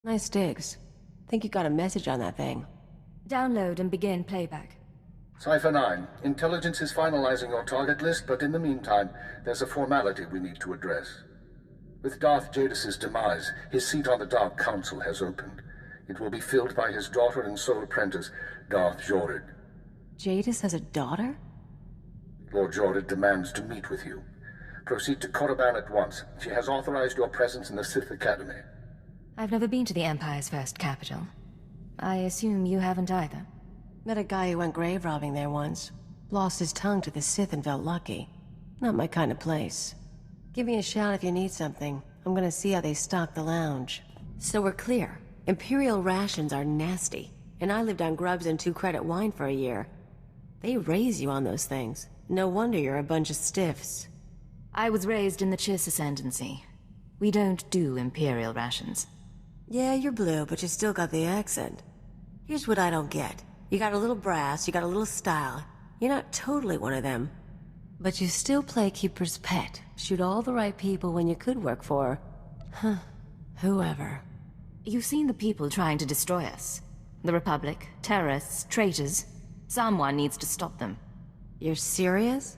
Nice digs. Think you got a message on that thing. Download and begin playback. Cipher 9, intelligence is finalizing your target list, but in the meantime, there's a formality we need to address. With Darth Jadus' demise, his seat on the Dark Council has opened. It will be filled by his daughter and sole apprentice, Darth Zhorrid. Jadus has a daughter? Lord Zhorrid demands to meet with you. Proceed to Korriban at once. She has authorized your presence in the Sith Academy. I've never been to the Empire's first capital. I assume you haven't either. Met a guy who went grave robbing there once. Lost his tongue to the Sith and felt lucky. Not my kind of place. Give me a shout if you need something. I'm gonna see how they stock the lounge. So we're clear. Imperial rations are nasty. And I lived on grubs and 2-credit wine for a year. They raise you on those things. No wonder you're a bunch of stiffs. I was raised in the Chiss Ascendancy. We don't do Imperial rations. Yeah, you're blue, but you still got the accent. Here's what I don't get. You got a little brass, you got a little style. You're not totally one of them. But you still play keeper's pet. Shoot all the right people when you could work for... whoever. You've seen the people trying to destroy us. The Republic, terrorists, traitors. Someone needs to stop them. You're serious?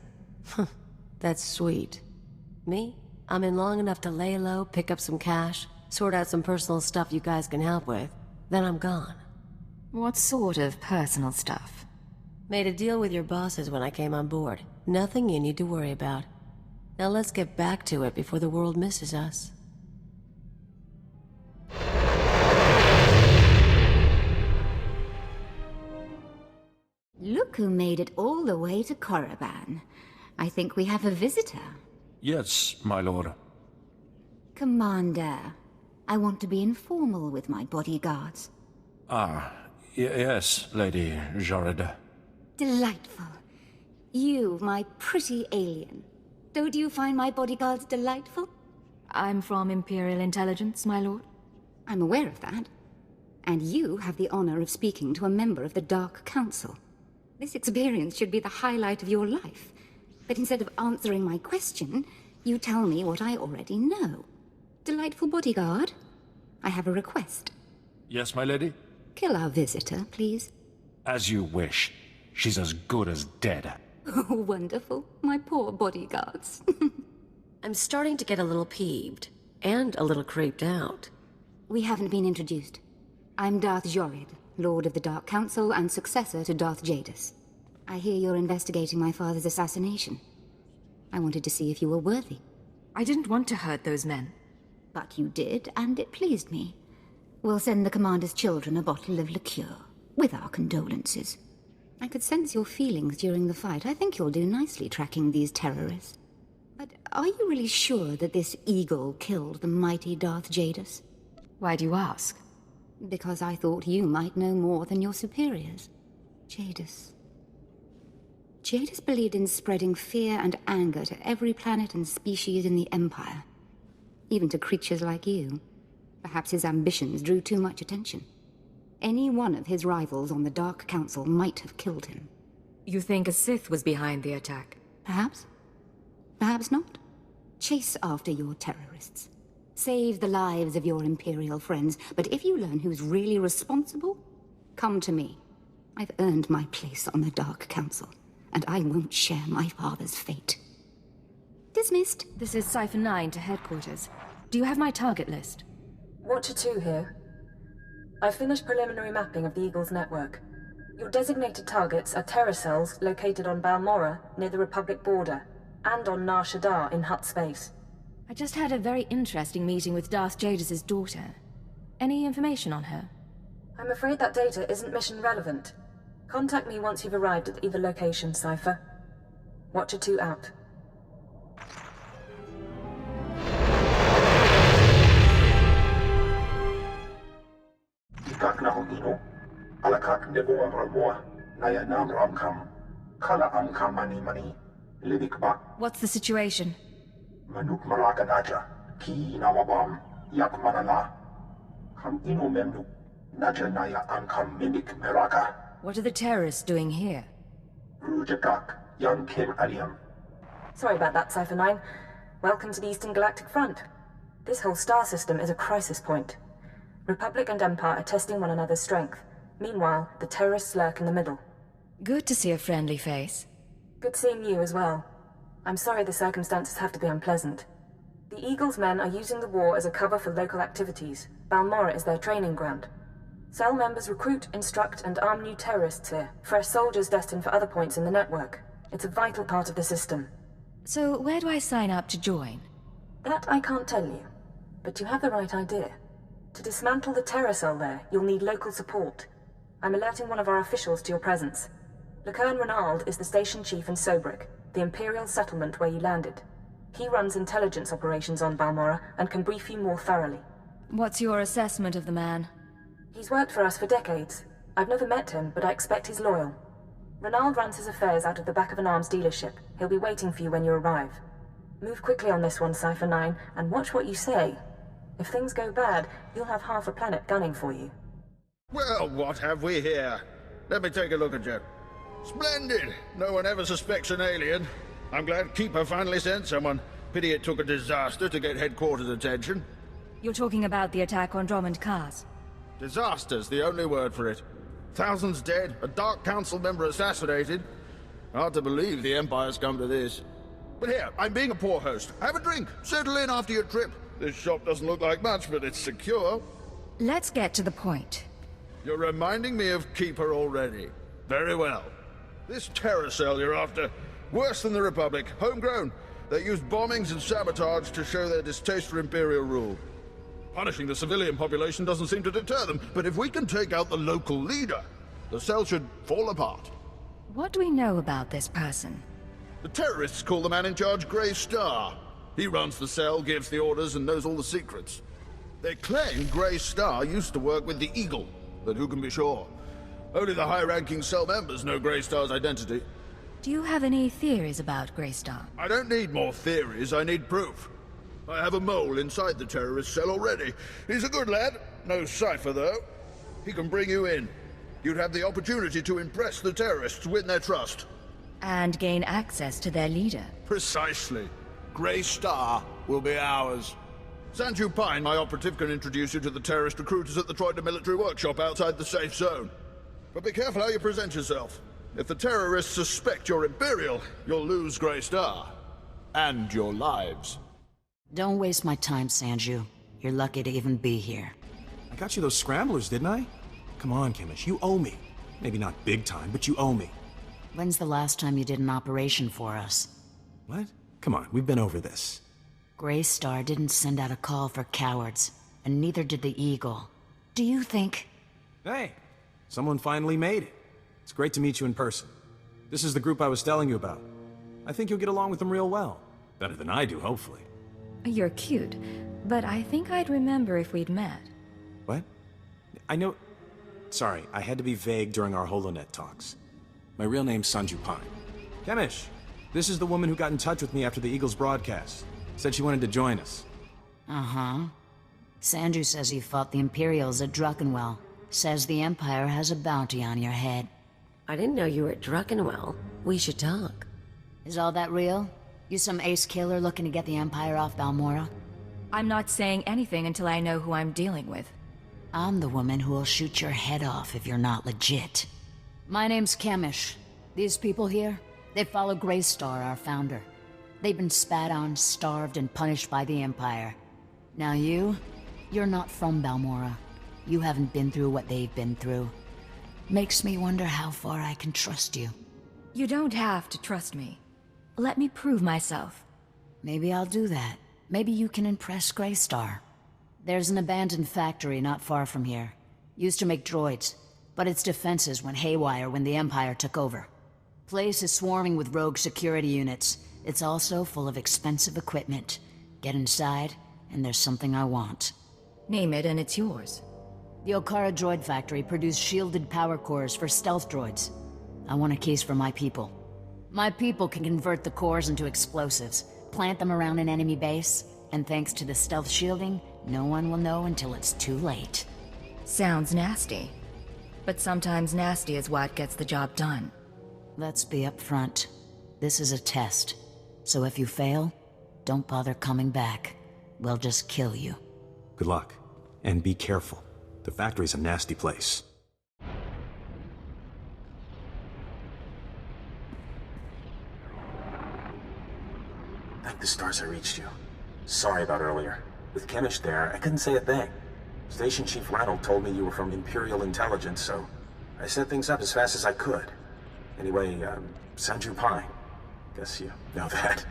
That's sweet. Me? I'm in long enough to lay low, pick up some cash, sort out some personal stuff you guys can help with. Then I'm gone. What sort of personal stuff? Made a deal with your bosses when I came on board. Nothing you need to worry about. Now let's get back to it before the world misses us. Look who made it all the way to Korriban. I think we have a visitor. Yes, my lord. Commander, I want to be informal with my bodyguards. Yes, Lady Zhorrid. Delightful. You, my pretty alien. Don't you find my bodyguards delightful? I'm from Imperial Intelligence, my lord. I'm aware of that. And you have the honor of speaking to a member of the Dark Council. This experience should be the highlight of your life. But instead of answering my question, you tell me what I already know. Delightful bodyguard, I have a request. Yes, my lady? Kill our visitor, please. As you wish. She's as good as dead. Oh, wonderful. My poor bodyguards. I'm starting to get a little peeved. And a little creeped out. We haven't been introduced. I'm Darth Zhorrid, Lord of the Dark Council and successor to Darth Jadus. I hear you're investigating my father's assassination. I wanted to see if you were worthy. I didn't want to hurt those men. But you did, and it pleased me. We'll send the commander's children a bottle of liqueur, with our condolences. I could sense your feelings during the fight. I think you'll do nicely tracking these terrorists. But are you really sure that this eagle killed the mighty Darth Jadus? Why do you ask? Because I thought you might know more than your superiors. Jadus believed in spreading fear and anger to every planet and species in the Empire. Even to creatures like you. Perhaps his ambitions drew too much attention. Any one of his rivals on the Dark Council might have killed him. You think a Sith was behind the attack? Perhaps. Perhaps not. Chase after your terrorists. Save the lives of your Imperial friends, but if you learn who's really responsible, come to me. I've earned my place on the Dark Council, and I won't share my father's fate. Dismissed. This is Cipher 9 to headquarters. Do you have my target list? Watcher 2 here. I've finished preliminary mapping of the Eagle's network. Your designated targets are terror cells located on Balmorra, near the Republic border, and on Nar Shaddaa in Hutt space. I just had a very interesting meeting with Darth Jadus' daughter. Any information on her? I'm afraid that data isn't mission relevant. Contact me once you've arrived at either location, Cipher. Watcher 2 out. What's the situation? What are the terrorists doing here? Sorry about that, Cipher 9. Welcome to the Eastern Galactic Front. This whole star system is a crisis point. Republic and Empire are testing one another's strength. Meanwhile, the terrorists lurk in the middle. Good to see a friendly face. Good seeing you as well. I'm sorry the circumstances have to be unpleasant. The Eagle's men are using the war as a cover for local activities. Balmorra is their training ground. Cell members recruit, instruct, and arm new terrorists here. Fresh soldiers destined for other points in the network. It's a vital part of the system. So where do I sign up to join? That I can't tell you. But you have the right idea. To dismantle the terror cell there, you'll need local support. I'm alerting one of our officials to your presence. Lucerne Renald is the station chief in Sobrik, the Imperial settlement where you landed. He runs intelligence operations on Balmorra and can brief you more thoroughly. What's your assessment of the man? He's worked for us for decades. I've never met him, but I expect he's loyal. Renald runs his affairs out of the back of an arms dealership. He'll be waiting for you when you arrive. Move quickly on this one, Cypher 9, and watch what you say. If things go bad, you'll have half a planet gunning for you. Well, what have we here? Let me take a look at you. Splendid! No one ever suspects an alien. I'm glad Keeper finally sent someone. Pity it took a disaster to get headquarters' attention. You're talking about the attack on Dromund Kaas. Disaster's the only word for it. Thousands dead, a Dark Council member assassinated. Hard to believe the Empire's come to this. But here, I'm being a poor host. Have a drink. Settle in after your trip. This shop doesn't look like much, but it's secure. Let's get to the point. You're reminding me of Keeper already. Very well. This terror cell you're after, worse than the Republic, homegrown. They use bombings and sabotage to show their distaste for Imperial rule. Punishing the civilian population doesn't seem to deter them, but if we can take out the local leader, the cell should fall apart. What do we know about this person? The terrorists call the man in charge Grey Star. He runs the cell, gives the orders, and knows all the secrets. They claim Grey Star used to work with the Eagle, but who can be sure? Only the high-ranking cell members know Grey Star's identity. Do you have any theories about Grey Star? I don't need more theories, I need proof. I have a mole inside the terrorist cell already. He's a good lad. No cipher, though. He can bring you in. You'd have the opportunity to impress the terrorists, win their trust. And gain access to their leader. Precisely. Grey Star will be ours. Sanju Pine, my operative, can introduce you to the terrorist recruiters at the Troida military workshop outside the safe zone. But be careful how you present yourself. If the terrorists suspect you're Imperial, you'll lose Grey Star. And your lives. Don't waste my time, Sanju. You're lucky to even be here. I got you those scramblers, didn't I? Come on, Kimish, you owe me. Maybe not big time, but you owe me. When's the last time you did an operation for us? What? Come on, we've been over this. Grey Star didn't send out a call for cowards, and neither did the Eagle. Do you think... Hey, someone finally made it. It's great to meet you in person. This is the group I was telling you about. I think you'll get along with them real well. Better than I do, hopefully. You're cute, but I think I'd remember if we'd met. What? I know... Sorry, I had to be vague during our HoloNet talks. My real name's Sanju Pine. Kemish, this is the woman who got in touch with me after the Eagles broadcast. Said she wanted to join us. Uh-huh. Sanju says you fought the Imperials at Druckenwell. Says the Empire has a bounty on your head. I didn't know you were at Druckenwell. We should talk. Is all that real? You some ace killer looking to get the Empire off Balmorra? I'm not saying anything until I know who I'm dealing with. I'm the woman who will shoot your head off if you're not legit. My name's Kemish. These people here, they follow Grey Star, our founder. They've been spat on, starved, and punished by the Empire. Now you're not from Balmorra. You haven't been through what they've been through. Makes me wonder how far I can trust you. You don't have to trust me. Let me prove myself. Maybe I'll do that. Maybe you can impress Grey Star. There's an abandoned factory not far from here. Used to make droids, but its defenses went haywire when the Empire took over. Place is swarming with rogue security units. It's also full of expensive equipment. Get inside, and there's something I want. Name it and it's yours. The Okara droid factory produced shielded power cores for stealth droids. I want a case for my people. My people can convert the cores into explosives, plant them around an enemy base, and thanks to the stealth shielding, no one will know until it's too late. Sounds nasty. But sometimes nasty is what gets the job done. Let's be upfront. This is a test. So if you fail, don't bother coming back. We'll just kill you. Good luck. And be careful. The factory's a nasty place. Thank the stars I reached you. Sorry about earlier. With Chemish there, I couldn't say a thing. Station Chief Ranald told me you were from Imperial Intelligence, so I set things up as fast as I could. Anyway, Sanju Pine. Guess you know that.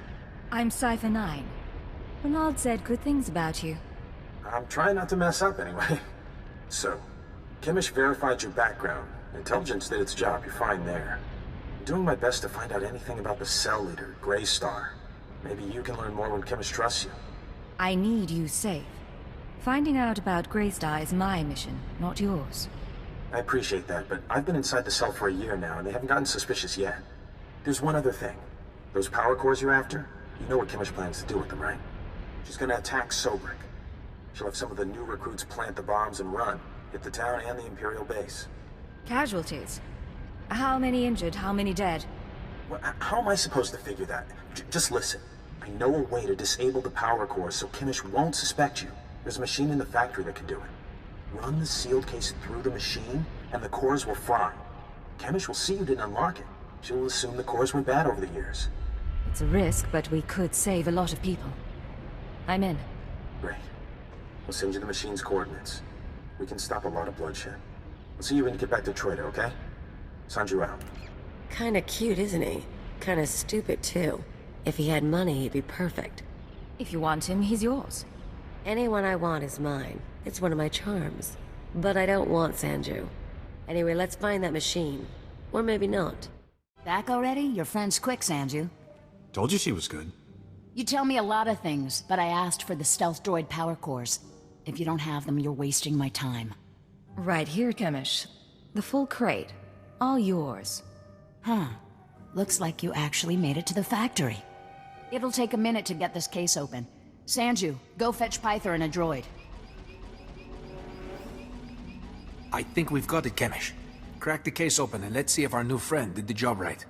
I'm Cypher 9. Ranald said good things about you. I'm trying not to mess up anyway. So, Chemish verified your background. Intelligence did its job, you're fine there. I'm doing my best to find out anything about the cell leader, Grey Star. Maybe you can learn more when Chemish trusts you. I need you safe. Finding out about Grey Star is my mission, not yours. I appreciate that, but I've been inside the cell for a year now, and they haven't gotten suspicious yet. There's one other thing. Those power cores you're after, you know what Chemish plans to do with them, right? She's gonna attack Sobrik. She'll have some of the new recruits plant the bombs and run, hit the town and the Imperial base. Casualties? How many injured, how many dead? Well, how am I supposed to figure that? Just listen. I know a way to disable the power cores so Chemish won't suspect you. There's a machine in the factory that can do it. Run the sealed case through the machine, and the cores will fry. Chemish will see you didn't unlock it. She'll assume the cores went bad over the years. It's a risk, but we could save a lot of people. I'm in. Great. We'll send you the machine's coordinates. We can stop a lot of bloodshed. We'll see you when you get back to Troido, okay? Sanju out. Kinda cute, isn't he? Kinda stupid, too. If he had money, he'd be perfect. If you want him, he's yours. Anyone I want is mine. It's one of my charms. But I don't want Sanju. Anyway, let's find that machine. Or maybe not. Back already? Your friend's quick, Sanju. Told you she was good. You tell me a lot of things, but I asked for the stealth droid power cores. If you don't have them, you're wasting my time. Right here, Chemish. The full crate. All yours. Huh. Looks like you actually made it to the factory. It'll take a minute to get this case open. Sanju, go fetch Pythor and a droid. I think we've got it, Chemish. Crack the case open and let's see if our new friend did the job right.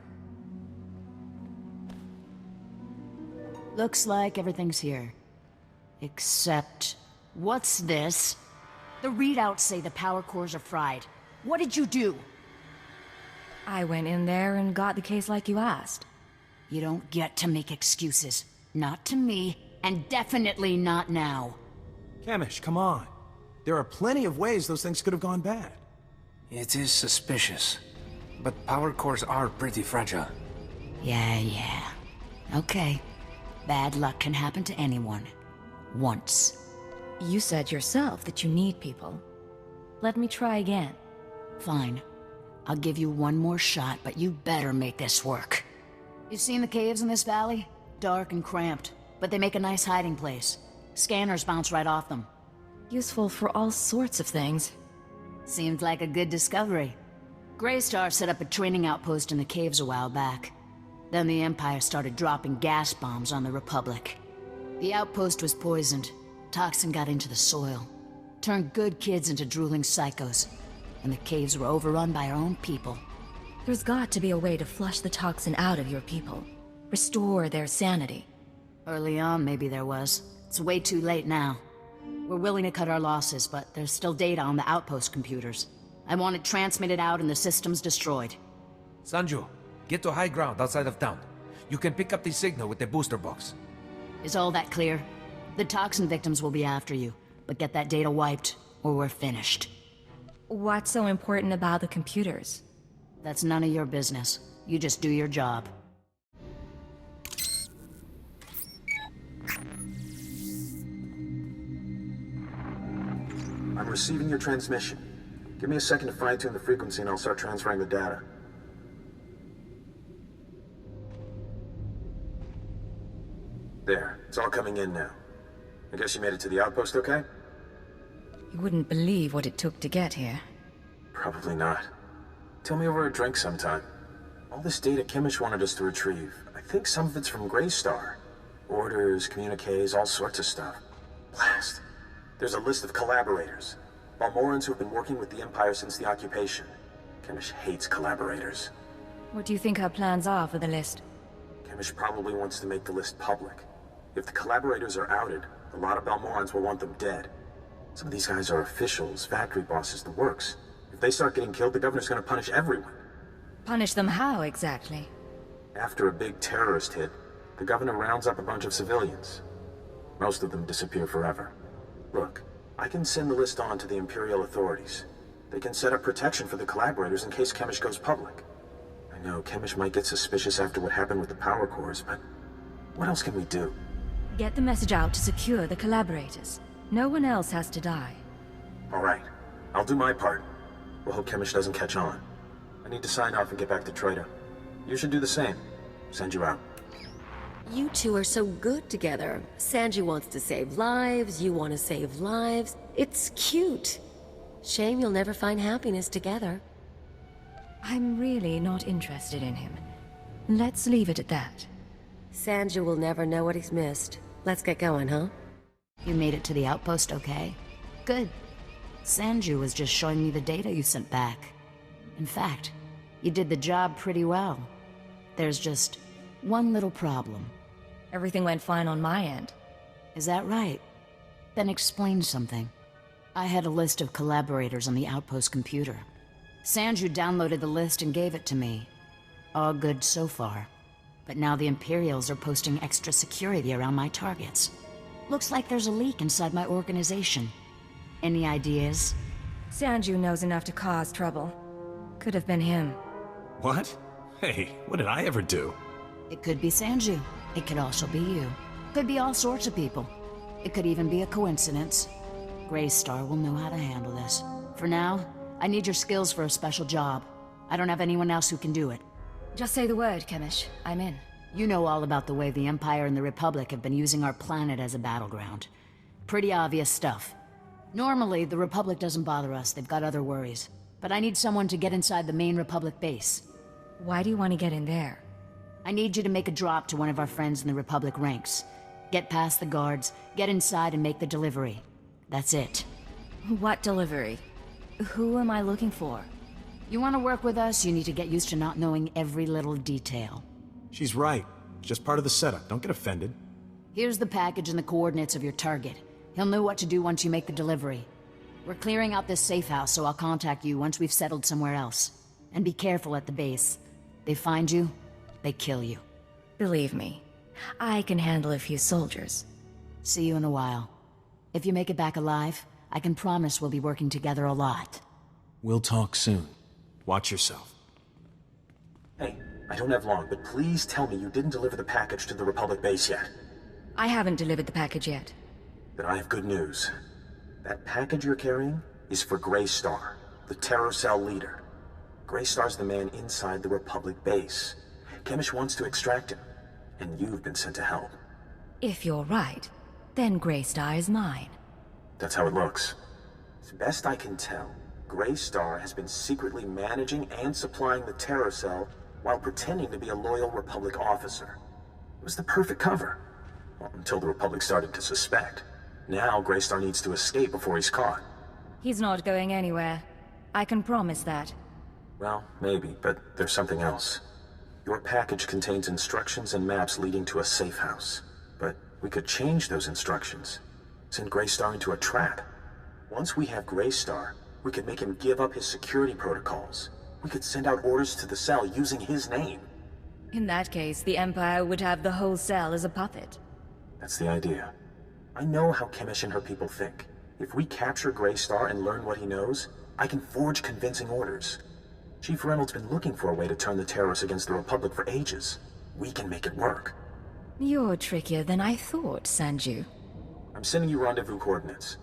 Looks like everything's here. Except... what's this? The readouts say the power cores are fried. What did you do? I went in there and got the case like you asked. You don't get to make excuses. Not to me, and definitely not now. Chemish, come on. There are plenty of ways those things could have gone bad. It is suspicious, but power cores are pretty fragile. Yeah. Okay. Bad luck can happen to anyone. Once. You said yourself that you need people. Let me try again. Fine. I'll give you one more shot, but you better make this work. You seen the caves in this valley? Dark and cramped, but they make a nice hiding place. Scanners bounce right off them. Useful for all sorts of things. Seemed like a good discovery. Grey Star set up a training outpost in the caves a while back. Then the Empire started dropping gas bombs on the Republic. The outpost was poisoned. Toxin got into the soil. Turned good kids into drooling psychos. And the caves were overrun by our own people. There's got to be a way to flush the toxin out of your people. Restore their sanity. Early on, maybe there was. It's way too late now. We're willing to cut our losses, but there's still data on the outpost computers. I want it transmitted out and the systems destroyed. Sanju, get to high ground outside of town. You can pick up the signal with the booster box. Is all that clear? The toxin victims will be after you, but get that data wiped, or we're finished. What's so important about the computers? That's none of your business. You just do your job. I'm receiving your transmission. Give me a second to fine-tune the frequency and I'll start transferring the data. There, it's all coming in now. I guess you made it to the outpost okay? You wouldn't believe what it took to get here. Probably not. Tell me over a drink sometime. All this data Chemish wanted us to retrieve. I think some of it's from Grey Star. Orders, communiques, all sorts of stuff. Blast. There's a list of collaborators. Balmorrans who've been working with the Empire since the occupation. Chemish hates collaborators. What do you think our plans are for the list? Chemish probably wants to make the list public. If the collaborators are outed, a lot of Balmorrans will want them dead. Some of these guys are officials, factory bosses, the works. If they start getting killed, the governor's gonna punish everyone. Punish them how, exactly? After a big terrorist hit, the governor rounds up a bunch of civilians. Most of them disappear forever. Look, I can send the list on to the Imperial authorities. They can set up protection for the collaborators in case Chemish goes public. I know Chemish might get suspicious after what happened with the power cores, but what else can we do? Get the message out to secure the collaborators. No one else has to die. All right, I'll do my part. We'll hope Chemish doesn't catch on. I need to sign off and get back to Trader. You should do the same. Send you out. You two are so good together. Sanju wants to save lives, you want to save lives. It's cute. Shame you'll never find happiness together. I'm really not interested in him. Let's leave it at that. Sanju will never know what he's missed. Let's get going, huh? You made it to the outpost okay? Good. Sanju was just showing me the data you sent back. In fact, you did the job pretty well. There's just one little problem. Everything went fine on my end. Is that right? Then explain something. I had a list of collaborators on the outpost computer. Sanju downloaded the list and gave it to me. All good so far. But now the Imperials are posting extra security around my targets. Looks like there's a leak inside my organization. Any ideas? Sanju knows enough to cause trouble. Could have been him. What? Hey, what did I ever do? It could be Sanju. It could also be you. Could be all sorts of people. It could even be a coincidence. Greystar will know how to handle this. For now, I need your skills for a special job. I don't have anyone else who can do it. Just say the word, Chemish. I'm in. You know all about the way the Empire and the Republic have been using our planet as a battleground. Pretty obvious stuff. Normally, the Republic doesn't bother us. They've got other worries. But I need someone to get inside the main Republic base. Why do you want to get in there? I need you to make a drop to one of our friends in the Republic ranks. Get past the guards, get inside and make the delivery. That's it. What delivery? Who am I looking for? You want to work with us, you need to get used to not knowing every little detail. She's right. Just part of the setup. Don't get offended. Here's the package and the coordinates of your target. He'll know what to do once you make the delivery. We're clearing out this safe house, so I'll contact you once we've settled somewhere else. And be careful at the base. They find you, they kill you. Believe me, I can handle a few soldiers. See you in a while. If you make it back alive, I can promise we'll be working together a lot. We'll talk soon. Watch yourself. Hey, I don't have long, but please tell me you didn't deliver the package to the Republic base yet. I haven't delivered the package yet. Then I have good news. That package you're carrying is for Greystar, the Terror Cell leader. Greystar's the man inside the Republic base. Chemish wants to extract him, and you've been sent to help. If you're right, then Greystar is mine. That's how it looks. As best I can tell, Greystar has been secretly managing and supplying the Terror Cell while pretending to be a loyal Republic officer. It was the perfect cover. Well, until the Republic started to suspect. Now Greystar needs to escape before he's caught. He's not going anywhere. I can promise that. Well, maybe, but there's something else. Your package contains instructions and maps leading to a safe house. But we could change those instructions. Send Greystar into a trap. Once we have Greystar, we could make him give up his security protocols. We could send out orders to the cell using his name. In that case, the Empire would have the whole cell as a puppet. That's the idea. I know how Chemish and her people think. If we capture Greystar and learn what he knows, I can forge convincing orders. Chief Reynolds' been looking for a way to turn the terrorists against the Republic for ages. We can make it work. You're trickier than I thought, Sanju. I'm sending you rendezvous coordinates.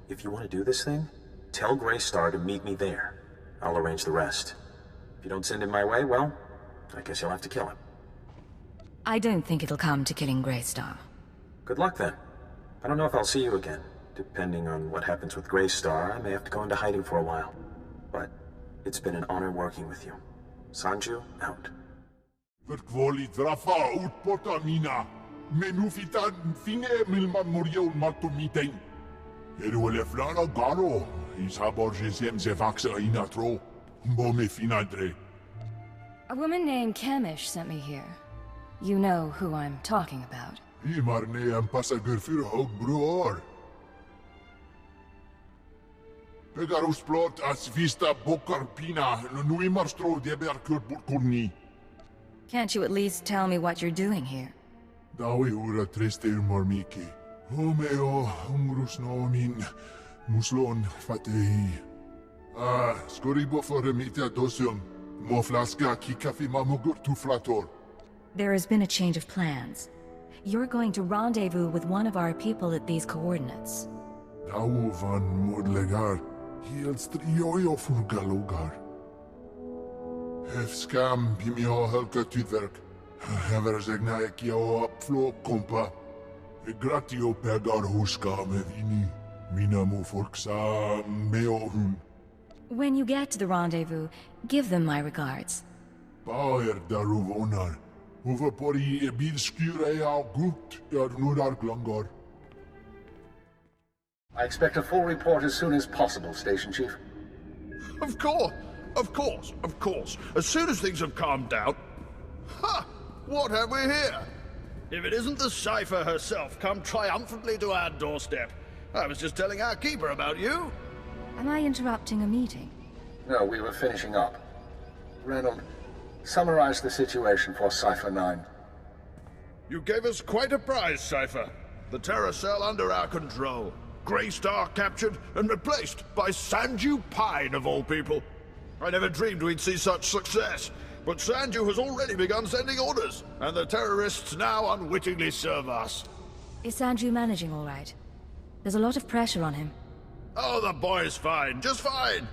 If you want to do this thing, tell Greystar to meet me there. I'll arrange the rest. If you don't send him my way, well, I guess you'll have to kill him. I don't think it'll come to killing Greystar. Good luck then. I don't know if I'll see you again. Depending on what happens with Greystar, I may have to go into hiding for a while. But it's been an honor working with you. Sanju, out. Verkwoli drafa utpota mina. Menufitan finge milman moriol matumiteng. Eruele flana garo. Isaborgesem zevaxa inatro. Mbome finadre. A woman named Chemish sent me here. You know who I'm talking about. Imarne am passager für hog broer. Pegarus plot as vista bokar pina, nui marstro deber kurni. Can't you at least tell me what you're doing here? Dawi ura triste marmiki. Homeo umgrus nomin muslon fatei. Skoribo for remita dosum. Moflaska kikafi mamugur tu flator. There has been a change of plans. You're going to rendezvous with one of our people at these coordinates. Dau van modlegar. Hielstrioio furgalogar. Hefskam pimio helka tudverk. Hever zegnaekio upflo kompa. Gratio pegar huska medini. Minamu forksa meohun. When you get to the rendezvous, give them my regards. Bauer daruvonar. Uvapori ebilskure au gut nudar glangor. I expect a full report as soon as possible, Station Chief. Of course. As soon as things have calmed down... Ha! What have we here? If it isn't the Cipher herself come triumphantly to our doorstep. I was just telling our keeper about you. Am I interrupting a meeting? No, we were finishing up. Reynold, summarize the situation for Cipher 9. You gave us quite a prize, Cipher. The Terra cell under our control. Grey Star captured and replaced by Sanju Pine, of all people. I never dreamed we'd see such success, but Sanju has already begun sending orders, and the terrorists now unwittingly serve us. Is Sanju managing all right? There's a lot of pressure on him. Oh, the boy's fine, just fine.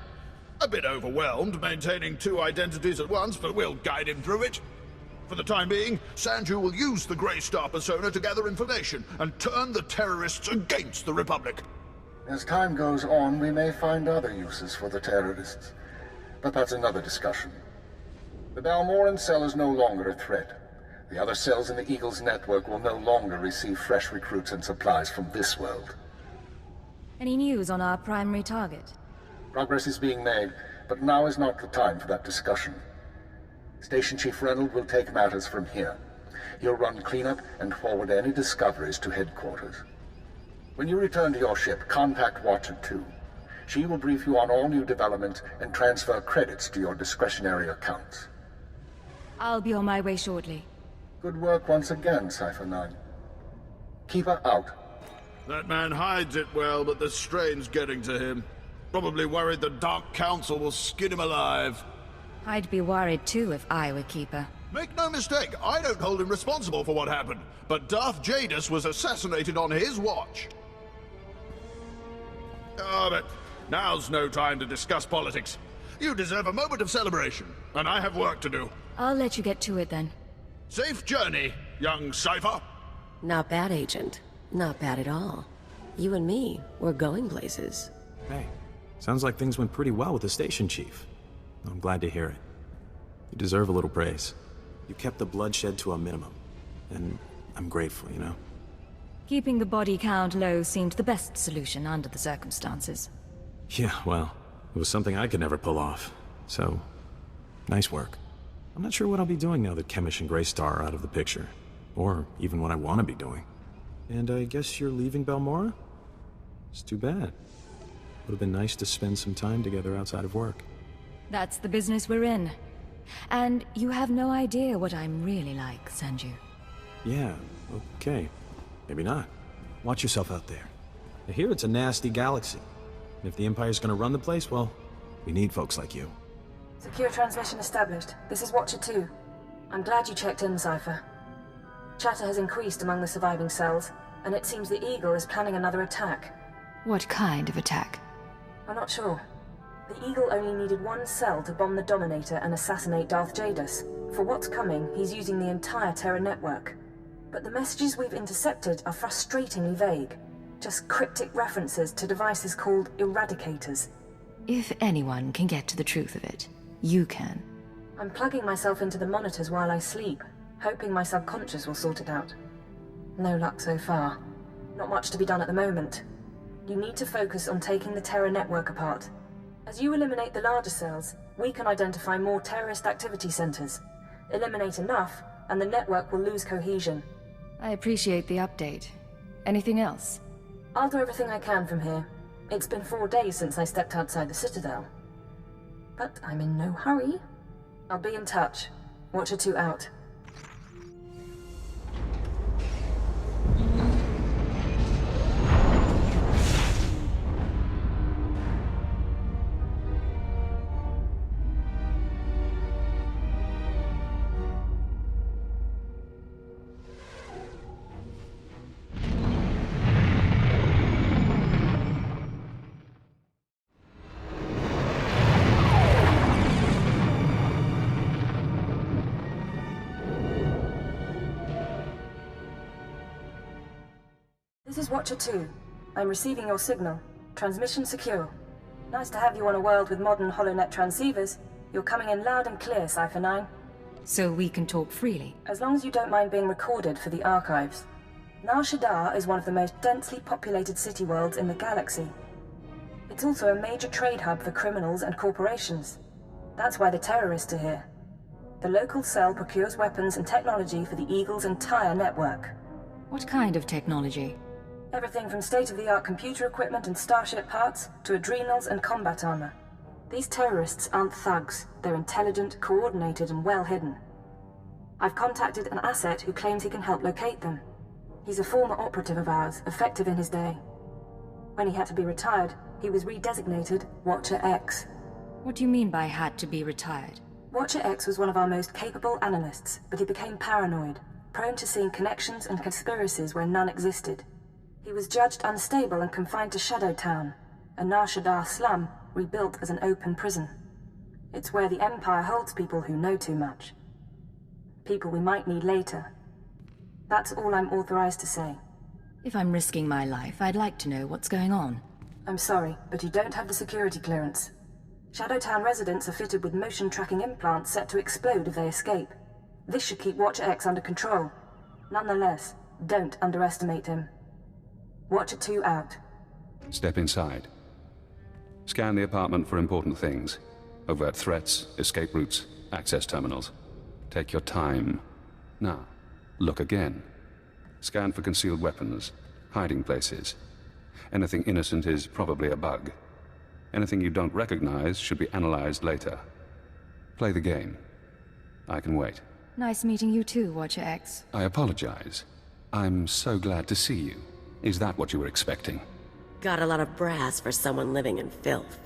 A bit overwhelmed maintaining two identities at once, but we'll guide him through it. For the time being, Sanju will use the Grey Star persona to gather information and turn the terrorists against the Republic. As time goes on, we may find other uses for the terrorists. But that's another discussion. The Balmorran cell is no longer a threat. The other cells in the Eagle's network will no longer receive fresh recruits and supplies from this world. Any news on our primary target? Progress is being made, but now is not the time for that discussion. Station Chief Reynold will take matters from here. He'll run cleanup and forward any discoveries to headquarters. When you return to your ship, contact Watcher 2. She will brief you on all new developments and transfer credits to your discretionary accounts. I'll be on my way shortly. Good work once again, Cipher 9. Keeper out. That man hides it well, but the strain's getting to him. Probably worried the Dark Council will skin him alive. I'd be worried too if I were Keeper. Make no mistake, I don't hold him responsible for what happened, but Darth Jadus was assassinated on his watch. But now's no time to discuss politics. You deserve a moment of celebration, and I have work to do. I'll let you get to it then. Safe journey, young Cipher. Not bad, Agent. Not bad at all. You and me, we're going places. Hey, sounds like things went pretty well with the Station Chief. I'm glad to hear it. You deserve a little praise. You kept the bloodshed to a minimum, and I'm grateful, you know? Keeping the body count low seemed the best solution under the circumstances. Yeah, well, it was something I could never pull off, so nice work. I'm not sure what I'll be doing now that Chemish and Greystar are out of the picture, or even what I want to be doing. And I guess you're leaving Balmorra? It's too bad. Would have been nice to spend some time together outside of work. That's the business we're in. And you have no idea what I'm really like, Sanju. Yeah, okay. Maybe not. Watch yourself out there. I hear it's a nasty galaxy. And if the Empire's gonna run the place, well, we need folks like you. Secure transmission established. This is Watcher 2. I'm glad you checked in, Cipher. Chatter has increased among the surviving cells, and it seems the Eagle is planning another attack. What kind of attack? I'm not sure. The Eagle only needed one cell to bomb the Dominator and assassinate Darth Jadus. For what's coming, he's using the entire Terra network. But the messages we've intercepted are frustratingly vague. Just cryptic references to devices called Eradicators. If anyone can get to the truth of it, you can. I'm plugging myself into the monitors while I sleep, hoping my subconscious will sort it out. No luck so far. Not much to be done at the moment. You need to focus on taking the Terra network apart. As you eliminate the larger cells, we can identify more terrorist activity centers. Eliminate enough, and the network will lose cohesion. I appreciate the update. Anything else? I'll do everything I can from here. It's been 4 days since I stepped outside the Citadel. But I'm in no hurry. I'll be in touch. Watcher 2 out. This is Watcher 2. I'm receiving your signal. Transmission secure. Nice to have you on a world with modern HoloNet transceivers. You're coming in loud and clear, Cypher 9. So we can talk freely? As long as you don't mind being recorded for the archives. Nar Shaddaa is one of the most densely populated city worlds in the galaxy. It's also a major trade hub for criminals and corporations. That's why the terrorists are here. The local cell procures weapons and technology for the Eagle's entire network. What kind of technology? Everything from state-of-the-art computer equipment and starship parts to adrenals and combat armor. These terrorists aren't thugs. They're intelligent, coordinated, and well hidden. I've contacted an asset who claims he can help locate them. He's a former operative of ours, effective in his day. When he had to be retired, he was redesignated Watcher X. What do you mean by had to be retired? Watcher X was one of our most capable analysts, but he became paranoid, prone to seeing connections and conspiracies where none existed. He was judged unstable and confined to Shadow Town, a Nar Shaddaa slum rebuilt as an open prison. It's where the Empire holds people who know too much. People we might need later. That's all I'm authorized to say. If I'm risking my life, I'd like to know what's going on. I'm sorry, but you don't have the security clearance. Shadow Town residents are fitted with motion tracking implants set to explode if they escape. This should keep Watcher X under control. Nonetheless, don't underestimate him. Watcher 2 out. Step inside. Scan the apartment for important things. Overt threats, escape routes, access terminals. Take your time. Now, look again. Scan for concealed weapons, hiding places. Anything innocent is probably a bug. Anything you don't recognize should be analyzed later. Play the game. I can wait. Nice meeting you too, Watcher X. I apologize. I'm so glad to see you. Is that what you were expecting? Got a lot of brass for someone living in filth.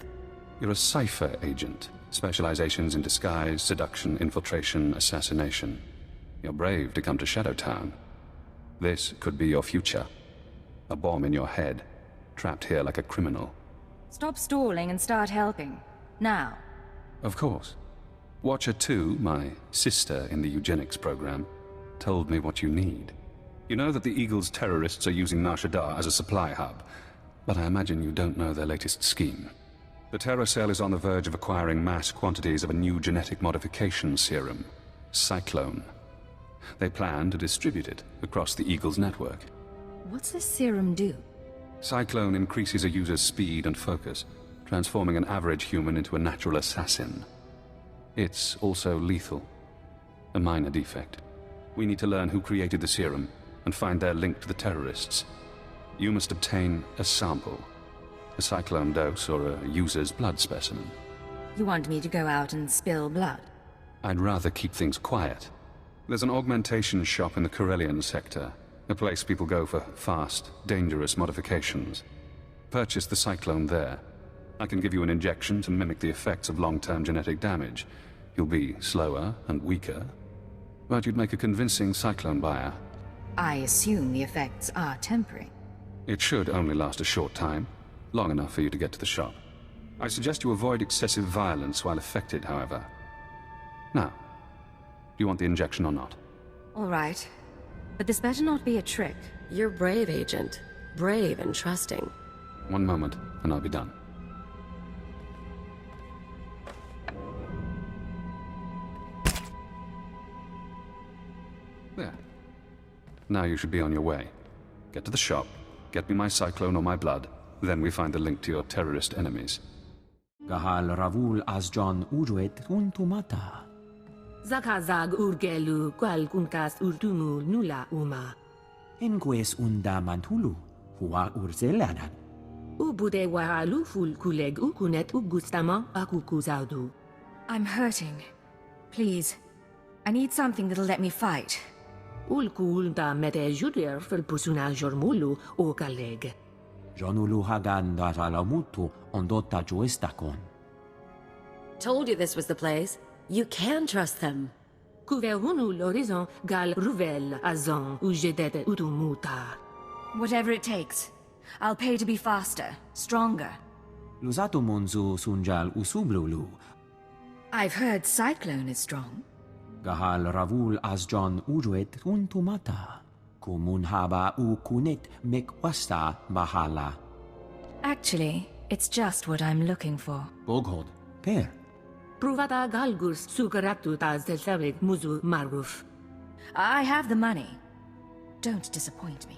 You're a cipher agent. Specializations in disguise, seduction, infiltration, assassination. You're brave to come to Shadow Town. This could be your future. A bomb in your head, trapped here like a criminal. Stop stalling and start helping. Now. Of course. Watcher 2, my sister in the eugenics program, told me what you need. You know that the Eagle's terrorists are using Nar Shaddaa as a supply hub, but I imagine you don't know their latest scheme. The Terror Cell is on the verge of acquiring mass quantities of a new genetic modification serum, Cyclone. They plan to distribute it across the Eagle's network. What's this serum do? Cyclone increases a user's speed and focus, transforming an average human into a natural assassin. It's also lethal. A minor defect. We need to learn who created the serum and find their link to the terrorists. You must obtain a sample. A cyclone dose or a user's blood specimen. You want me to go out and spill blood? I'd rather keep things quiet. There's an augmentation shop in the Corellian sector, a place people go for fast, dangerous modifications. Purchase the cyclone there. I can give you an injection to mimic the effects of long-term genetic damage. You'll be slower and weaker, but you'd make a convincing cyclone buyer. I assume the effects are temporary. It should only last a short time, long enough for you to get to the shop. I suggest you avoid excessive violence while affected, however. Now, do you want the injection or not? All right. But this better not be a trick. You're brave, Agent. Brave and trusting. One moment, and I'll be done. There. Now you should be on your way. Get to the shop, get me my cyclone or my blood, then we find the link to your terrorist enemies. Gahal Ravul Azjan Uruet Untumata. Zakazag Urgelu Qual Kunkas Urtumu Nula Uma. Enques Unda Mantulu, Hua Urzelanan. Ubude wahalu ful kuleg ukunet ugustama akukuzaudu. I'm hurting. Please. I need something that'll let me fight. Ulkul da mete juder fel pusuna jormulu o kaleg. Jonulu hagan daralamutu ondotta joestakon. Told you this was the place. You can trust them. Kuverunu l'horizon gal ruvel azon ujedete utumuta. Whatever it takes. I'll pay to be faster, stronger. Lusato monzu sunjal usublulu. I've heard Cyclone is strong. Gahal ravul asjon ujuet untumata. Kumunhaba u kunet mekwasta bahala. Actually, it's just what I'm looking for. Boghod, per. Pruvata galgus sukaratu taz deltavik muzu maruf. I have the money. Don't disappoint me.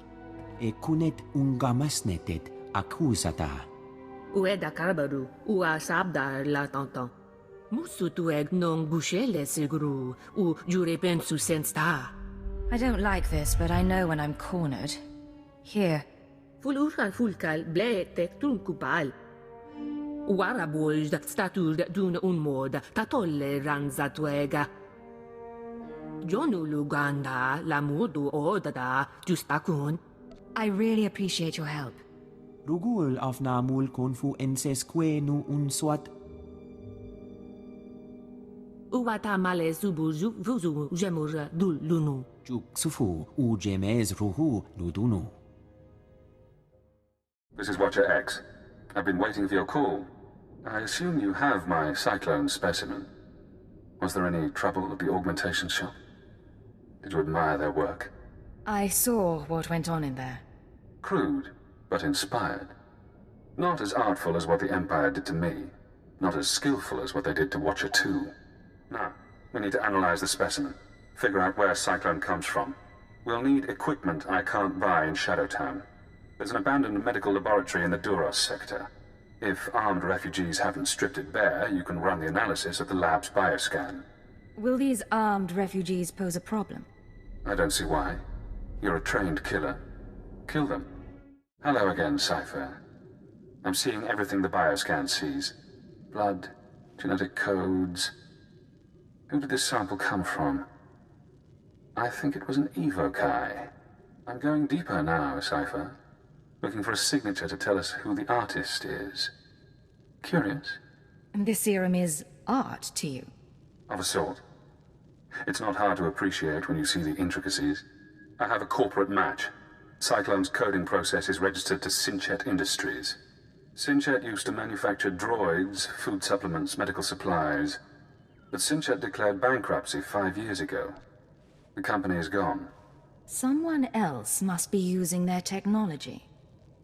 E kunet ungamasnetet accusata. Ueda karbaru, ua sabdar la tonton. Musu tueg non gushele siguru, u jure pensu sensta. I don't like this, but I know when I'm cornered. Here. Fulurkal fulkal blete tunkupal. Waraboj statur dun unmod, tatolle ranza tuega. Jonu luganda, la mudu odada, justakun. I really appreciate your help. Rugul afnamul konfu ensesquenu unswat. Uwata male subuju vuzu jemur dul lunu. Juk sufu u jemez ruhu ludunu. This is Watcher X. I've been waiting for your call. I assume you have my Cyclone specimen. Was there any trouble at the augmentation shop? Did you admire their work? I saw what went on in there. Crude, but inspired. Not as artful as what the Empire did to me. Not as skillful as what they did to Watcher 2. Now, we need to analyze the specimen. Figure out where Cyclone comes from. We'll need equipment I can't buy in Shadowtown. There's an abandoned medical laboratory in the Duros sector. If armed refugees haven't stripped it bare, you can run the analysis at the lab's bioscan. Will these armed refugees pose a problem? I don't see why. You're a trained killer. Kill them. Hello again, Cypher. I'm seeing everything the bioscan sees. Blood, genetic codes. Who did this sample come from? I think it was an evokai. I'm going deeper now, Cypher. Looking for a signature to tell us who the artist is. Curious? And this serum is art to you? Of a sort. It's not hard to appreciate when you see the intricacies. I have a corporate match. Cyclone's coding process is registered to Sinchet Industries. Sinchet used to manufacture droids, food supplements, medical supplies. But Sinchet declared bankruptcy 5 years ago. The company is gone. Someone else must be using their technology.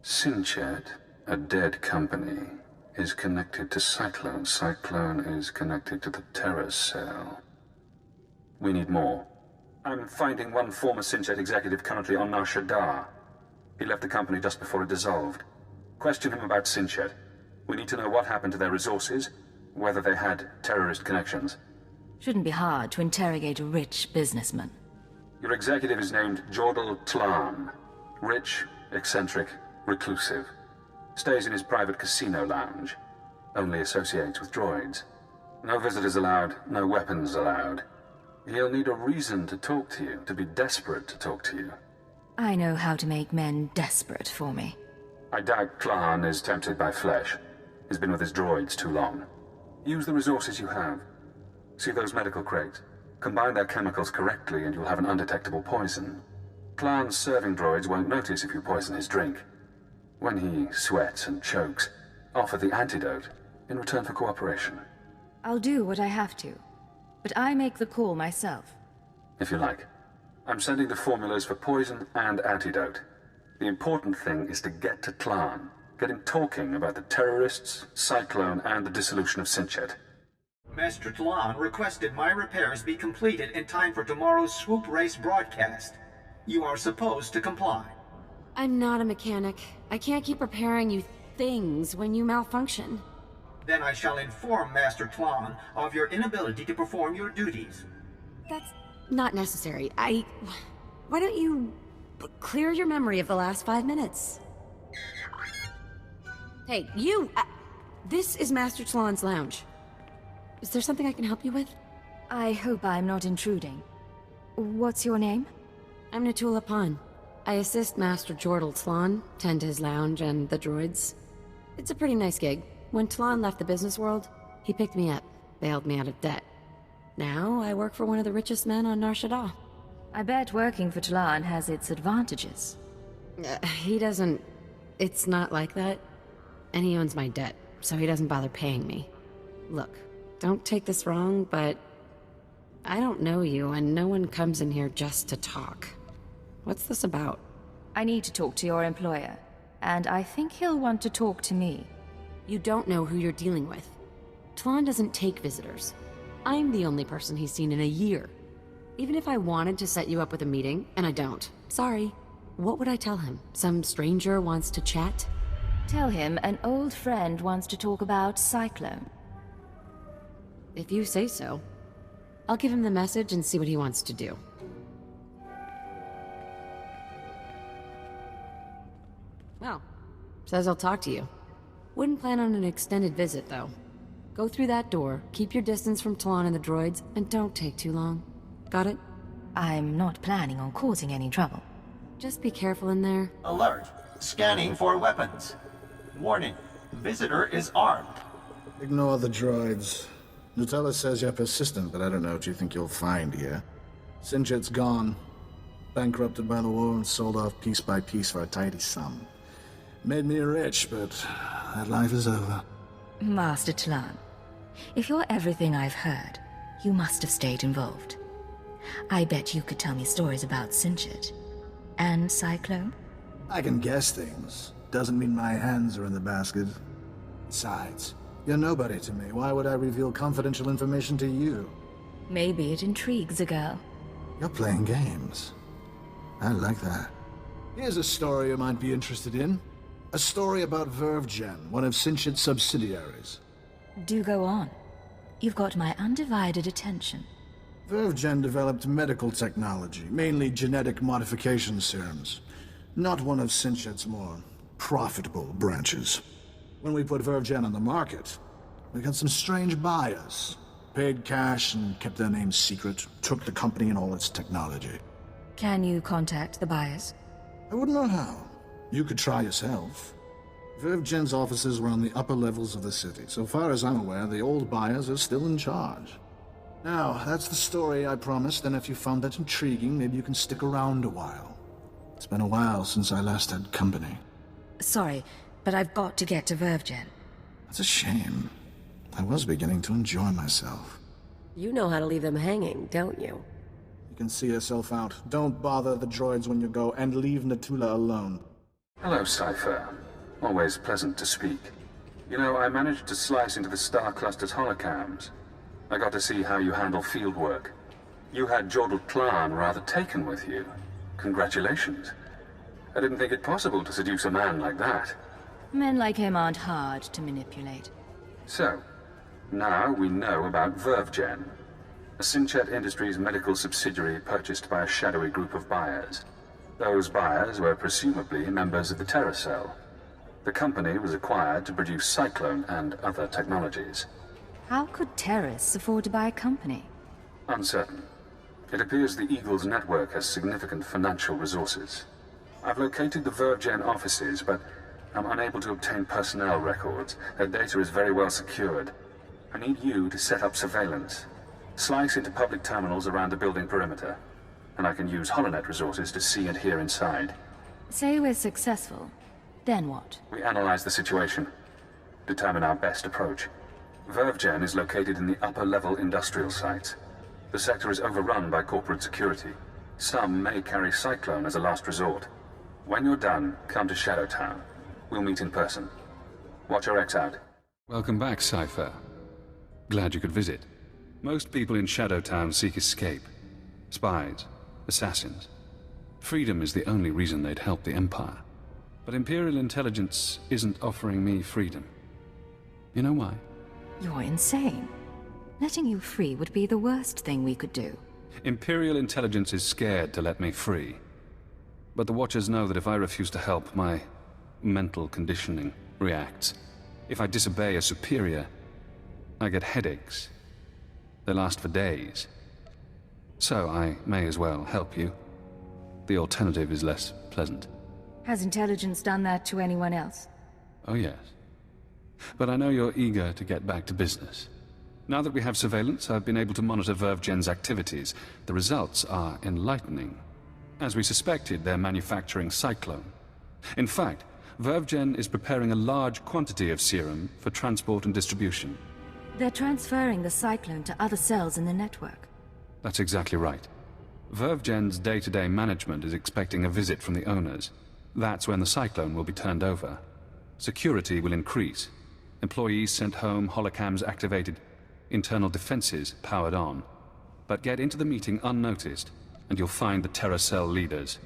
Sinchet, a dead company, is connected to Cyclone. Cyclone is connected to the Terror Cell. We need more. I'm finding one former Sinchet executive currently on Nar Shaddaa. He left the company just before it dissolved. Question him about Sinchet. We need to know what happened to their resources, whether they had terrorist connections. Shouldn't be hard to interrogate a rich businessman. Your executive is named Jordal Tlan. Rich, eccentric, reclusive. Stays in his private casino lounge. Only associates with droids. No visitors allowed, no weapons allowed. He'll need a reason to talk to you, to be desperate to talk to you. I know how to make men desperate for me. I doubt Tlan is tempted by flesh. He's been with his droids too long. Use the resources you have. See those medical crates? Combine their chemicals correctly and you'll have an undetectable poison. Tlan's serving droids won't notice if you poison his drink. When he sweats and chokes, offer the antidote in return for cooperation. I'll do what I have to, but I make the call myself. If you like. I'm sending the formulas for poison and antidote. The important thing is to get to Tlan. Get him talking about the terrorists, Cyclone, and the dissolution of Sinchet. Master Tlan requested my repairs be completed in time for tomorrow's swoop race broadcast. You are supposed to comply. I'm not a mechanic. I can't keep repairing you things when you malfunction. Then I shall inform Master Tlan of your inability to perform your duties. That's not necessary. Why don't you clear your memory of the last 5 minutes? Hey, you! This is Master Tlon's lounge. Is there something I can help you with? I hope I'm not intruding. What's your name? I'm Natula Pan. I assist Master Jordal Tlon, tend his lounge and the droids. It's a pretty nice gig. When Tlon left the business world, he picked me up, bailed me out of debt. Now, I work for one of the richest men on Nar Shaddaa. I bet working for Tlon has its advantages. He doesn't... It's not like that. And he owns my debt, so he doesn't bother paying me. Look, don't take this wrong, but... I don't know you, and no one comes in here just to talk. What's this about? I need to talk to your employer, and I think he'll want to talk to me. You don't know who you're dealing with. Tlon doesn't take visitors. I'm the only person he's seen in a year. Even if I wanted to set you up with a meeting, and I don't. Sorry. What would I tell him? Some stranger wants to chat? Tell him an old friend wants to talk about Cyclone. If you say so. I'll give him the message and see what he wants to do. Well, says I'll talk to you. Wouldn't plan on an extended visit, though. Go through that door, keep your distance from Tlon and the droids, and don't take too long. Got it? I'm not planning on causing any trouble. Just be careful in there. Alert! Scanning for weapons. Warning, visitor is armed. Ignore the droids. Nutella says you're persistent, but I don't know what you think you'll find here. Sinjit's gone. Bankrupted by the war and sold off piece by piece for a tidy sum. Made me rich, but that life is over. Master Tlon, if you're everything I've heard, you must have stayed involved. I bet you could tell me stories about Sinjit. And Cyclone? I can guess things. Doesn't mean my hands are in the basket. Besides, you're nobody to me. Why would I reveal confidential information to you? Maybe it intrigues a girl. You're playing games. I like that. Here's a story you might be interested in. A story about Vervgen, one of Sinchit's subsidiaries. Do go on. You've got my undivided attention. Vervgen developed medical technology, mainly genetic modification serums. Not one of Sinchit's more profitable branches. When we put Vervgen on the market, we got some strange buyers. Paid cash and kept their names secret, took the company and all its technology. Can you contact the buyers? I wouldn't know how. You could try yourself. Vervgen's offices were on the upper levels of the city. So far as I'm aware, the old buyers are still in charge. Now, that's the story I promised, and if you found that intriguing, maybe you can stick around a while. It's been a while since I last had company. Sorry, but I've got to get to Vervgen. That's a shame. I was beginning to enjoy myself. You know how to leave them hanging, don't you? You can see yourself out. Don't bother the droids when you go, and leave Natula alone. Hello, Cypher. Always pleasant to speak. You know, I managed to slice into the Star Cluster's holocams. I got to see how you handle field work. You had Jordal Tlon rather taken with you. Congratulations. I didn't think it possible to seduce a man like that. Men like him aren't hard to manipulate. So, now we know about Vervgen, a Sinchet Industries medical subsidiary purchased by a shadowy group of buyers. Those buyers were presumably members of the Terra Cell. The company was acquired to produce Cyclone and other technologies. How could terrorists afford to buy a company? Uncertain. It appears the Eagle's network has significant financial resources. I've located the Vervgen offices, but I'm unable to obtain personnel records. Their data is very well secured. I need you to set up surveillance. Slice into public terminals around the building perimeter, and I can use HoloNet resources to see and hear inside. Say we're successful. Then what? We analyze the situation, determine our best approach. Vervgen is located in the upper-level industrial sites. The sector is overrun by corporate security. Some may carry Cyclone as a last resort. When you're done, come to Shadowtown. We'll meet in person. Watch your X out. Welcome back, Cypher. Glad you could visit. Most people in Shadowtown seek escape. Spies, assassins. Freedom is the only reason they'd help the Empire. But Imperial intelligence isn't offering me freedom. You know why? You're insane. Letting you free would be the worst thing we could do. Imperial intelligence is scared to let me free. But the Watchers know that if I refuse to help, my mental conditioning reacts. If I disobey a superior, I get headaches. They last for days. So I may as well help you. The alternative is less pleasant. Has intelligence done that to anyone else? Oh yes. But I know you're eager to get back to business. Now that we have surveillance, I've been able to monitor VervGen's activities. The results are enlightening. As we suspected, they're manufacturing Cyclone. In fact, VervGen is preparing a large quantity of serum for transport and distribution. They're transferring the Cyclone to other cells in the network. That's exactly right. VervGen's day-to-day management is expecting a visit from the owners. That's when the Cyclone will be turned over. Security will increase. Employees sent home, holocams activated, internal defenses powered on. But get into the meeting unnoticed, and you'll find the Terror Cell leaders.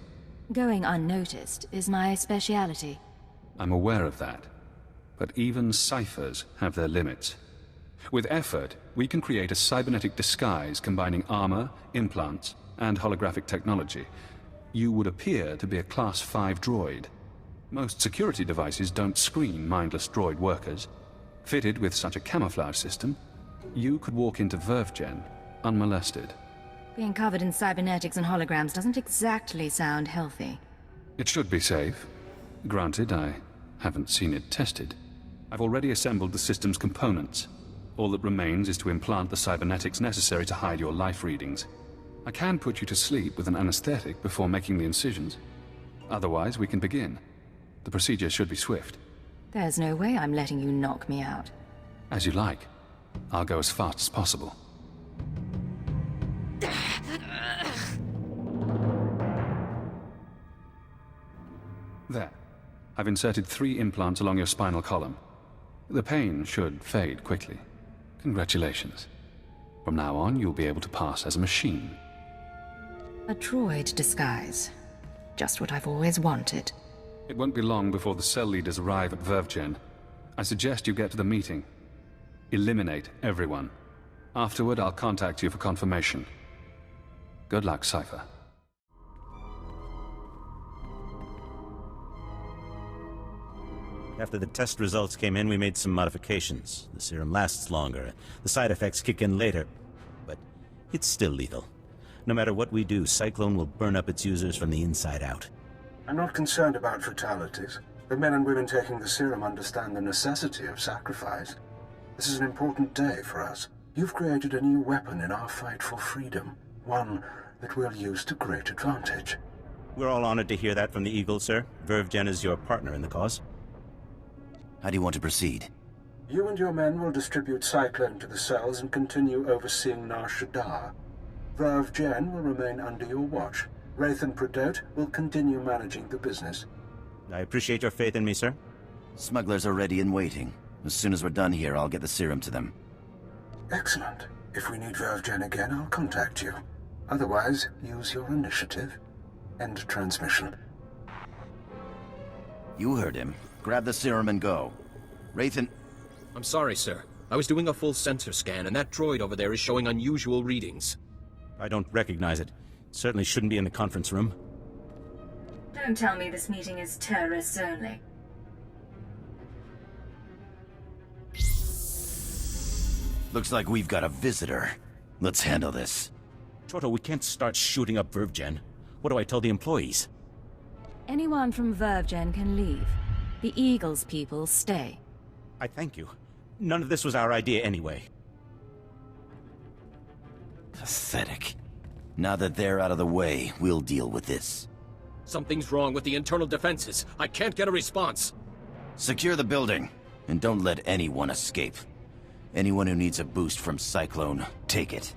Going unnoticed is my speciality. I'm aware of that. But even ciphers have their limits. With effort, we can create a cybernetic disguise combining armor, implants, and holographic technology. You would appear to be a Class 5 droid. Most security devices don't screen mindless droid workers. Fitted with such a camouflage system, you could walk into VervGen unmolested. Being covered in cybernetics and holograms doesn't exactly sound healthy. It should be safe. Granted, I haven't seen it tested. I've already assembled the system's components. All that remains is to implant the cybernetics necessary to hide your life readings. I can put you to sleep with an anesthetic before making the incisions. Otherwise, we can begin. The procedure should be swift. There's no way I'm letting you knock me out. As you like. I'll go as fast as possible. There. I've inserted 3 implants along your spinal column. The pain should fade quickly. Congratulations. From now on, you'll be able to pass as a machine. A droid disguise. Just what I've always wanted. It won't be long before the cell leaders arrive at VervGen. I suggest you get to the meeting. Eliminate everyone. Afterward, I'll contact you for confirmation. Good luck, Cypher. After the test results came in, we made some modifications. The serum lasts longer. The side effects kick in later. But it's still lethal. No matter what we do, Cyclone will burn up its users from the inside out. I'm not concerned about fatalities. The men and women taking the serum understand the necessity of sacrifice. This is an important day for us. You've created a new weapon in our fight for freedom. One that we'll use to great advantage. We're all honored to hear that from the Eagle, sir. VervGen is your partner in the cause. How do you want to proceed? You and your men will distribute Cyclone to the cells and continue overseeing Nar Shaddaa. VervGen will remain under your watch. Wraith and Pradote will continue managing the business. I appreciate your faith in me, sir. Smugglers are ready and waiting. As soon as we're done here, I'll get the serum to them. Excellent. If we need VervGen again, I'll contact you. Otherwise, use your initiative. End transmission. You heard him. Grab the serum and go. Wraith and... I'm sorry, sir. I was doing a full sensor scan, and that droid over there is showing unusual readings. I don't recognize it. It certainly shouldn't be in the conference room. Don't tell me this meeting is terrorists only. Looks like we've got a visitor. Let's handle this. Choto, we can't start shooting up VervGen. What do I tell the employees? Anyone from VervGen can leave. The Eagles people stay. I thank you. None of this was our idea anyway. Pathetic. Now that they're out of the way, we'll deal with this. Something's wrong with the internal defenses. I can't get a response. Secure the building, and don't let anyone escape. Anyone who needs a boost from Cyclone, take it.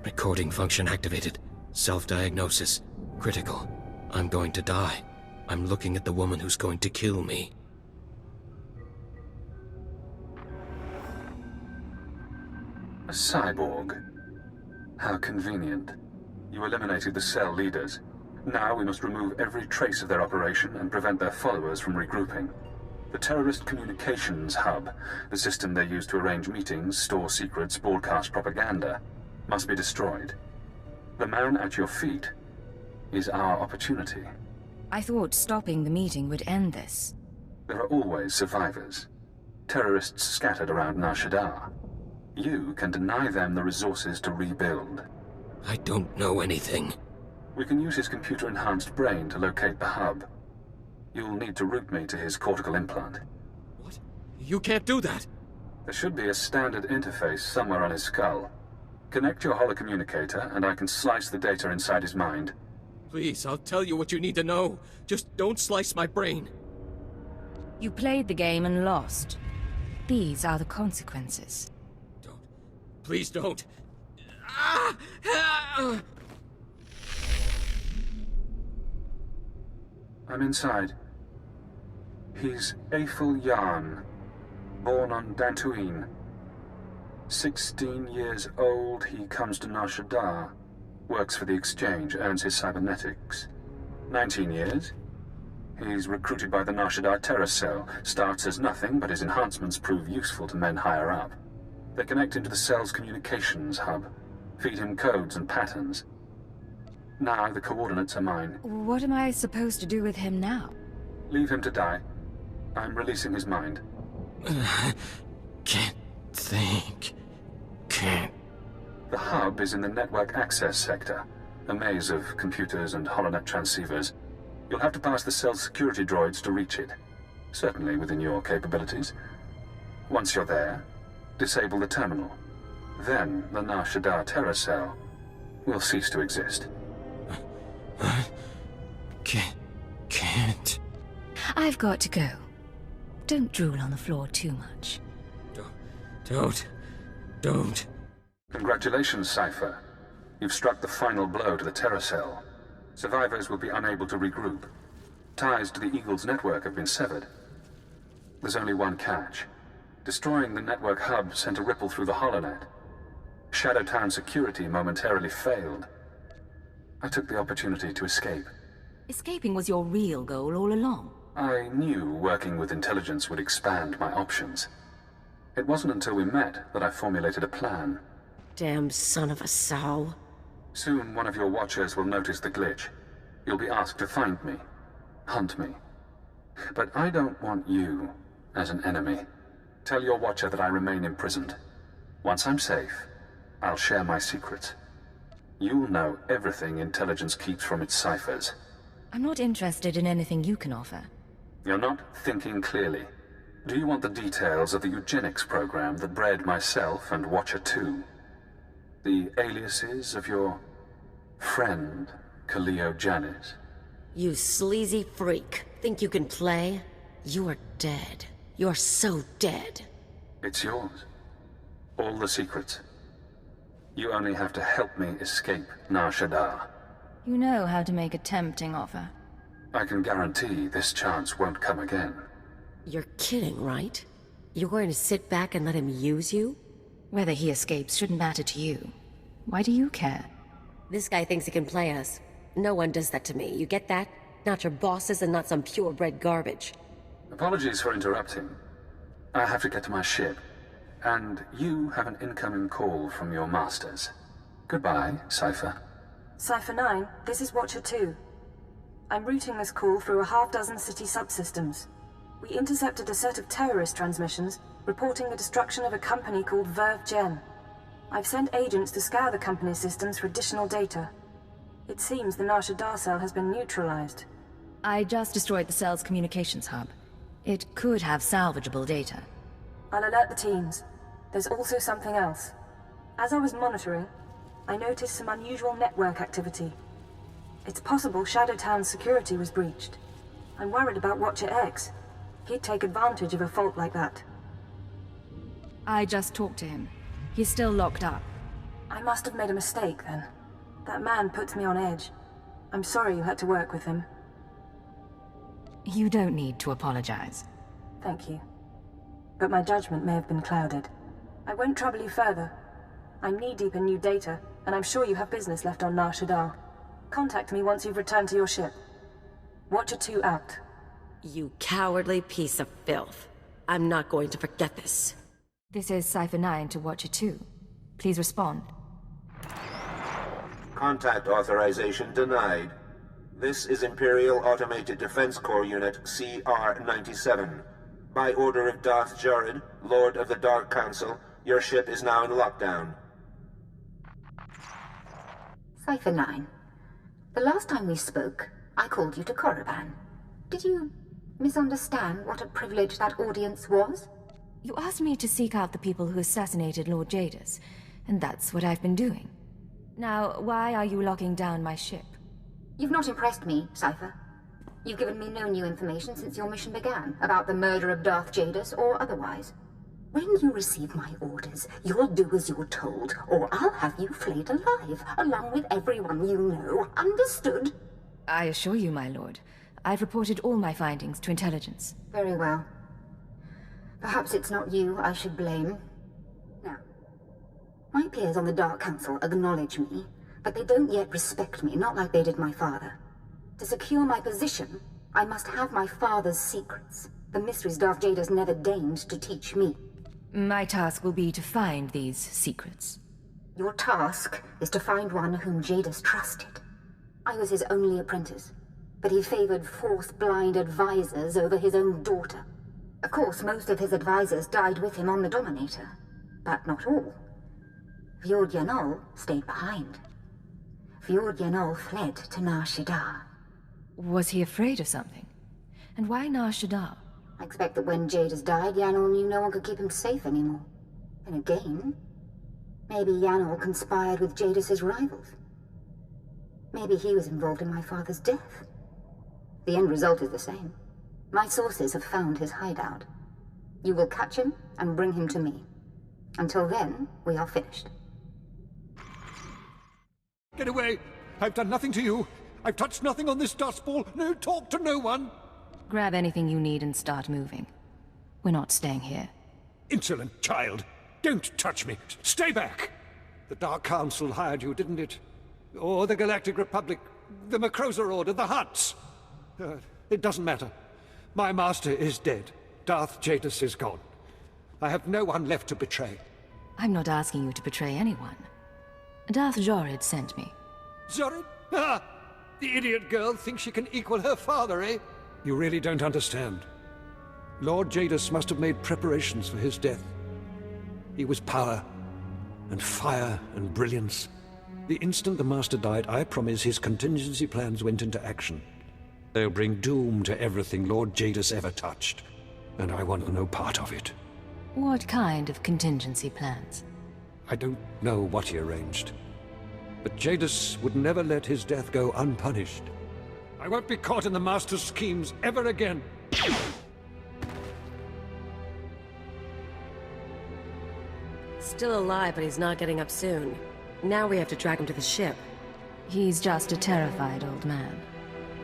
Recording function activated. Self-diagnosis. Critical. I'm going to die. I'm looking at the woman who's going to kill me. A cyborg. How convenient. You eliminated the cell leaders. Now we must remove every trace of their operation and prevent their followers from regrouping. The terrorist communications hub, the system they use to arrange meetings, store secrets, broadcast propaganda, must be destroyed. The man at your feet is our opportunity. I thought stopping the meeting would end this. There are always survivors. Terrorists scattered around Nar Shaddaa. You can deny them the resources to rebuild. I don't know anything. We can use his computer-enhanced brain to locate the hub. You'll need to route me to his cortical implant. What? You can't do that! There should be a standard interface somewhere on his skull. Connect your holocommunicator, and I can slice the data inside his mind. Please, I'll tell you what you need to know. Just don't slice my brain. You played the game and lost. These are the consequences. Please don't. I'm inside. He's Aethel Yarn, born on Tatooine. 16 years old, he comes to Nar Shaddaa, works for the Exchange, earns his cybernetics. 19 years, he's recruited by the Nar Shaddaa Terror Cell, starts as nothing, but his enhancements prove useful to men higher up. They connect him to the cell's communications hub, feed him codes and patterns. Now the coordinates are mine. What am I supposed to do with him now? Leave him to die. I'm releasing his mind. Can't think. Can't. The hub is in the network access sector, a maze of computers and holonet transceivers. You'll have to pass the cell's security droids to reach it. Certainly within your capabilities. Once you're there, disable the terminal. Then the Nar Shaddaa Terror Cell will cease to exist. Can't. I've got to go. Don't drool on the floor too much. Don't. Congratulations, Cypher. You've struck the final blow to the Terror Cell. Survivors will be unable to regroup. Ties to the Eagle's network have been severed. There's only one catch. Destroying the network hub sent a ripple through the holonet. Shadowtown security momentarily failed. I took the opportunity to escape. Escaping was your real goal all along. I knew working with intelligence would expand my options. It wasn't until we met that I formulated a plan. Damn son of a sow. Soon one of your watchers will notice the glitch. You'll be asked to find me, hunt me. But I don't want you as an enemy. Tell your watcher that I remain imprisoned. Once I'm safe, I'll share my secrets. You'll know everything intelligence keeps from its ciphers. I'm not interested in anything you can offer. You're not thinking clearly. Do you want the details of the eugenics program that bred myself and Watcher 2? The aliases of your friend, Kaliyo Janis? You sleazy freak. Think you can play? You're dead. You're so dead. It's yours. All the secrets. You only have to help me escape Nar Shaddaa. You know how to make a tempting offer. I can guarantee this chance won't come again. You're kidding, right? You're going to sit back and let him use you? Whether he escapes shouldn't matter to you. Why do you care? This guy thinks he can play us. No one does that to me, you get that? Not your bosses and not some purebred garbage. Apologies for interrupting. I have to get to my ship. And you have an incoming call from your masters. Goodbye, Cypher. Cypher 9, this is Watcher 2. I'm routing this call through a half-dozen city subsystems. We intercepted a set of terrorist transmissions reporting the destruction of a company called Verve Gen. I've sent agents to scour the company's systems for additional data. It seems the Nar Shaddaa cell has been neutralized. I just destroyed the cell's communications hub. It could have salvageable data. I'll alert the teams. There's also something else. As I was monitoring, I noticed some unusual network activity. It's possible Shadowtown's security was breached. I'm worried about Watcher X. He'd take advantage of a fault like that. I just talked to him. He's still locked up. I must have made a mistake then. That man puts me on edge. I'm sorry you had to work with him. You don't need to apologize. Thank you. But my judgment may have been clouded. I won't trouble you further. I'm knee-deep in new data, and I'm sure you have business left on Nar Shaddaa. Contact me once you've returned to your ship. Watcher 2 out. You cowardly piece of filth. I'm not going to forget this. This is Cypher 9 to Watcher 2. Please respond. Contact authorization denied. This is Imperial Automated Defense Corps Unit CR-97. By order of Darth Zhorrid, Lord of the Dark Council, your ship is now in lockdown. Cypher 9. The last time we spoke, I called you to Korriban. Did you misunderstand what a privilege that audience was? You asked me to seek out the people who assassinated Lord Jadus, and that's what I've been doing. Now, why are you locking down my ship? You've not impressed me, Cypher. You've given me no new information since your mission began, about the murder of Darth Jadus or otherwise. When you receive my orders, you'll do as you're told, or I'll have you flayed alive, along with everyone you know. Understood? I assure you, my lord, I've reported all my findings to intelligence. Very well. Perhaps it's not you I should blame. Now, my peers on the Dark Council acknowledge me, but they don't yet respect me, not like they did my father. To secure my position, I must have my father's secrets, the mysteries Darth Jadus never deigned to teach me. My task will be to find these secrets. Your task is to find one whom Jadus trusted. I was his only apprentice, but he favored Force-blind advisors over his own daughter. Of course, most of his advisors died with him on the Dominator, but not all. Fjord Yanol stayed behind. Fjord Yanol fled to Nar Shaddaa. Was he afraid of something? And why Nar Shaddaa? I expect that when Jadus died, Yanol knew no one could keep him safe anymore. And again, maybe Yanol conspired with Jadus's rivals. Maybe he was involved in my father's death. The end result is the same. My sources have found his hideout. You will catch him and bring him to me. Until then, we are finished. Get away! I've done nothing to you. I've touched nothing on this dust ball. No talk to no one. Grab anything you need and start moving. We're not staying here. Insolent child! Don't touch me! Stay back! The Dark Council hired you, didn't it? Or the Galactic Republic, the Macroza Order, the Hutts? It doesn't matter. My master is dead. Darth Jadus is gone. I have no one left to betray. I'm not asking you to betray anyone. Darth Zhorrid sent me. Zhorrid? Ah! The idiot girl thinks she can equal her father, eh? You really don't understand. Lord Jadus must have made preparations for his death. He was power, and fire, and brilliance. The instant the Master died, I promise his contingency plans went into action. They'll bring doom to everything Lord Jadus ever touched, and I want no part of it. What kind of contingency plans? I don't know what he arranged, but Jadus would never let his death go unpunished. I won't be caught in the Master's schemes ever again. Still alive, but he's not getting up soon. Now we have to drag him to the ship. He's just a terrified old man.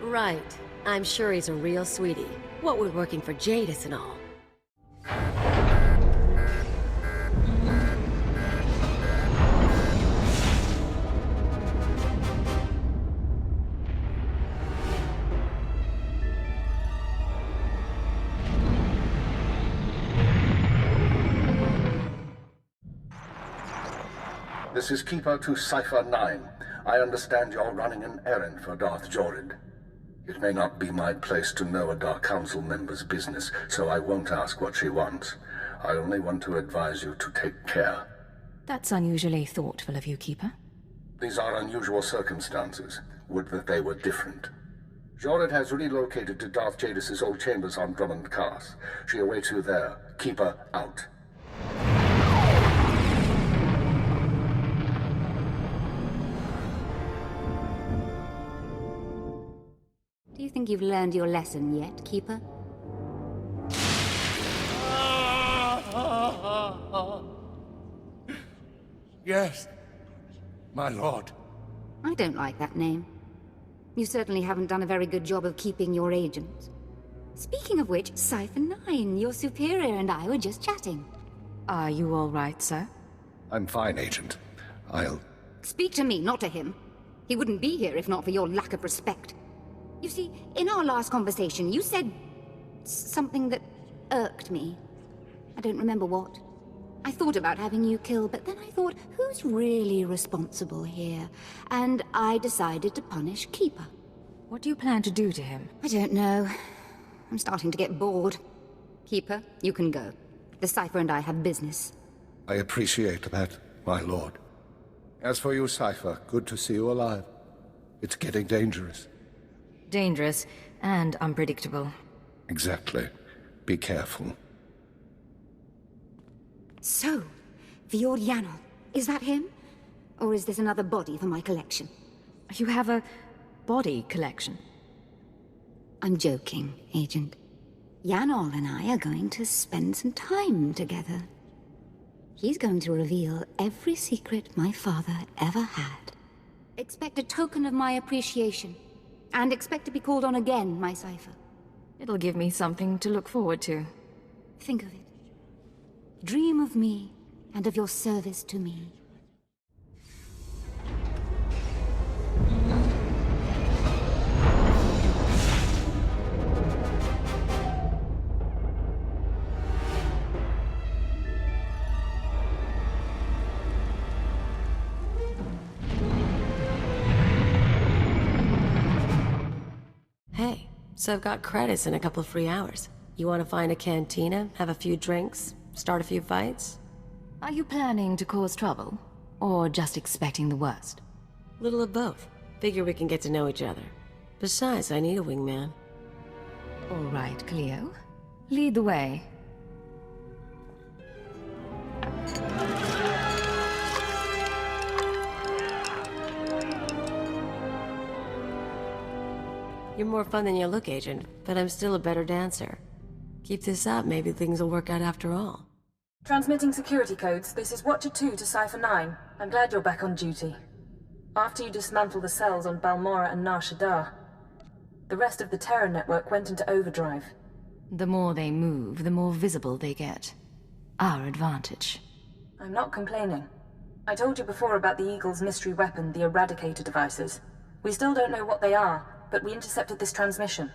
Right. I'm sure he's a real sweetie. What with working for Jadus and all. This is Keeper to Cypher 9. I understand you're running an errand for Darth Jhorrid. It may not be my place to know a Dark Council member's business, so I won't ask what she wants. I only want to advise you to take care. That's unusually thoughtful of you, Keeper. These are unusual circumstances. Would that they were different. Jhorrid has relocated to Darth Jadus' old chambers on Dromund Kaas. She awaits you there. Keeper out. Do you think you've learned your lesson yet, Keeper? Yes, my lord. I don't like that name. You certainly haven't done a very good job of keeping your agents. Speaking of which, Cypher 9, your superior and I were just chatting. Are you all right, sir? I'm fine, Agent. I'll... Speak to me, not to him. He wouldn't be here if not for your lack of respect. You see, in our last conversation, you said something that irked me. I don't remember what. I thought about having you killed, but then I thought, who's really responsible here? And I decided to punish Keeper. What do you plan to do to him? I don't know. I'm starting to get bored. Keeper, you can go. The Cipher and I have business. I appreciate that, my lord. As for you, Cipher, good to see you alive. It's getting dangerous. Dangerous and unpredictable. Exactly. Be careful. So, Vior Yanol, is that him? Or is this another body for my collection? You have a body collection? I'm joking, Agent. Yanol and I are going to spend some time together. He's going to reveal every secret my father ever had. Expect a token of my appreciation. And expect to be called on again, my Cipher. It'll give me something to look forward to. Think of it. Dream of me and of your service to me. Hey, so I've got credits and a couple free hours. You want to find a cantina, have a few drinks, start a few fights? Are you planning to cause trouble? Or just expecting the worst? Little of both. Figure we can get to know each other. Besides, I need a wingman. All right, Kaliyo. Lead the way. You're more fun than you look, Agent, but I'm still a better dancer. Keep this up, maybe things will work out after all. Transmitting security codes, this is Watcher 2 to Cipher 9. I'm glad you're back on duty. After you dismantle the cells on Balmorra and Nar Shaddaa, the rest of the Terror network went into overdrive. The more they move, the more visible they get. Our advantage. I'm not complaining. I told you before about the Eagle's mystery weapon, the Eradicator devices. We still don't know what they are, but we intercepted this transmission.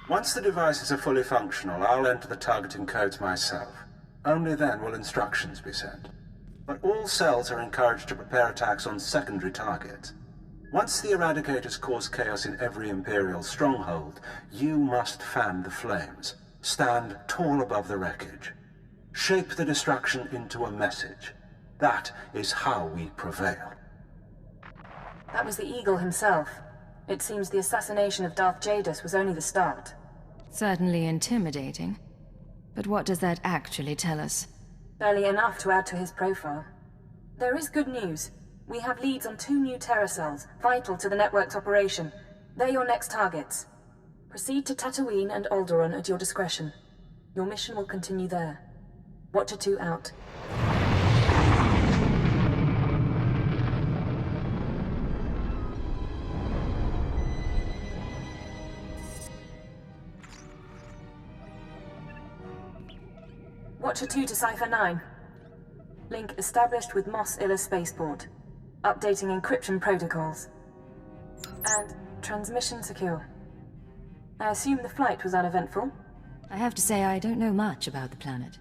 Once the devices are fully functional, I'll enter the targeting codes myself. Only then will instructions be sent. But all cells are encouraged to prepare attacks on secondary targets. Once the Eradicators cause chaos in every Imperial stronghold, you must fan the flames. Stand tall above the wreckage. Shape the destruction into a message. That is how we prevail. That was the Eagle himself. It seems the assassination of Darth Jadus was only the start. Certainly intimidating. But what does that actually tell us? Barely enough to add to his profile. There is good news. We have leads on 2 new Terror cells, vital to the network's operation. They're your next targets. Proceed to Tatooine and Alderaan at your discretion. Your mission will continue there. Watcher 2 out. Watcher 2 to Cipher 9. Link established with Mos Illa Spaceport. Updating encryption protocols. And transmission secure. I assume the flight was uneventful? I have to say I don't know much about the planet.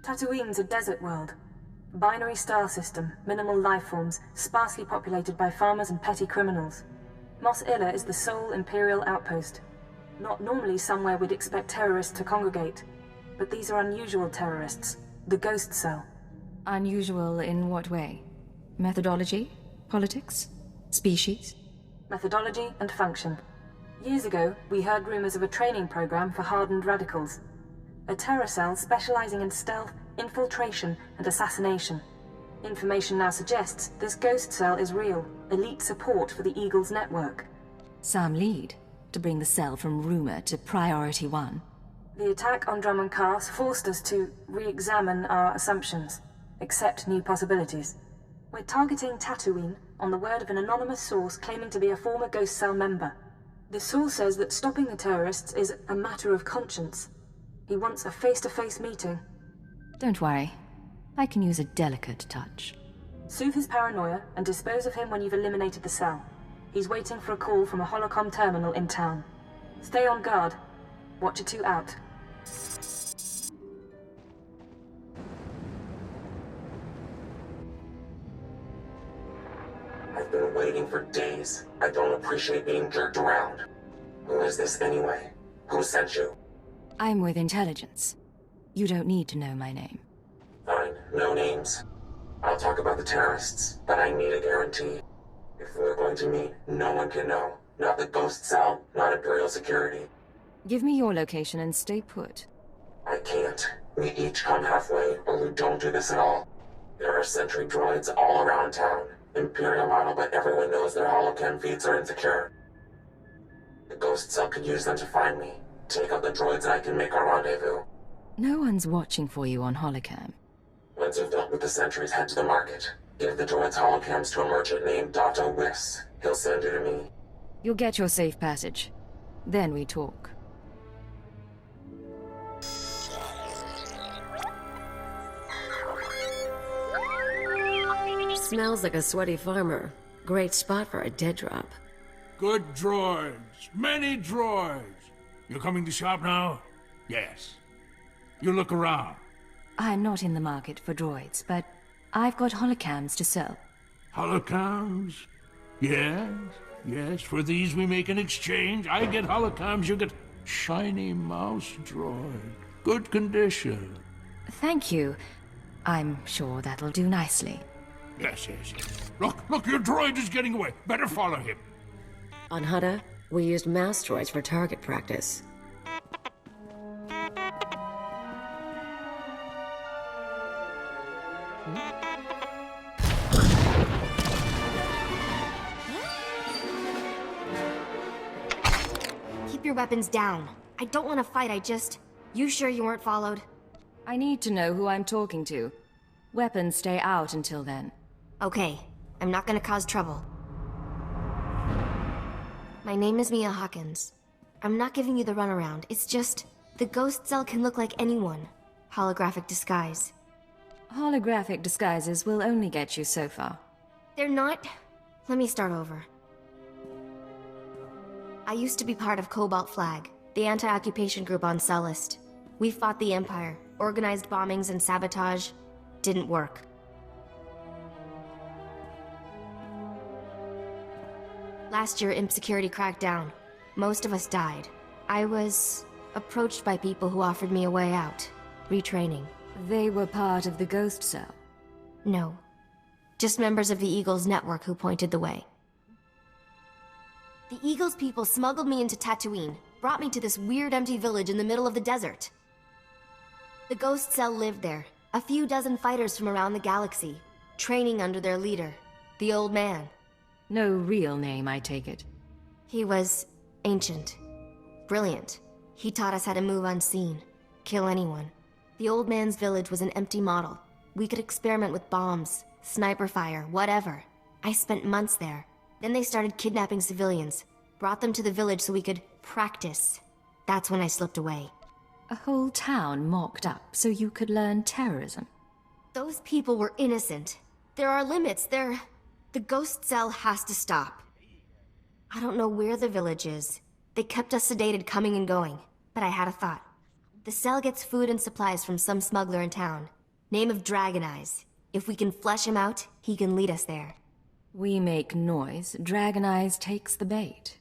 Tatooine's a desert world. Binary star system, minimal life forms, sparsely populated by farmers and petty criminals. Mos Illa is the sole Imperial outpost. Not normally somewhere we'd expect terrorists to congregate. But these are unusual terrorists. The Ghost Cell. Unusual in what way? Methodology? Politics? Species? Methodology and function. Years ago, we heard rumors of a training program for hardened radicals. A terror cell specializing in stealth, infiltration, and assassination. Information now suggests this Ghost Cell is real. Elite support for the Eagle's network. Some lead to bring the cell from rumor to priority 1. The attack on Dromund Kaas forced us to re-examine our assumptions, accept new possibilities. We're targeting Tatooine on the word of an anonymous source claiming to be a former Ghost Cell member. The source says that stopping the terrorists is a matter of conscience. He wants a face-to-face meeting. Don't worry. I can use a delicate touch. Soothe his paranoia and dispose of him when you've eliminated the cell. He's waiting for a call from a holocom terminal in town. Stay on guard. Watcher 2 out. been waiting for days. I don't appreciate being jerked around. Who is this anyway? Who sent you? I'm with intelligence. You don't need to know my name. Fine, no names. I'll talk about the terrorists, but I need a guarantee. If we're going to meet, no one can know. Not the Ghost Cell, not Imperial Security. Give me your location and stay put. I can't. We each come halfway, or we don't do this at all. There are sentry droids all around town. Imperial model, but everyone knows their holocam feeds are insecure. The Ghost Cell could use them to find me. Take out the droids and I can make our rendezvous. No one's watching for you on holocam. Once you've dealt with the sentries, head to the market. Give the droids holocams to a merchant named Dotto Wiss. He'll send you to me. You'll get your safe passage. Then we talk. Smells like a sweaty farmer. Great spot for a dead drop. Good droids. Many droids. You coming to shop now? Yes. You look around. I'm not in the market for droids, but I've got holocams to sell. Holocams? Yes, yes. For these we make an exchange. I get holocams, you get shiny mouse droid. Good condition. Thank you. I'm sure that'll do nicely. Yes, yes, yes. Look, your droid is getting away. Better follow him. On Hutta, we used mouse droids for target practice. Keep your weapons down. I don't want to fight, You sure you weren't followed? I need to know who I'm talking to. Weapons stay out until then. Okay, I'm not gonna cause trouble. My name is Mia Hawkins. I'm not giving you the runaround, it's just... The Ghost Cell can look like anyone. Holographic disguise. Holographic disguises will only get you so far. They're not... Let me start over. I used to be part of Cobalt Flag, the anti-occupation group on Sullust. We fought the Empire, organized bombings and sabotage. Didn't work. Last year, Imp Security cracked down. Most of us died. I was approached by people who offered me a way out. Retraining. They were part of the Ghost Cell? No. Just members of the Eagles network who pointed the way. The Eagles people smuggled me into Tatooine, brought me to this weird empty village in the middle of the desert. The Ghost Cell lived there, a few dozen fighters from around the galaxy, training under their leader, the Old Man. No real name, I take it. He was ancient. Brilliant. He taught us how to move unseen, kill anyone. The Old Man's village was an empty model. We could experiment with bombs, sniper fire, whatever. I spent months there. Then they started kidnapping civilians, brought them to the village so we could practice. That's when I slipped away. A whole town mocked up so you could learn terrorism. Those people were innocent. There are limits. The Ghost Cell has to stop. I don't know where the village is. They kept us sedated coming and going, but I had a thought. The cell gets food and supplies from some smuggler in town. Name of Dragon Eyes. If we can flesh him out, he can lead us there. We make noise, Dragon Eyes takes the bait.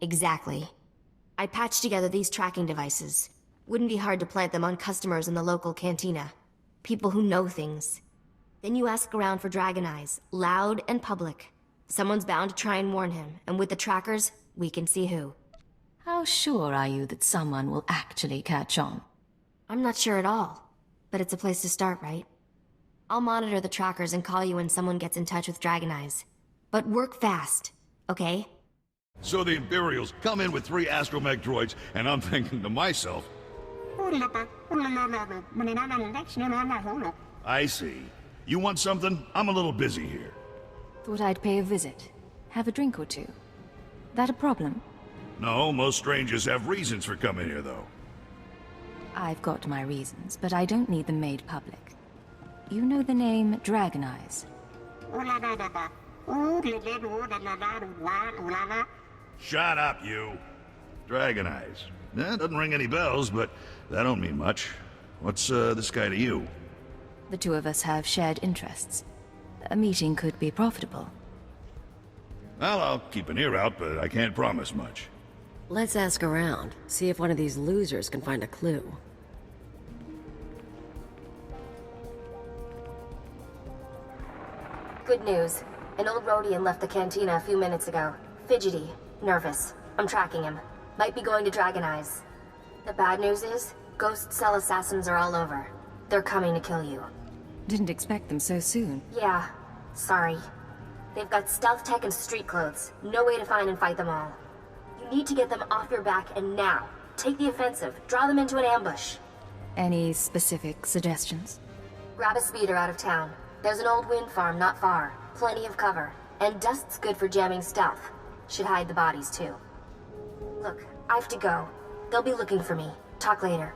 Exactly. I patched together these tracking devices. Wouldn't be hard to plant them on customers in the local cantina. People who know things. Then you ask around for Dragon Eyes, loud and public. Someone's bound to try and warn him, and with the trackers, we can see who. How sure are you that someone will actually catch on? I'm not sure at all, but it's a place to start, right? I'll monitor the trackers and call you when someone gets in touch with Dragon Eyes. But work fast, okay? So the Imperials come in with 3 astromech droids, and I'm thinking to myself... I see. You want something? I'm a little busy here. Thought I'd pay a visit. Have a drink or two. That a problem? No, most strangers have reasons for coming here, though. I've got my reasons, but I don't need them made public. You know the name Dragon Eyes? Shut up, you. Dragon Eyes. That doesn't ring any bells, but that don't mean much. What's this guy to you? The two of us have shared interests. A meeting could be profitable. Well, I'll keep an ear out, but I can't promise much. Let's ask around, see if one of these losers can find a clue. Good news. An old Rhodian left the cantina a few minutes ago. Fidgety. Nervous. I'm tracking him. Might be going to Dragon Eyes. The bad news is, ghost cell assassins are all over. They're coming to kill you. Didn't expect them so soon. Yeah. Sorry. They've got stealth tech and street clothes. No way to find and fight them all. You need to get them off your back and now. Take the offensive. Draw them into an ambush. Any specific suggestions? Grab a speeder out of town. There's an old wind farm not far. Plenty of cover. And dust's good for jamming stealth. Should hide the bodies too. Look, I have to go. They'll be looking for me. Talk later.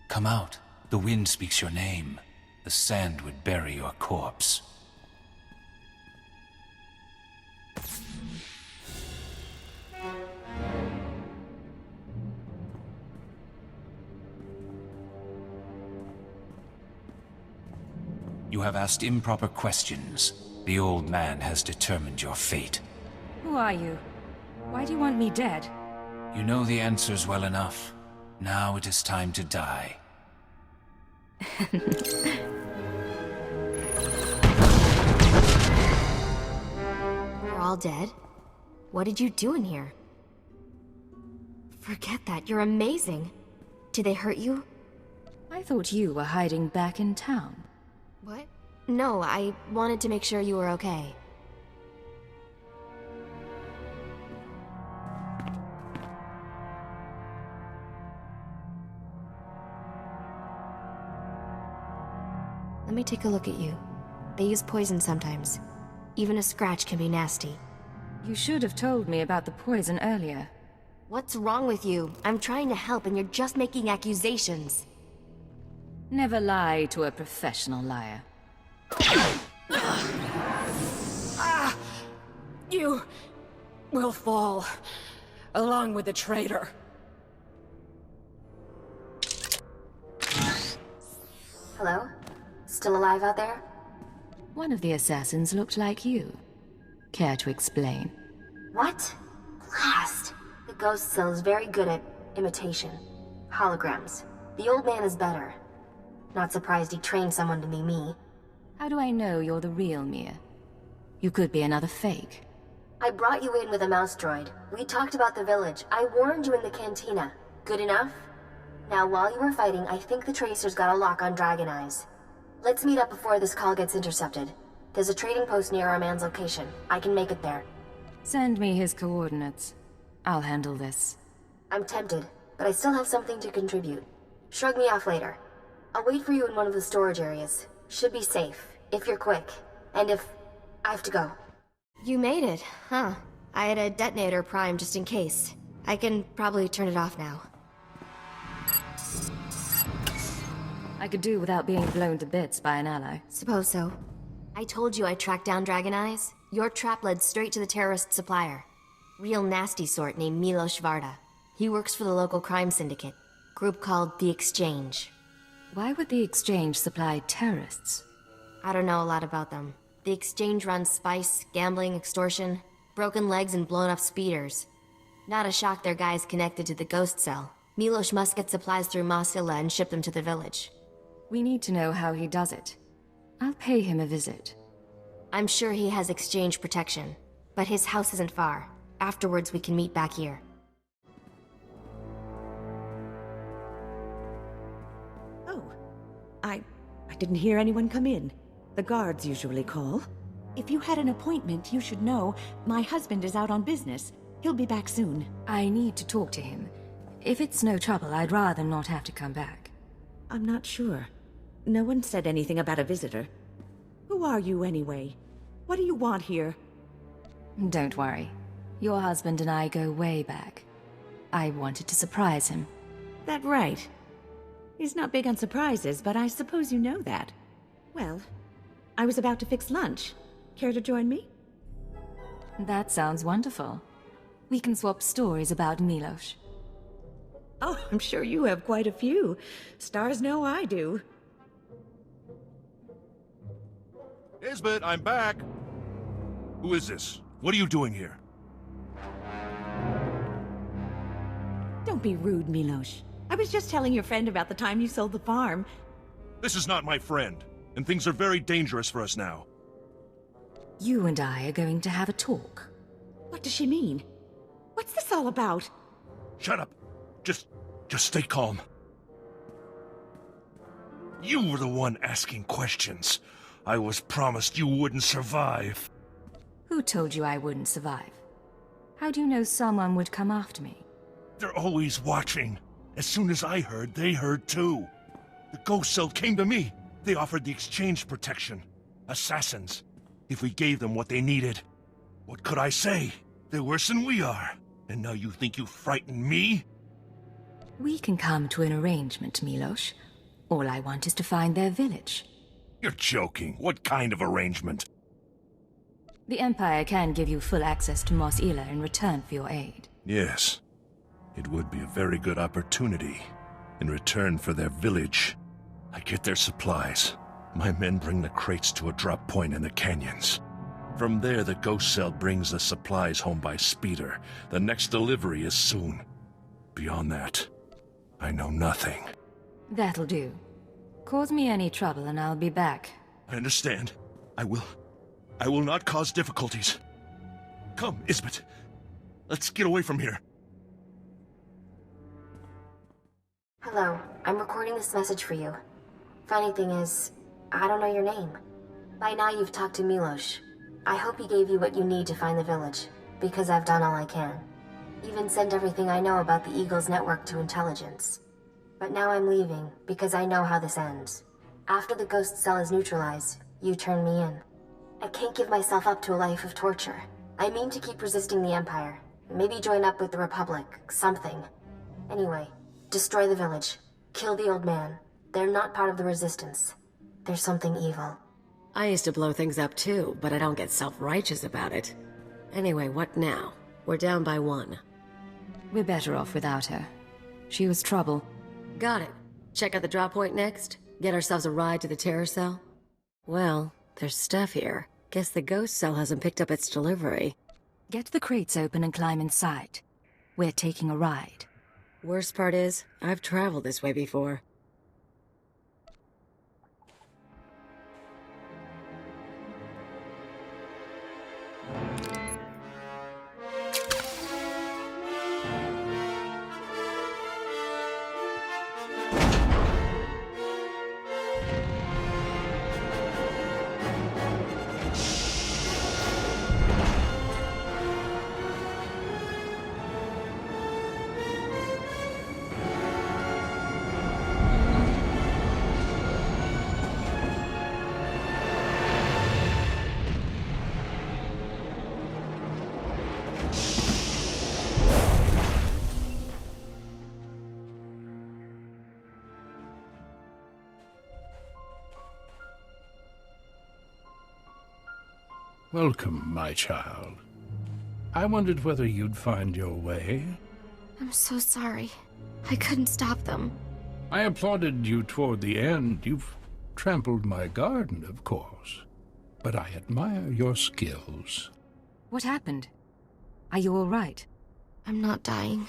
Come out. The wind speaks your name. The sand would bury your corpse. You have asked improper questions. The old man has determined your fate. Who are you? Why do you want me dead? You know the answers well enough. Now it is time to die. We're all dead? What did you do in here? Forget that, you're amazing. Did they hurt you? I thought you were hiding back in town. What? No, I wanted to make sure you were okay. Let me take a look at you. They use poison sometimes. Even a scratch can be nasty. You should have told me about the poison earlier. What's wrong with you? I'm trying to help and you're just making accusations. Never lie to a professional liar. You will fall, along with the traitor. Hello? Still alive out there? One of the assassins looked like you. Care to explain? What? Blast! The ghost cell is very good at imitation. Holograms. The old man is better. Not surprised he trained someone to be me. How do I know you're the real Mia? You could be another fake. I brought you in with a mouse droid. We talked about the village. I warned you in the cantina. Good enough? Now, while you were fighting, I think the Tracers got a lock on Dragon Eyes. Let's meet up before this call gets intercepted. There's a trading post near our man's location. I can make it there. Send me his coordinates. I'll handle this. I'm tempted, but I still have something to contribute. Shrug me off later. I'll wait for you in one of the storage areas. Should be safe, if you're quick. And if... I have to go. You made it, huh? I had a detonator primed just in case. I can probably turn it off now. I could do without being blown to bits by an ally. Suppose so. I told you I tracked down Dragon Eyes. Your trap led straight to the terrorist supplier. Real nasty sort named Milo Shvarda. He works for the local crime syndicate. Group called The Exchange. Why would the Exchange supply terrorists? I don't know a lot about them. The Exchange runs spice, gambling, extortion, broken legs and blown up speeders. Not a shock their guys connected to the ghost cell. Milosh must get supplies through Mosilla and ship them to the village. We need to know how he does it. I'll pay him a visit. I'm sure he has Exchange protection, but his house isn't far. Afterwards, we can meet back here. Oh, I didn't hear anyone come in. The guards usually call. If you had an appointment, you should know. My husband is out on business. He'll be back soon. I need to talk to him. If it's no trouble, I'd rather not have to come back. I'm not sure. No one said anything about a visitor. Who are you, anyway? What do you want here? Don't worry. Your husband and I go way back. I wanted to surprise him. That right. He's not big on surprises, but I suppose you know that. Well, I was about to fix lunch. Care to join me? That sounds wonderful. We can swap stories about Milos. Oh, I'm sure you have quite a few. Stars know I do. Isbeth, I'm back! Who is this? What are you doing here? Don't be rude, Milos. I was just telling your friend about the time you sold the farm. This is not my friend, and things are very dangerous for us now. You and I are going to have a talk. What does she mean? What's this all about? Shut up! Just stay calm. You were the one asking questions. I was promised you wouldn't survive. Who told you I wouldn't survive? How do you know someone would come after me? They're always watching. As soon as I heard, they heard too. The ghost cell came to me. They offered the exchange protection. Assassins. If we gave them what they needed. What could I say? They're worse than we are. And now you think you frightened me? We can come to an arrangement, Milos. All I want is to find their village. You're joking. What kind of arrangement? The Empire can give you full access to Mos Ila in return for your aid. Yes. It would be a very good opportunity. In return for their village. I get their supplies. My men bring the crates to a drop point in the canyons. From there, the ghost cell brings the supplies home by speeder. The next delivery is soon. Beyond that, I know nothing. That'll do. Cause me any trouble and I'll be back. I understand. I will not cause difficulties. Come, Isbeth. Let's get away from here. Hello, I'm recording this message for you. Funny thing is, I don't know your name. By now you've talked to Milos. I hope he gave you what you need to find the village, because I've done all I can. Even sent everything I know about the Eagle's network to intelligence. But now I'm leaving, because I know how this ends. After the ghost cell is neutralized, you turn me in. I can't give myself up to a life of torture. I mean to keep resisting the Empire. Maybe join up with the Republic, something. Anyway, destroy the village. Kill the old man. They're not part of the Resistance. There's something evil. I used to blow things up too, but I don't get self-righteous about it. Anyway, what now? We're down by one. We're better off without her. She was trouble. Got it. Check out the drop point next? Get ourselves a ride to the terror cell? Well, there's stuff here. Guess the ghost cell hasn't picked up its delivery. Get the crates open and climb inside. We're taking a ride. Worst part is, I've traveled this way before. Welcome, my child. I wondered whether you'd find your way. I'm so sorry. I couldn't stop them. I applauded you toward the end. You've trampled my garden, of course. But I admire your skills. What happened? Are you all right? I'm not dying.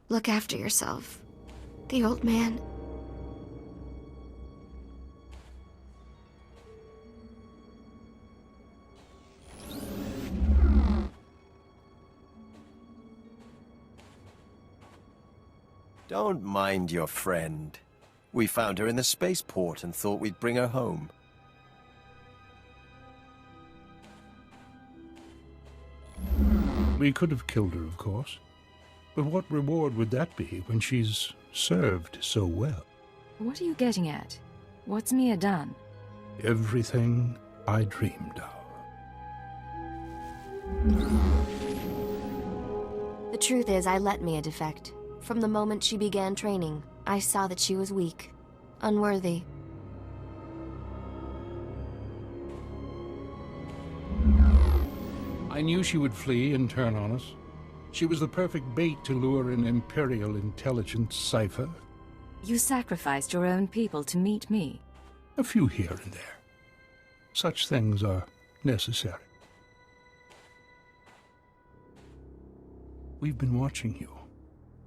Look after yourself. The old man... Don't mind your friend. We found her in the spaceport and thought we'd bring her home. We could have killed her, of course. But what reward would that be when she's served so well? What are you getting at? What's Mia done? Everything I dreamed of. The truth is, I let Mia defect. From the moment she began training, I saw that she was weak, unworthy. I knew she would flee and turn on us. She was the perfect bait to lure an Imperial intelligence cipher. You sacrificed your own people to meet me. A few here and there. Such things are necessary. We've been watching you,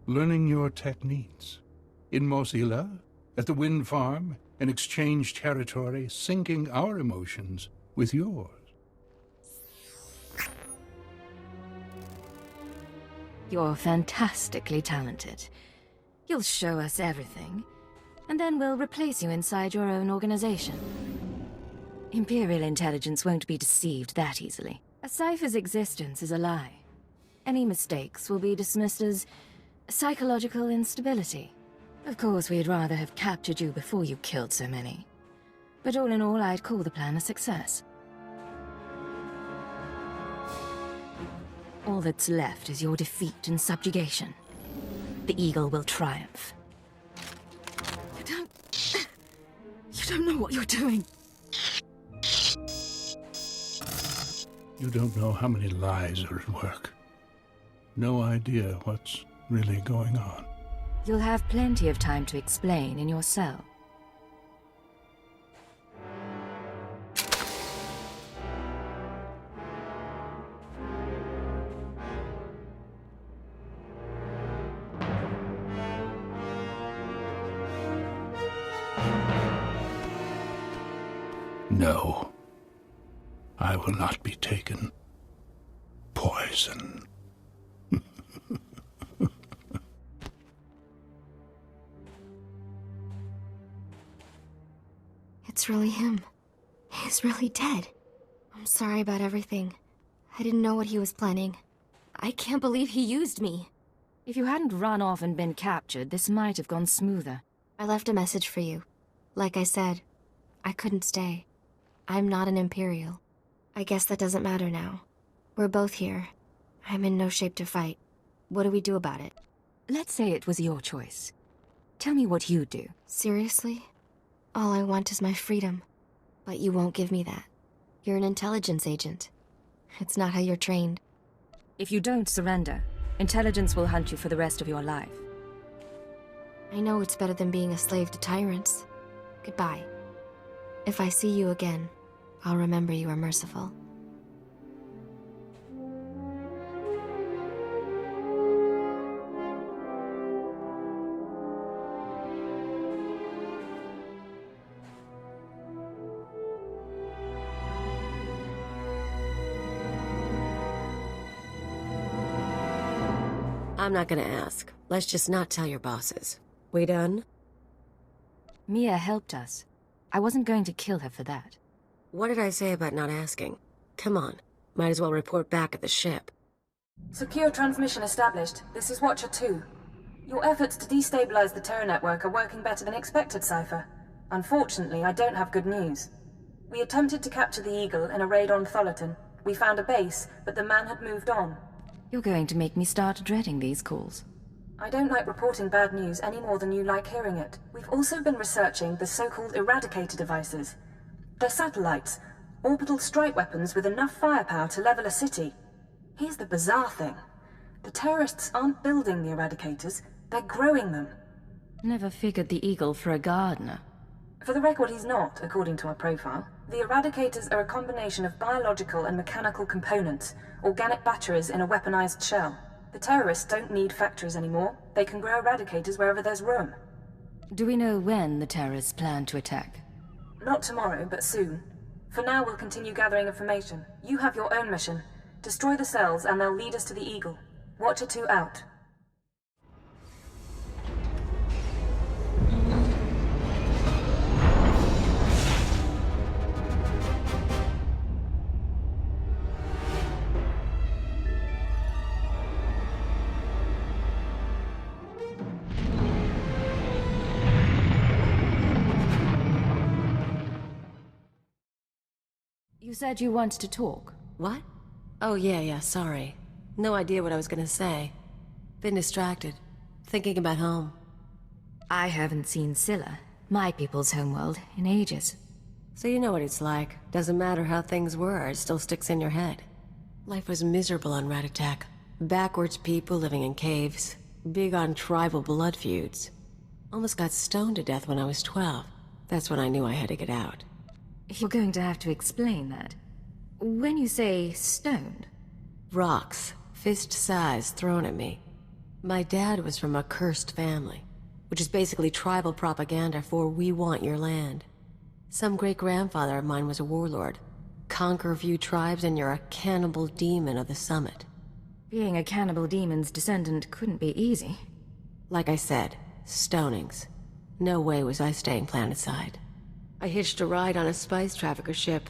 learning your techniques. In Mosila, at the wind farm, in exchange territory, syncing our emotions with yours. You're fantastically talented. You'll show us everything, and then we'll replace you inside your own organization. Imperial intelligence won't be deceived that easily. A cipher's existence is a lie. Any mistakes will be dismissed as psychological instability. Of course, we'd rather have captured you before you killed so many. But all in all, I'd call the plan a success. All that's left is your defeat and subjugation. The Eagle will triumph. You don't know what you're doing. You don't know how many lies are at work. No idea what's really going on. You'll have plenty of time to explain in your cell. No. I will not be taken. Poison. It's really him. He's really dead. I'm sorry about everything. I didn't know what he was planning. I can't believe he used me. If you hadn't run off and been captured, this might have gone smoother. I left a message for you. Like I said, I couldn't stay. I'm not an Imperial. I guess that doesn't matter now. We're both here. I'm in no shape to fight. What do we do about it? Let's say it was your choice. Tell me what you'd do. Seriously? All I want is my freedom. But you won't give me that. You're an intelligence agent. It's not how you're trained. If you don't surrender, intelligence will hunt you for the rest of your life. I know it's better than being a slave to tyrants. Goodbye. If I see you again, I'll remember you are merciful. I'm not gonna ask. Let's just not tell your bosses. We done? Mia helped us. I wasn't going to kill her for that. What did I say about not asking? Come on. Might as well report back at the ship. Secure transmission established. This is Watcher 2. Your efforts to destabilize the Terra network are working better than expected, Cypher. Unfortunately, I don't have good news. We attempted to capture the Eagle in a raid on Tholiton. We found a base, but the man had moved on. You're going to make me start dreading these calls. I don't like reporting bad news any more than you like hearing it. We've also been researching the so-called Eradicator devices. They're satellites, orbital strike weapons with enough firepower to level a city. Here's the bizarre thing. The terrorists aren't building the Eradicators, they're growing them. Never figured the Eagle for a gardener. For the record, he's not, according to our profile. The Eradicators are a combination of biological and mechanical components, organic batteries in a weaponized shell. The terrorists don't need factories anymore. They can grow Eradicators wherever there's room. Do we know when the terrorists plan to attack? Not tomorrow, but soon. For now, we'll continue gathering information. You have your own mission. Destroy the cells, and they'll lead us to the Eagle. Watcher 2 out. You said you wanted to talk. What? Oh, yeah, sorry. No idea what I was gonna say. Been distracted. Thinking about home. I haven't seen Scylla, my people's homeworld, in ages. So you know what it's like. Doesn't matter how things were, it still sticks in your head. Life was miserable on Ratatak. Backwards people living in caves. Big on tribal blood feuds. Almost got stoned to death when I was 12. That's when I knew I had to get out. You're going to have to explain that. When you say stoned... Rocks, fist-size, thrown at me. My dad was from a cursed family, which is basically tribal propaganda for "we want your land." Some great-grandfather of mine was a warlord. Conquer a few tribes and you're a cannibal demon of the summit. Being a cannibal demon's descendant couldn't be easy. Like I said, stonings. No way was I staying planetside. I hitched a ride on a spice trafficker ship.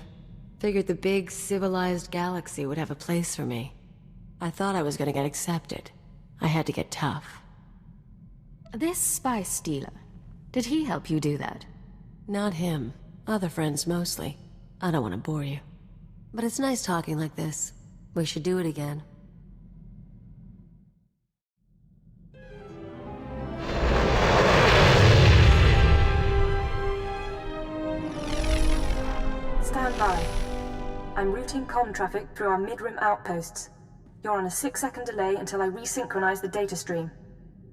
Figured the big, civilized galaxy would have a place for me. I thought I was gonna get accepted. I had to get tough. This spice dealer, did he help you do that? Not him. Other friends mostly. I don't want to bore you. But it's nice talking like this. We should do it again. Stand by. I'm routing comm traffic through our mid-rim outposts. You're on a 6-second delay until I resynchronize the data stream.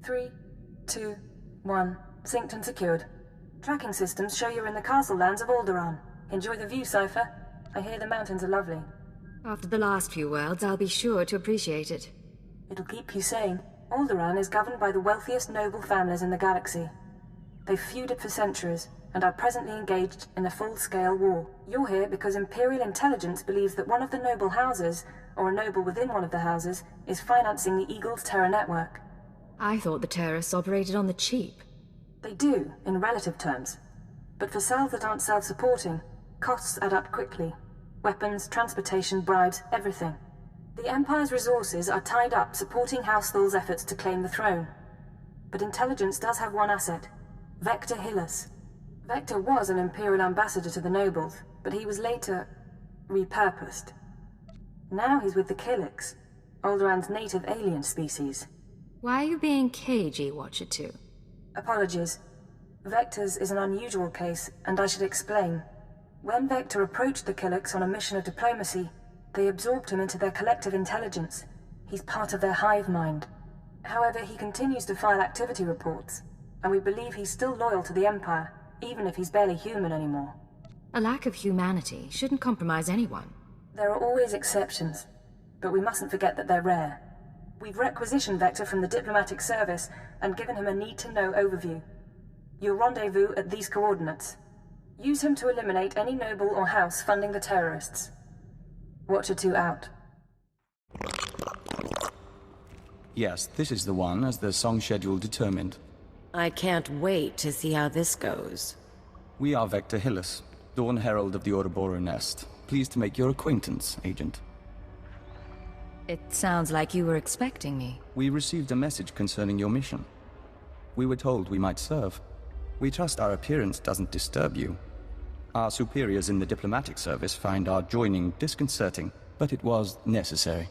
3, 2, 1. Synced and secured. Tracking systems show you're in the castle lands of Alderaan. Enjoy the view, Cypher. I hear the mountains are lovely. After the last few worlds, I'll be sure to appreciate it. It'll keep you sane. Alderaan is governed by the wealthiest noble families in the galaxy. They've feuded for centuries, and are presently engaged in a full-scale war. You're here because Imperial intelligence believes that one of the noble houses, or a noble within one of the houses, is financing the Eagle's terror network. I thought the terrorists operated on the cheap. They do, in relative terms. But for cells that aren't self-supporting, costs add up quickly. Weapons, transportation, bribes, everything. The Empire's resources are tied up supporting House Thul's efforts to claim the throne. But intelligence does have one asset, Vector Hillis. Vector was an Imperial ambassador to the nobles, but he was later repurposed. Now he's with the Killiks, Alderaan's native alien species. Why are you being cagey, Watcher 2? Apologies. Vector's is an unusual case, and I should explain. When Vector approached the Killiks on a mission of diplomacy, they absorbed him into their collective intelligence. He's part of their hive mind. However, he continues to file activity reports, and we believe he's still loyal to the Empire, even if he's barely human anymore. A lack of humanity shouldn't compromise anyone. There are always exceptions, but we mustn't forget that they're rare. We've requisitioned Vector from the diplomatic service and given him a need-to-know overview. You'll rendezvous at these coordinates. Use him to eliminate any noble or house funding the terrorists. Watcher 2 out. Yes, this is the one, as the song schedule determined. I can't wait to see how this goes. We are Vector Hillis, Dawn Herald of the Ouroboros Nest. Pleased to make your acquaintance, Agent. It sounds like you were expecting me. We received a message concerning your mission. We were told we might serve. We trust our appearance doesn't disturb you. Our superiors in the diplomatic service find our joining disconcerting, but it was necessary.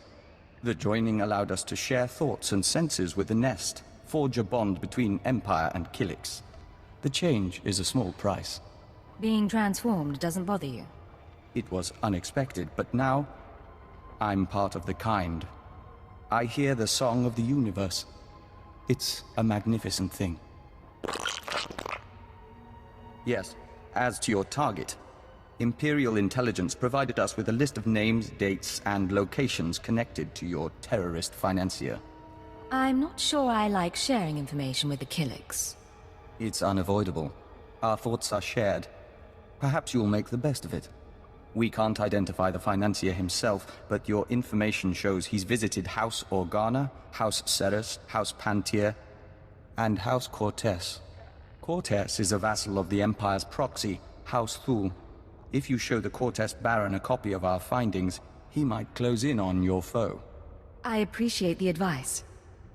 The joining allowed us to share thoughts and senses with the Nest, forge a bond between Empire and Killiks. The change is a small price. Being transformed doesn't bother you? It was unexpected, but now I'm part of the kind. I hear the song of the universe. It's a magnificent thing. Yes, as to your target, Imperial intelligence provided us with a list of names, dates, and locations connected to your terrorist financier. I'm not sure I like sharing information with the Killiks. It's unavoidable. Our thoughts are shared. Perhaps you'll make the best of it. We can't identify the financier himself, but your information shows he's visited House Organa, House Ceres, House Pantier, and House Cortez. Cortez is a vassal of the Empire's proxy, House Thul. If you show the Cortez Baron a copy of our findings, he might close in on your foe. I appreciate the advice.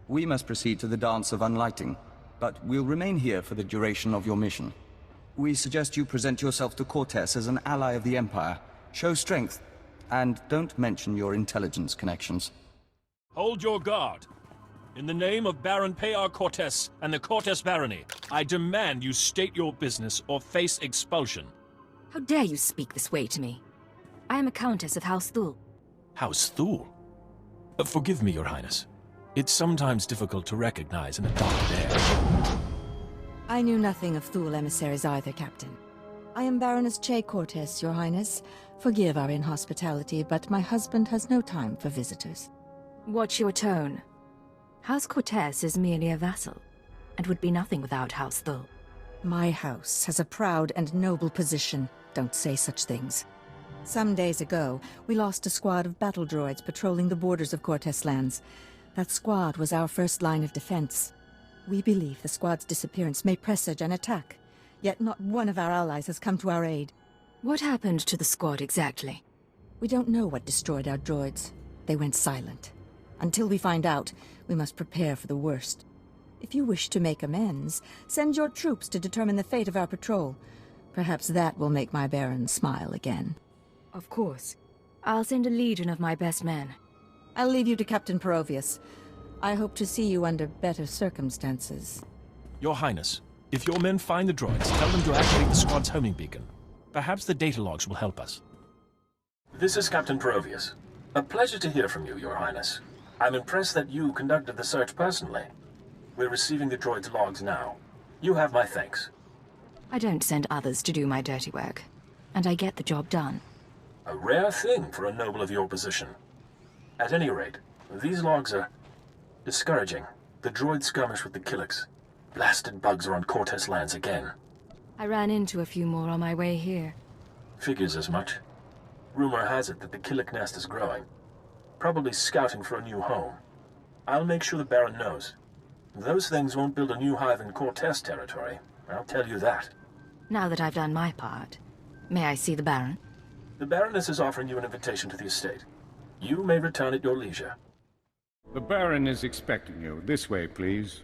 We must proceed to the Dance of Unlighting, but we'll remain here for the duration of your mission. We suggest you present yourself to Cortez as an ally of the Empire, Show strength, and don't mention your intelligence connections. Hold your guard. In the name of Baron Payar Cortes and the Cortes Barony, I demand you state your business or face expulsion. How dare you speak this way to me? I am a Countess of House Thul. House Thul? Forgive me, Your Highness. It's sometimes difficult to recognize in the dark air. I knew nothing of Thul emissaries either, Captain. I am Baroness Che Cortes, Your Highness. Forgive our inhospitality, but my husband has no time for visitors. Watch your tone. House Cortes is merely a vassal, and would be nothing without House Thul. My house has a proud and noble position. Don't say such things. Some days ago, we lost a squad of battle droids patrolling the borders of Cortes lands. That squad was our first line of defense. We believe the squad's disappearance may presage an attack, yet not one of our allies has come to our aid. What happened to the squad exactly? We don't know what destroyed our droids. They went silent. Until we find out, we must prepare for the worst. If you wish to make amends, send your troops to determine the fate of our patrol. Perhaps that will make my Baron smile again. Of course. I'll send a legion of my best men. I'll leave you to Captain Perovius. I hope to see you under better circumstances. Your Highness, if your men find the droids, tell them to activate the squad's homing beacon. Perhaps the data logs will help us. This is Captain Perovius. A pleasure to hear from you, Your Highness. I'm impressed that you conducted the search personally. We're receiving the droid's logs now. You have my thanks. I don't send others to do my dirty work, and I get the job done. A rare thing for a noble of your position. At any rate, these logs are discouraging. The droid skirmish with the Killiks. Blasted bugs are on Cortes lands again. I ran into a few more on my way here. Figures as much. Rumor has it that the Killik nest is growing. Probably scouting for a new home. I'll make sure the Baron knows. Those things won't build a new hive in Cortes territory. I'll tell you that. Now that I've done my part, may I see the Baron? The Baroness is offering you an invitation to the estate. You may return at your leisure. The Baron is expecting you. This way, please.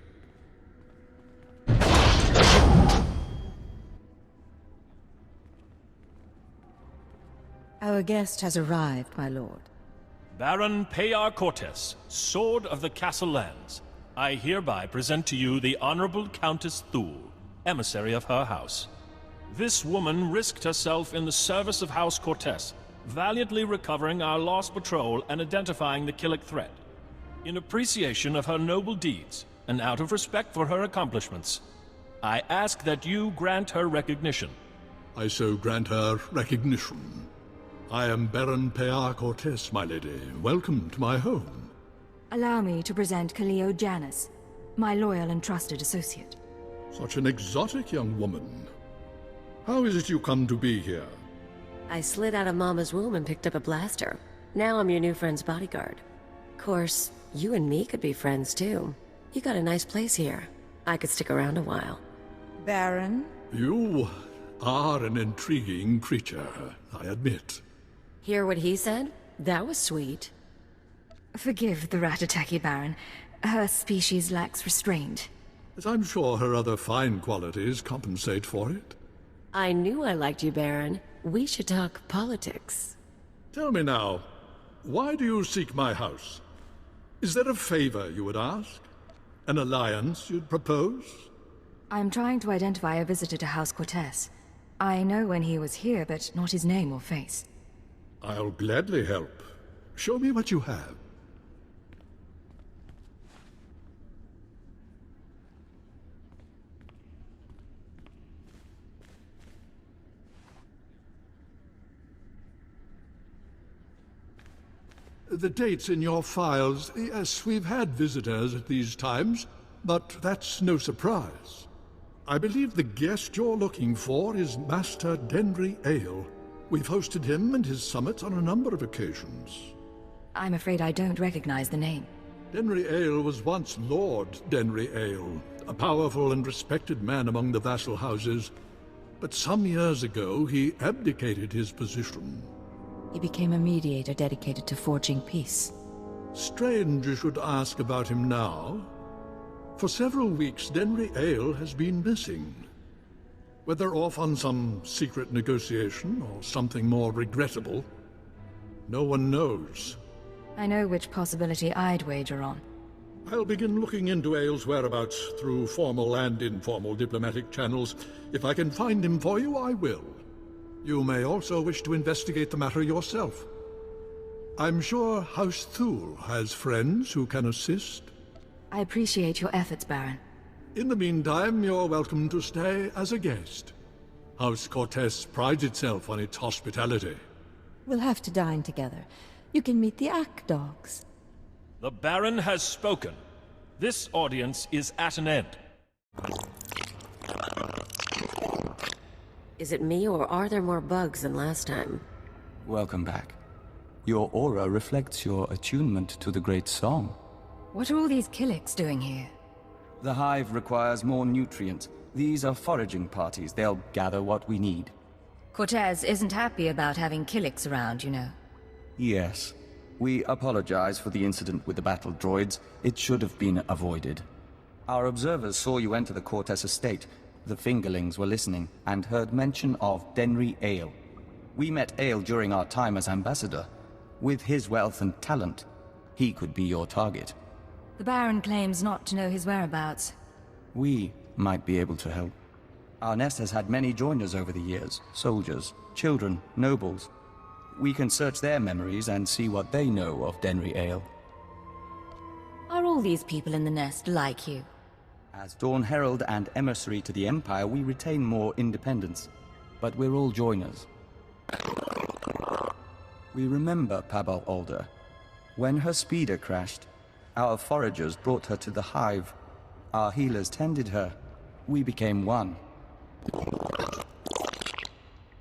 Our guest has arrived, my lord. Baron Payar Cortes, Sword of the Castle Lands. I hereby present to you the Honorable Countess Thul, emissary of her house. This woman risked herself in the service of House Cortes, valiantly recovering our lost patrol and identifying the Killik threat. In appreciation of her noble deeds, and out of respect for her accomplishments, I ask that you grant her recognition. I so grant her recognition. I am Baron Payar Cortes, my lady. Welcome to my home. Allow me to present Kaliyo Janus, my loyal and trusted associate. Such an exotic young woman. How is it you come to be here? I slid out of Mama's womb and picked up a blaster. Now I'm your new friend's bodyguard. Of course, you and me could be friends too. You got a nice place here. I could stick around a while. Baron? You are an intriguing creature, I admit. Hear what he said? That was sweet. Forgive the rat-attacky, Baron. Her species lacks restraint. As I'm sure her other fine qualities compensate for it. I knew I liked you, Baron. We should talk politics. Tell me now, why do you seek my house? Is there a favor you would ask? An alliance you'd propose? I'm trying to identify a visitor to House Cortes. I know when he was here, but not his name or face. I'll gladly help. Show me what you have. The dates in your files. Yes, we've had visitors at these times, but that's no surprise. I believe the guest you're looking for is Master Denry Ale. We've hosted him and his summits on a number of occasions. I'm afraid I don't recognize the name. Denry Ale was once Lord Denry Ale, a powerful and respected man among the vassal houses. But some years ago, he abdicated his position. He became a mediator dedicated to forging peace. Strange you should ask about him now. For several weeks, Denry Ale has been missing. Whether off on some secret negotiation or something more regrettable, no one knows. I know which possibility I'd wager on. I'll begin looking into Aile's whereabouts through formal and informal diplomatic channels. If I can find him for you, I will. You may also wish to investigate the matter yourself. I'm sure House Thule has friends who can assist. I appreciate your efforts, Baron. In the meantime, you're welcome to stay as a guest. House Cortez prides itself on its hospitality. We'll have to dine together. You can meet the Ack Dogs. The Baron has spoken. This audience is at an end. Is it me, or are there more bugs than last time? Welcome back. Your aura reflects your attunement to the great song. What are all these Killiks doing here? The hive requires more nutrients. These are foraging parties. They'll gather what we need. Cortez isn't happy about having Killiks around, you know. Yes. We apologize for the incident with the battle droids. It should have been avoided. Our observers saw you enter the Cortez estate. The Fingerlings were listening and heard mention of Denry Ale. We met Ale during our time as ambassador. With his wealth and talent, he could be your target. The Baron claims not to know his whereabouts. We might be able to help. Our nest has had many joiners over the years. Soldiers, children, nobles. We can search their memories and see what they know of Denry Ale. Are all these people in the nest like you? As Dawn Herald and emissary to the Empire, we retain more independence. But we're all joiners. We remember Pabal Alder. When her speeder crashed, our foragers brought her to the hive. Our healers tended her. We became one.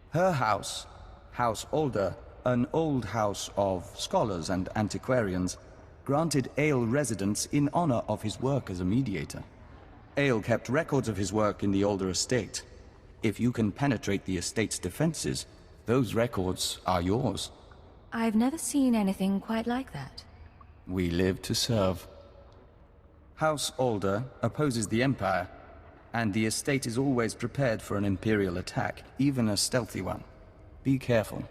Her house, House Alder, an old house of scholars and antiquarians, granted Ale residence in honor of his work as a mediator. Ale kept records of his work in the Alder estate. If you can penetrate the estate's defenses, those records are yours. I've never seen anything quite like that. We live to serve. House Alder opposes the Empire, and the estate is always prepared for an Imperial attack, even a stealthy one. Be careful.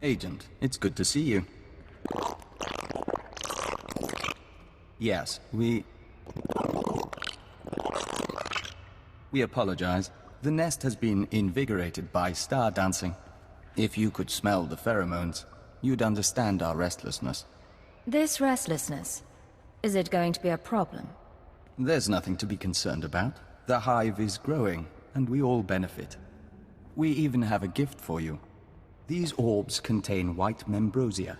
Agent, it's good to see you. Yes, we apologize. The nest has been invigorated by star dancing. If you could smell the pheromones, you'd understand our restlessness. This restlessness, is it going to be a problem? There's nothing to be concerned about. The hive is growing, and we all benefit. We even have a gift for you. These orbs contain white membrosia,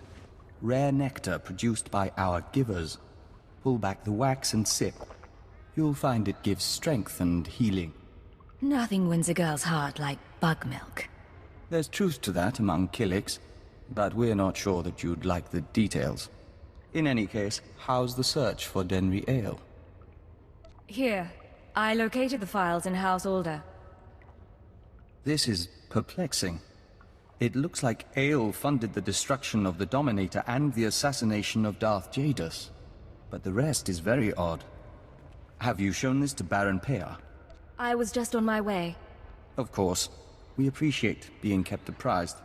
rare nectar produced by our givers. Pull back the wax and sip. You'll find it gives strength and healing. Nothing wins a girl's heart like bug milk. There's truth to that among Killiks, but we're not sure that you'd like the details. In any case, how's the search for Denry Ale? Here, I located the files in House Alder. This is perplexing. It looks like Ale funded the destruction of the Dominator and the assassination of Darth Jadus. But the rest is very odd. Have you shown this to Baron Pear? I was just on my way. Of course. We appreciate being kept apprised.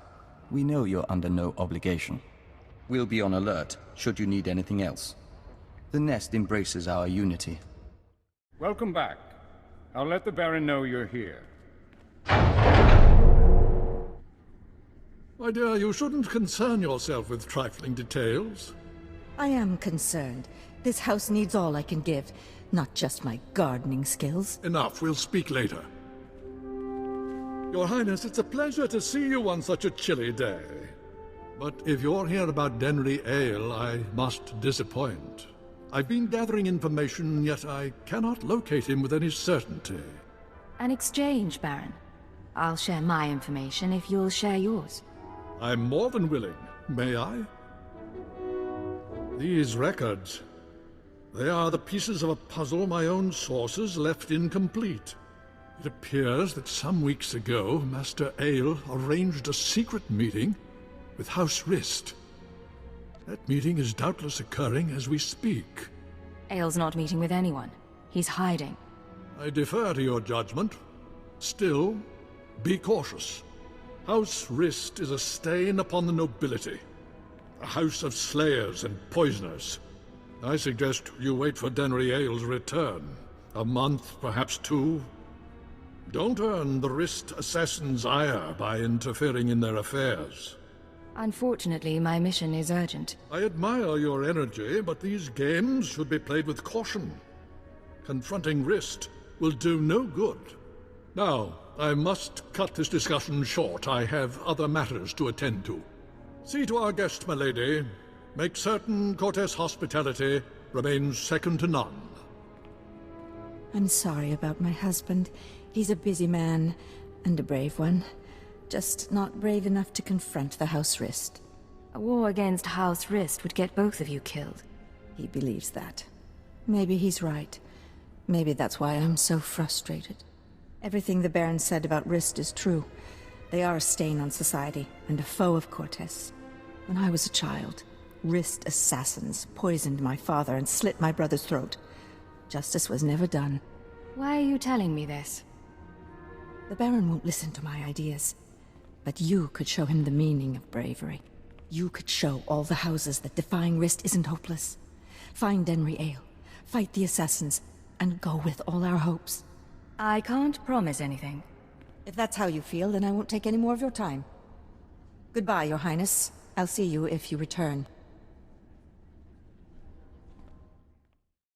We know you're under no obligation. We'll be on alert, should you need anything else. The nest embraces our unity. Welcome back. I'll let the Baron know you're here. My dear, you shouldn't concern yourself with trifling details. I am concerned. This house needs all I can give, not just my gardening skills. Enough, we'll speak later. Your Highness, it's a pleasure to see you on such a chilly day. But if you're here about Denry Ale, I must disappoint. I've been gathering information, yet I cannot locate him with any certainty. An exchange, Baron. I'll share my information if you'll share yours. I'm more than willing. May I? These records. They are the pieces of a puzzle my own sources left incomplete. It appears that some weeks ago, Master Ale arranged a secret meeting with House Rist. That meeting is doubtless occurring as we speak. Ale's not meeting with anyone. He's hiding. I defer to your judgment. Still, be cautious. House Rist is a stain upon the nobility. A house of slayers and poisoners. I suggest you wait for Denry Ale's return. A month, perhaps 2. Don't earn the Rist assassins' ire by interfering in their affairs. Unfortunately, my mission is urgent. I admire your energy, but these games should be played with caution. Confronting Rist will do no good. Now, I must cut this discussion short. I have other matters to attend to. See to our guest, my lady. Make certain Cortes hospitality remains second to none. I'm sorry about my husband. He's a busy man, and a brave one. Just not brave enough to confront the House Rist. A war against House Rist would get both of you killed. He believes that. Maybe he's right. Maybe that's why I'm so frustrated. Everything the Baron said about Rist is true. They are a stain on society, and a foe of Cortes. When I was a child, Rist assassins poisoned my father and slit my brother's throat. Justice was never done. Why are you telling me this? The Baron won't listen to my ideas. But you could show him the meaning of bravery. You could show all the houses that defying Rist isn't hopeless. Find Denry Ale, fight the assassins, and go with all our hopes. I can't promise anything. If that's how you feel, then I won't take any more of your time. Goodbye, Your Highness. I'll see you if you return.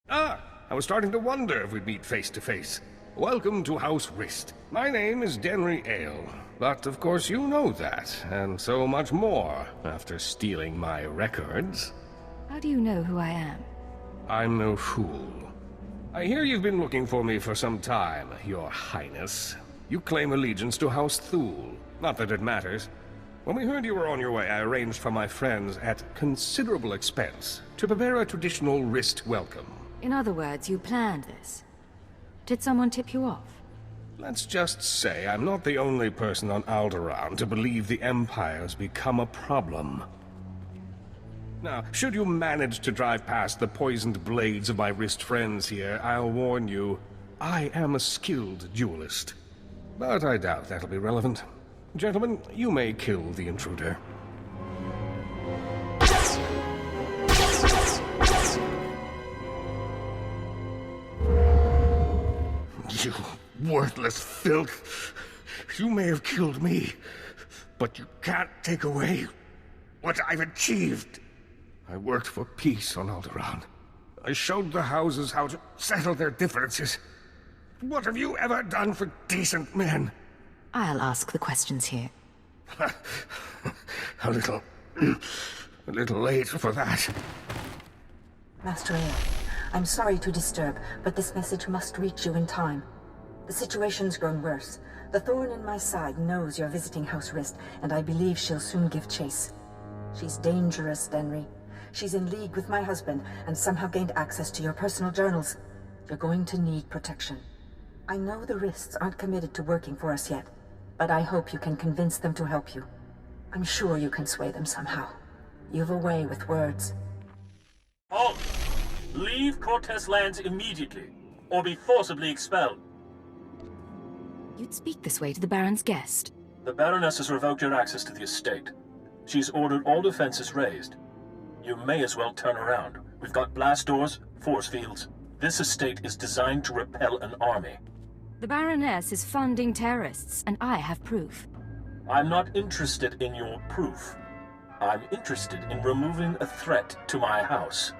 Ah! I was starting to wonder if we'd meet face to face. Welcome to House Rist. My name is Denry Ale, but of course you know that, and so much more, after stealing my records. How do you know who I am? I'm no fool. I hear you've been looking for me for some time, Your Highness. You claim allegiance to House Thule. Not that it matters. When we heard you were on your way, I arranged for my friends, at considerable expense, to prepare a traditional Rist welcome. In other words, you planned this. Did someone tip you off? Let's just say I'm not the only person on Alderaan to believe the Empire's become a problem. Now, should you manage to drive past the poisoned blades of my Rist friends here, I'll warn you, I am a skilled duelist. But I doubt that'll be relevant. Gentlemen, you may kill the intruder. You worthless filth! You may have killed me, but you can't take away what I've achieved. I worked for peace on Alderaan. I showed the houses how to settle their differences. What have you ever done for decent men? I'll ask the questions here. a little late for that. Master Ale, I'm sorry to disturb, but this message must reach you in time. The situation's grown worse. The thorn in my side knows you're visiting House Rist, and I believe she'll soon give chase. She's dangerous, Denry. She's in league with my husband, and somehow gained access to your personal journals. You're going to need protection. I know the Rists aren't committed to working for us yet, but I hope you can convince them to help you. I'm sure you can sway them somehow. You've a way with words. Halt! Leave Cortez lands immediately, or be forcibly expelled. You'd speak this way to the Baron's guest. The Baroness has revoked your access to the estate. She's ordered all defenses raised. You may as well turn around. We've got blast doors, force fields. This estate is designed to repel an army. The Baroness is funding terrorists, and I have proof. I'm not interested in your proof. I'm interested in removing a threat to my house.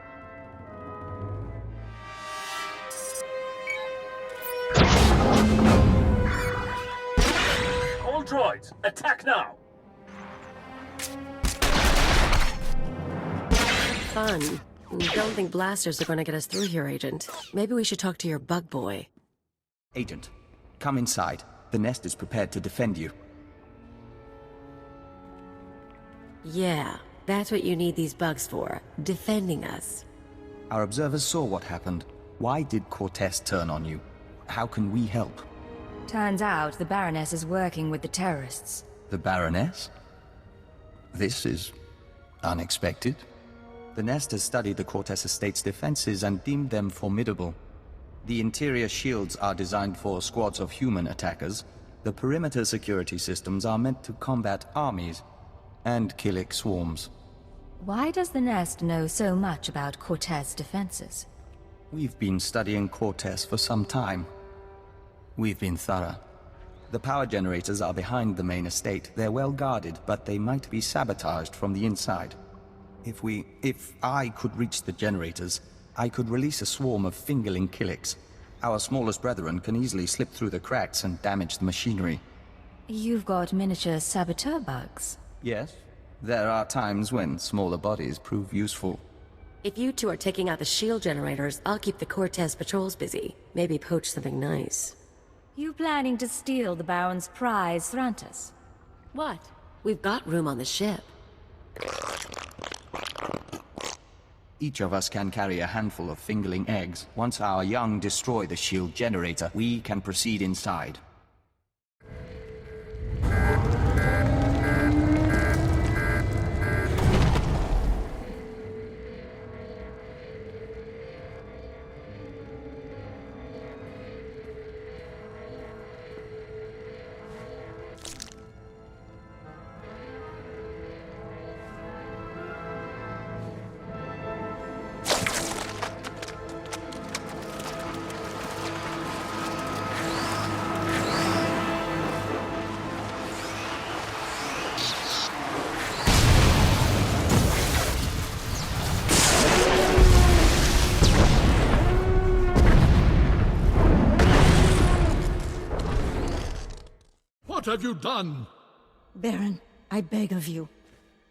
All droids, attack now! Fun. Don't think blasters are going to get us through here, Agent. Maybe we should talk to your bug boy. Agent, come inside. The nest is prepared to defend you. Yeah, that's what you need these bugs for. Defending us. Our observers saw what happened. Why did Cortez turn on you? How can we help? Turns out the Baroness is working with the terrorists. The Baroness? This is unexpected. The Nest has studied the Cortez Estate's defenses and deemed them formidable. The interior shields are designed for squads of human attackers. The perimeter security systems are meant to combat armies and Killik swarms. Why does the Nest know so much about Cortez defenses? We've been studying Cortez for some time. We've been thorough. The power generators are behind the main estate. They're well guarded, but they might be sabotaged from the inside. If I could reach the generators, I could release a swarm of fingerling Killiks. Our smallest brethren can easily slip through the cracks and damage the machinery. You've got miniature saboteur bugs. Yes, there are times when smaller bodies prove useful. If you two are taking out the shield generators, I'll keep the Cortez patrols busy. Maybe poach something nice. You planning to steal the Baron's prize, Thrantis? What? We've got room on the ship. Each of us can carry a handful of fingerling eggs. Once our young destroy the shield generator, we can proceed inside. What have you done? Baron, I beg of you.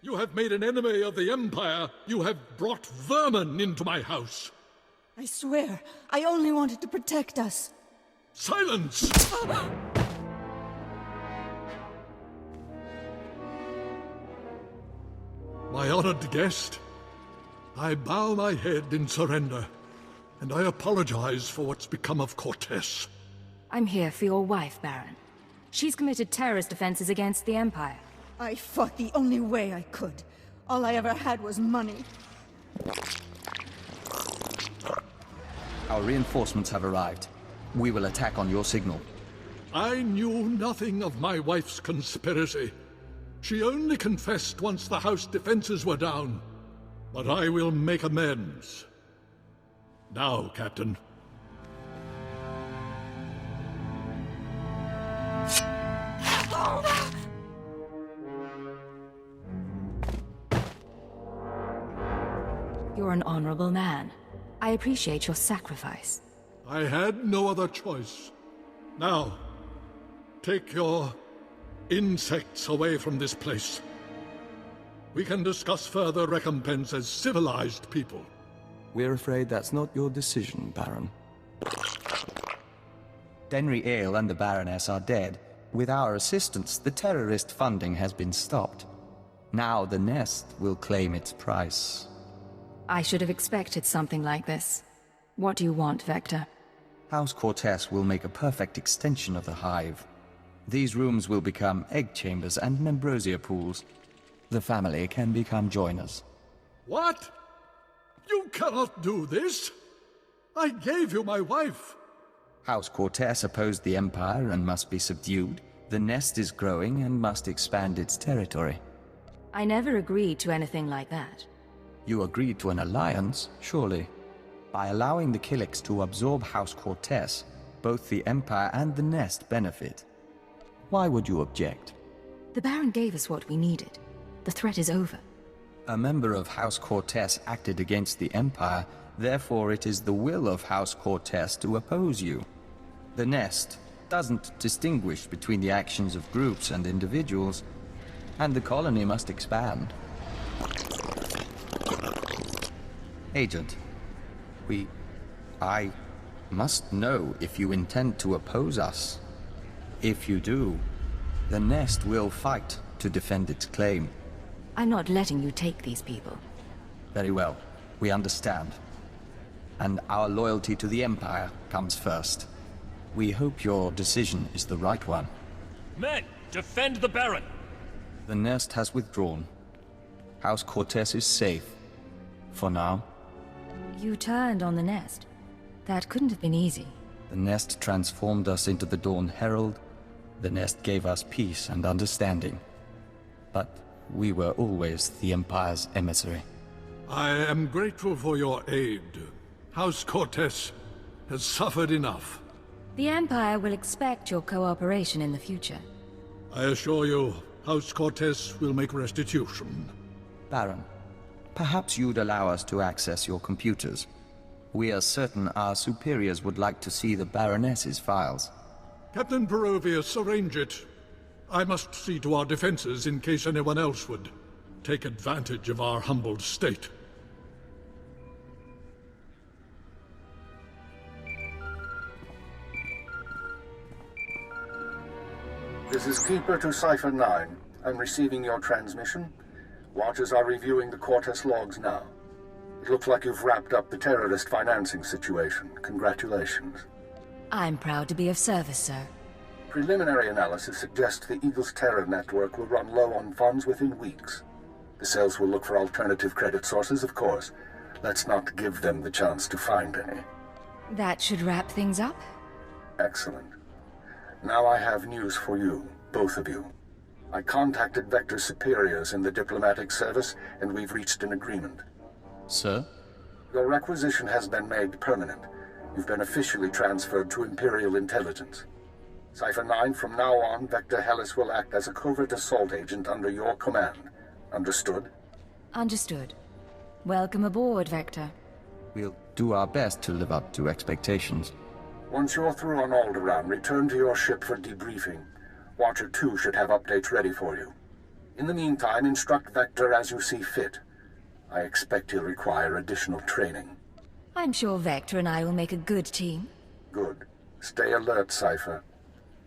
You have made an enemy of the Empire. You have brought vermin into my house. I swear, I only wanted to protect us. Silence! My honored guest, I bow my head in surrender, and I apologize for what's become of Cortez. I'm here for your wife, Baron. She's committed terrorist offenses against the Empire. I fought the only way I could. All I ever had was money. Our reinforcements have arrived. We will attack on your signal. I knew nothing of my wife's conspiracy. She only confessed once the house defenses were down. But I will make amends. Now, Captain. You're an honorable man. I appreciate your sacrifice. I had no other choice. Now, take your insects away from this place. We can discuss further recompense as civilized people. We're afraid that's not your decision, Baron. Denry Ale and the Baroness are dead. With our assistance, the terrorist funding has been stopped. Now the Nest will claim its price. I should have expected something like this. What do you want, Vector? House Cortez will make a perfect extension of the hive. These rooms will become egg chambers and membrosia pools. the family can become joiners. What? You cannot do this! I gave you my wife! House Cortez opposed the Empire and must be subdued. The nest is growing and must expand its territory. I never agreed to anything like that. You agreed to an alliance, surely. By allowing the Killiks to absorb House Cortez, both the Empire and the nest benefit. Why would you object? The Baron gave us what we needed. The threat is over. A member of House Cortez acted against the Empire, therefore it is the will of House Cortez to oppose you. The nest doesn't distinguish between the actions of groups and individuals, and the colony must expand. Agent, I must know if you intend to oppose us. If you do, the nest will fight to defend its claim. I'm not letting you take these people. Very well, we understand. And our loyalty to the Empire comes first. We hope your decision is the right one. Men, defend the Baron! The nest has withdrawn. House Cortez is safe. For now. You turned on the nest. That couldn't have been easy. The nest transformed us into the Dawn Herald. The nest gave us peace and understanding. But we were always the Empire's emissary. I am grateful for your aid. House Cortez has suffered enough. The Empire will expect your cooperation in the future. I assure you, House Cortez will make restitution. Baron, perhaps you'd allow us to access your computers. We are certain our superiors would like to see the Baroness's files. Captain Perovius, arrange it. I must see to our defenses in case anyone else would take advantage of our humbled state. This is Keeper to Cipher 9. I'm receiving your transmission. Watchers are reviewing the Cortez logs now. It looks like you've wrapped up the terrorist financing situation. Congratulations. I'm proud to be of service, sir. Preliminary analysis suggests the Eagle's terror network will run low on funds within weeks. The cells will look for alternative credit sources, of course. Let's not give them the chance to find any. That should wrap things up. Excellent. Now I have news for you, both of you. I contacted Vector's superiors in the diplomatic service, and we've reached an agreement. Sir? Your requisition has been made permanent. You've been officially transferred to Imperial Intelligence. Cipher 9, from now on, Vector Hellis will act as a covert assault agent under your command. Understood? Understood. Welcome aboard, Vector. We'll do our best to live up to expectations. Once you're through on Alderaan, return to your ship for debriefing. Watcher 2 should have updates ready for you. In the meantime, instruct Vector as you see fit. I expect he'll require additional training. I'm sure Vector and I will make a good team. Good. Stay alert, Cipher.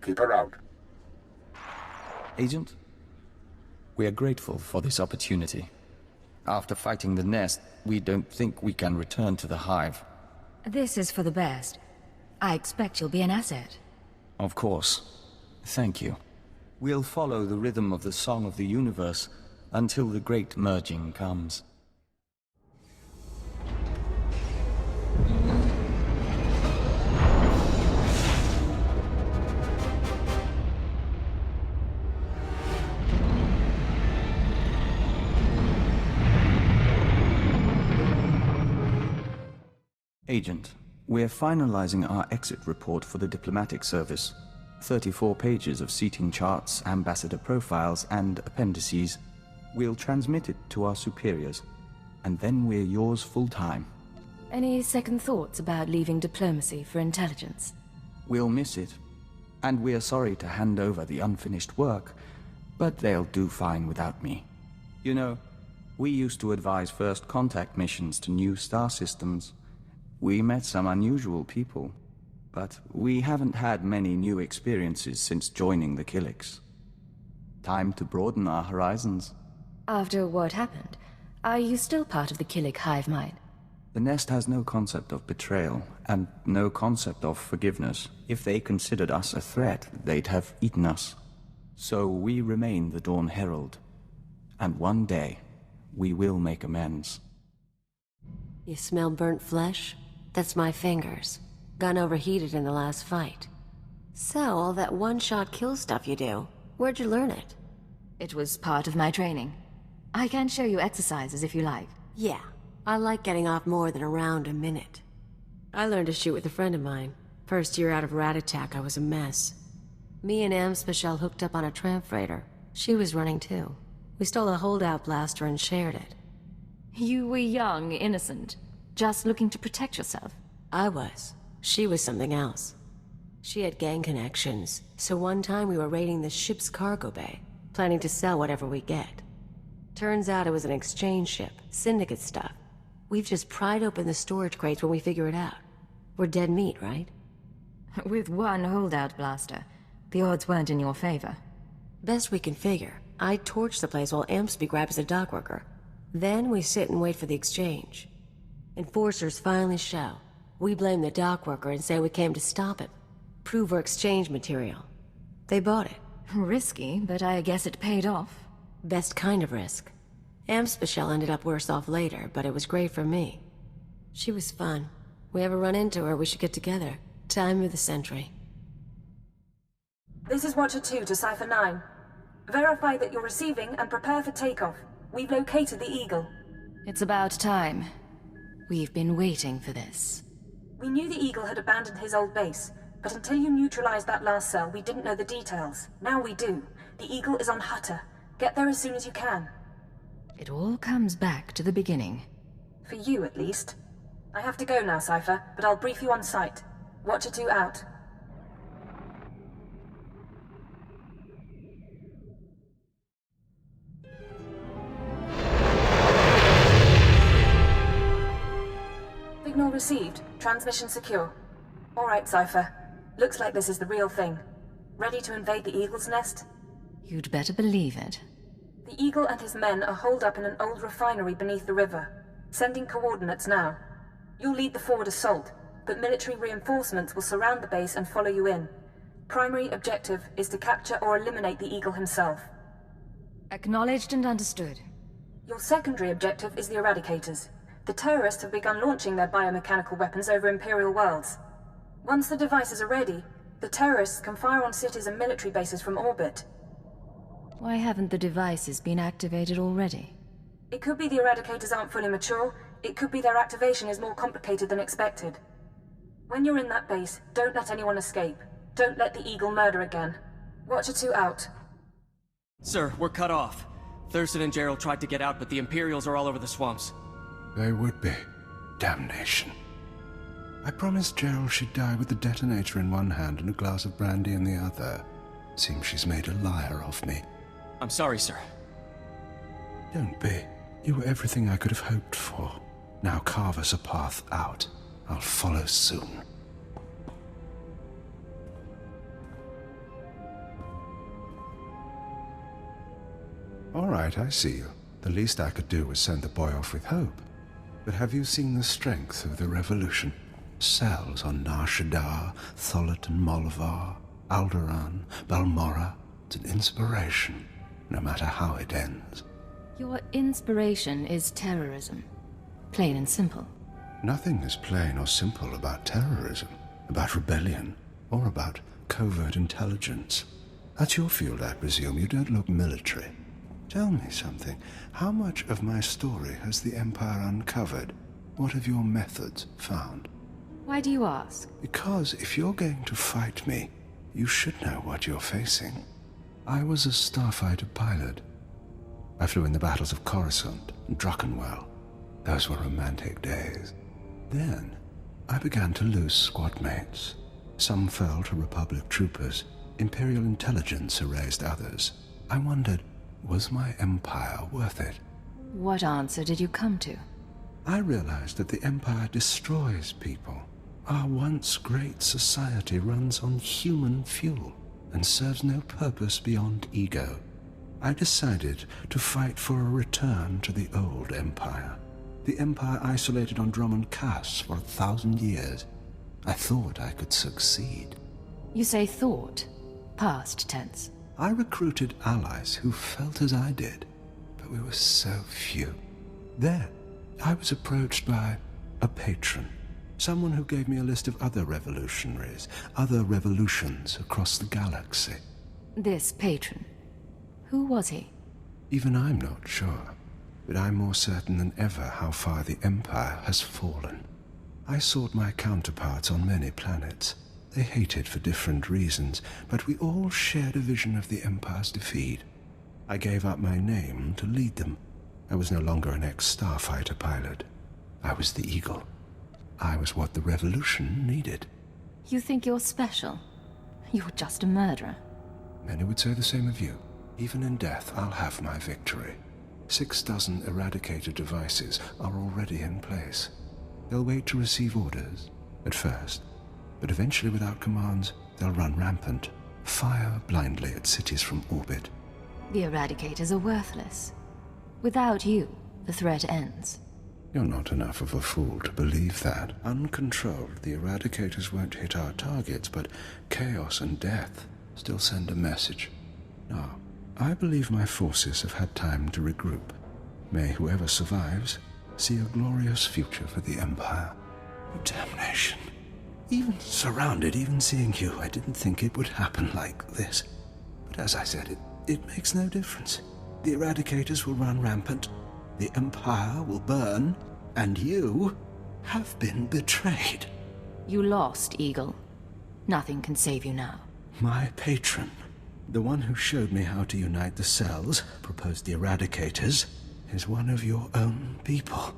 Keep her out. Agent, we are grateful for this opportunity. After fighting the nest, we don't think we can return to the Hive. This is for the best. I expect you'll be an asset. Of course. Thank you. We'll follow the rhythm of the Song of the Universe until the great merging comes. Agent, we're finalizing our exit report for the diplomatic service. 34 pages of seating charts, ambassador profiles, and appendices. We'll transmit it to our superiors, and then we're yours full-time. Any second thoughts about leaving diplomacy for intelligence? We'll miss it, and we're sorry to hand over the unfinished work, but they'll do fine without me. You know, we used to advise first contact missions to new star systems. We met some unusual people, but we haven't had many new experiences since joining the Killiks. Time to broaden our horizons. After what happened, are you still part of the Killik hive mind? The nest has no concept of betrayal, and no concept of forgiveness. If they considered us a threat, they'd have eaten us. So we remain the Dawn Herald. And one day, we will make amends. You smell burnt flesh? That's my fingers. Gun overheated in the last fight. So, all that one-shot kill stuff you do, where'd you learn it? It was part of my training. I can show you exercises if you like. Yeah, I like getting off more than a round a minute. I learned to shoot with a friend of mine. First year out of Rat Attack, I was a mess. Me and Amspecial hooked up on a tramp freighter. She was running too. We stole a holdout blaster and shared it. You were young, innocent, just looking to protect yourself. I was. She was something else. She had gang connections, so one time we were raiding the ship's cargo bay, planning to sell whatever we get. Turns out it was an exchange ship, syndicate stuff. We've just pried open the storage crates when we figure it out. We're dead meat, right? With one holdout blaster, the odds weren't in your favor. Best we can figure. I torch the place while Ampsby grabs a dock worker. Then we sit and wait for the exchange. Enforcers finally show. We blame the dock worker and say we came to stop him. Prove we're exchange material. They bought it. Risky, but I guess it paid off. Best kind of risk. Amspecial ended up worse off later, but it was great for me. She was fun. We ever run into her, we should get together. Time of the century. This is Watcher 2 to Cipher 9. Verify that you're receiving and prepare for takeoff. We've located the Eagle. It's about time. We've been waiting for this. We knew the Eagle had abandoned his old base, but until you neutralized that last cell, we didn't know the details. Now we do. The Eagle is on Hutter. Get there as soon as you can. It all comes back to the beginning. For you, at least. I have to go now, Cipher, but I'll brief you on site. Watcher 2 out. Signal received. Transmission secure. All right, Cipher. Looks like this is the real thing. Ready to invade the Eagle's nest? You'd better believe it. The Eagle and his men are holed up in an old refinery beneath the river. Sending coordinates now. You'll lead the forward assault, but military reinforcements will surround the base and follow you in. Primary objective is to capture or eliminate the Eagle himself. Acknowledged and understood. Your secondary objective is the Eradicators. The terrorists have begun launching their biomechanical weapons over Imperial worlds. Once the devices are ready, the terrorists can fire on cities and military bases from orbit. Why haven't the devices been activated already? It could be the Eradicators aren't fully mature. It could be their activation is more complicated than expected. When you're in that base, don't let anyone escape. Don't let the Eagle murder again. Watcher 2 out. Sir, we're cut off. Thurston and Gerald tried to get out, but the Imperials are all over the swamps. They would be. Damnation. I promised Gerald she'd die with the detonator in one hand and a glass of brandy in the other. Seems she's made a liar of me. I'm sorry, sir. Don't be. You were everything I could have hoped for. Now carve us a path out. I'll follow soon. All right, I see you. The least I could do was send the boy off with hope. But have you seen the strength of the revolution? Cells on Nar Shaddaa, Tholet and Molvar, Alderaan, Balmorra. It's an inspiration, no matter how it ends. Your inspiration is terrorism. Plain and simple. Nothing is plain or simple about terrorism, about rebellion, or about covert intelligence. That's your field, I presume. You don't look military. Tell me something. How much of my story has the Empire uncovered? What have your methods found? Why do you ask? Because if you're going to fight me, you should know what you're facing. I was a starfighter pilot. I flew in the battles of Coruscant and Druckenwell. Those were romantic days. Then, I began to lose squad mates. Some fell to Republic troopers. Imperial intelligence erased others. I wondered, was my empire worth it? What answer did you come to? I realized that the Empire destroys people. Our once great society runs on human fuel and serves no purpose beyond ego. I decided to fight for a return to the old Empire. The Empire isolated on Dromund Kaas for 1,000 years. I thought I could succeed. You say thought. Past tense. I recruited allies who felt as I did. but we were so few. Then, I was approached by a patron. Someone who gave me a list of other revolutionaries, other revolutions across the galaxy. This patron. Who was he? Even I'm not sure, but I'm more certain than ever how far the Empire has fallen. I sought my counterparts on many planets. They hated for different reasons, but we all shared a vision of the Empire's defeat. I gave up my name to lead them. I was no longer an ex-starfighter pilot. I was the Eagle. I was what the Revolution needed. You think you're special? You're just a murderer. Many would say the same of you. Even in death, I'll have my victory. 6 dozen Eradicator devices are already in place. They'll wait to receive orders, at first, but eventually without commands, they'll run rampant, fire blindly at cities from orbit. The Eradicators are worthless. Without you, the threat ends. You're not enough of a fool to believe that. Uncontrolled, the Eradicators won't hit our targets, but chaos and death still send a message. Now, I believe my forces have had time to regroup. May whoever survives see a glorious future for the Empire. Damnation. Even surrounded, even seeing you, I didn't think it would happen like this. But as I said, it makes no difference. The Eradicators will run rampant, the Empire will burn, and you have been betrayed. You lost, Eagle. Nothing can save you now. My patron, the one who showed me how to unite the cells, proposed the Eradicators, is one of your own people.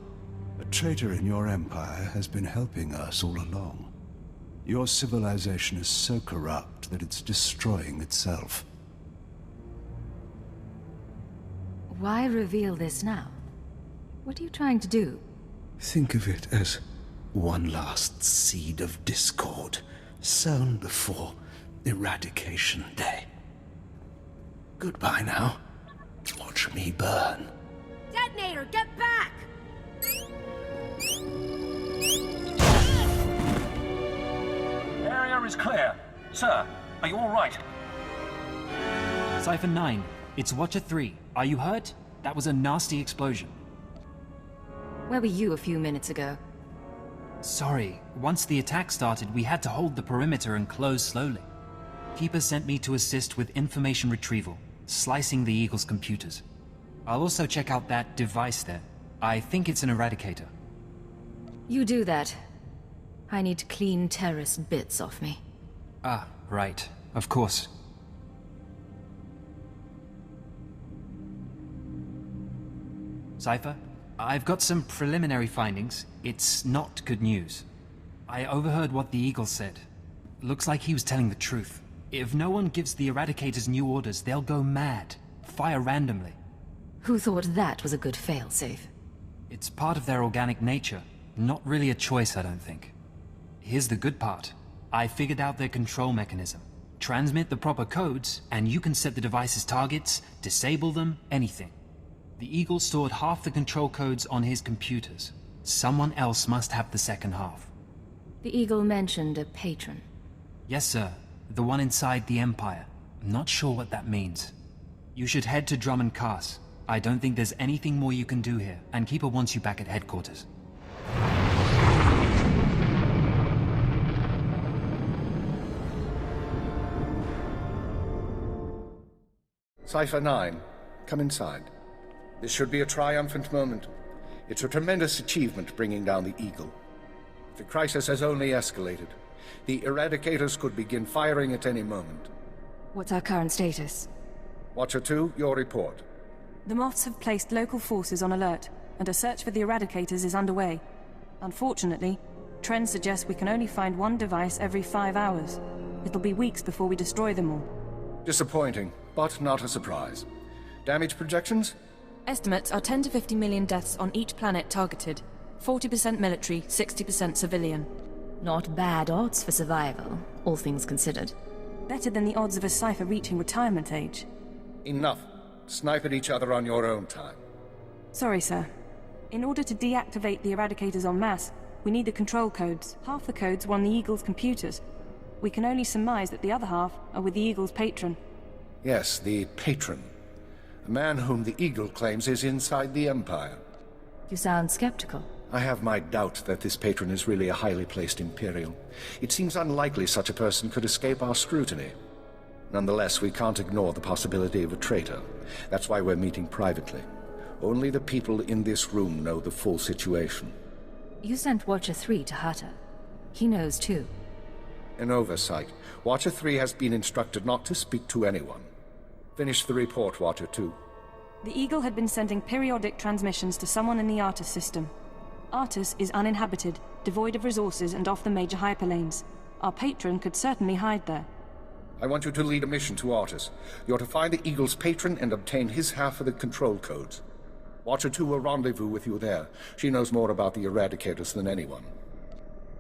A traitor in your empire has been helping us all along. Your civilization is so corrupt that it's destroying itself. Why reveal this now? What are you trying to do? Think of it as one last seed of discord, sown before Eradication Day. Goodbye now. Watch me burn. Detonator, get back! Area is clear. Sir, are you all right? Cypher 9, it's Watcher 3. Are you hurt? That was a nasty explosion. Where were you a few minutes ago? Sorry, once the attack started, we had to hold the perimeter and close slowly. Keeper sent me to assist with information retrieval, slicing the Eagle's computers. I'll also check out that device there. I think it's an Eradicator. You do that. I need to clean terrorist bits off me. Ah, right. Of course. Cypher, I've got some preliminary findings. It's not good news. I overheard what the Eagle said. Looks like he was telling the truth. If no one gives the Eradicators new orders, they'll go mad. Fire randomly. Who thought that was a good failsafe? It's part of their organic nature. Not really a choice, I don't think. Here's the good part. I figured out their control mechanism. Transmit the proper codes, and you can set the device's targets, disable them, anything. The Eagle stored half the control codes on his computers. Someone else must have the second half. The Eagle mentioned a patron. Yes, sir. The one inside the Empire. I'm not sure what that means. You should head to Dromund Kaas. I don't think there's anything more you can do here, and Keeper wants you back at headquarters. Cypher 9, come inside. This should be a triumphant moment. It's a tremendous achievement bringing down the Eagle. The crisis has only escalated. The Eradicators could begin firing at any moment. What's our current status? Watcher 2, your report. The Moths have placed local forces on alert, and a search for the Eradicators is underway. Unfortunately, trends suggest we can only find one device every 5 hours. It'll be weeks before we destroy them all. Disappointing, but not a surprise. Damage projections? Estimates are 10 to 50 million deaths on each planet targeted. 40% military, 60% civilian. Not bad odds for survival, all things considered. Better than the odds of a Cypher reaching retirement age. Enough. Snipe at each other on your own time. Sorry, sir. In order to deactivate the Eradicators en masse, we need the control codes. Half the codes were on the Eagle's computers. We can only surmise that the other half are with the Eagle's patron. Yes, the patron. The man whom the Eagle claims is inside the Empire. You sound skeptical. I have my doubt that this patron is really a highly placed Imperial. It seems unlikely such a person could escape our scrutiny. Nonetheless, we can't ignore the possibility of a traitor. That's why we're meeting privately. Only the people in this room know the full situation. You sent Watcher 3 to Hutta. He knows too. An oversight. Watcher 3 has been instructed not to speak to anyone. Finish the report, Watcher 2. The Eagle had been sending periodic transmissions to someone in the Artus system. Artus is uninhabited, devoid of resources and off the major hyperlanes. Our patron could certainly hide there. I want you to lead a mission to Artus. You're to find the Eagle's patron and obtain his half of the control codes. Watcher 2 will rendezvous with you there. She knows more about the Eradicators than anyone.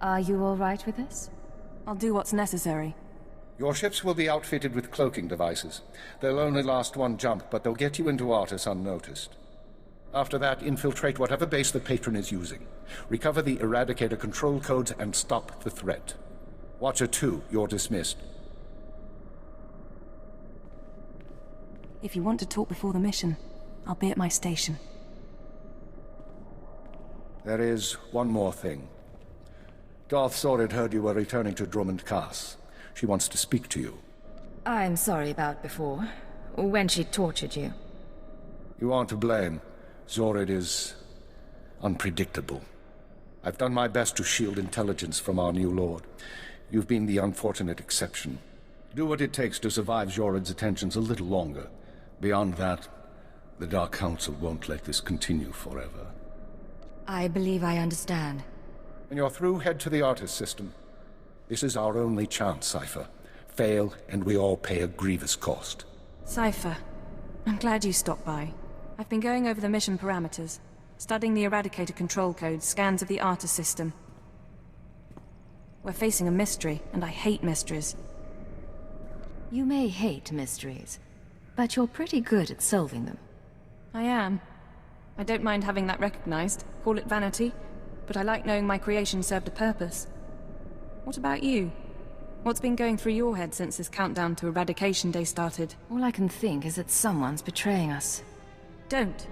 Are you all right with this? I'll do what's necessary. Your ships will be outfitted with cloaking devices. They'll only last one jump, but they'll get you into Artus unnoticed. After that, infiltrate whatever base the patron is using. Recover the Eradicator control codes and stop the threat. Watcher 2, you're dismissed. If you want to talk before the mission, I'll be at my station. There is one more thing. Darth Zhorrid heard you were returning to Dromund Kaas. She wants to speak to you. I'm sorry about before, when she tortured you. You aren't to blame. Zhorrid is unpredictable. I've done my best to shield intelligence from our new lord. You've been the unfortunate exception. Do what it takes to survive Zhorrid's attentions a little longer. Beyond that, the Dark Council won't let this continue forever. I believe I understand. When you're through, head to the Artus system. This is our only chance, Cypher. Fail, and we all pay a grievous cost. Cypher, I'm glad you stopped by. I've been going over the mission parameters, studying the Eradicator control codes, scans of the Artus system. We're facing a mystery, and I hate mysteries. You may hate mysteries, but you're pretty good at solving them. I am. I don't mind having that recognized. Call it vanity, but I like knowing my creation served a purpose. What about you? What's been going through your head since this countdown to Eradication Day started? All I can think is that someone's betraying us. Don't.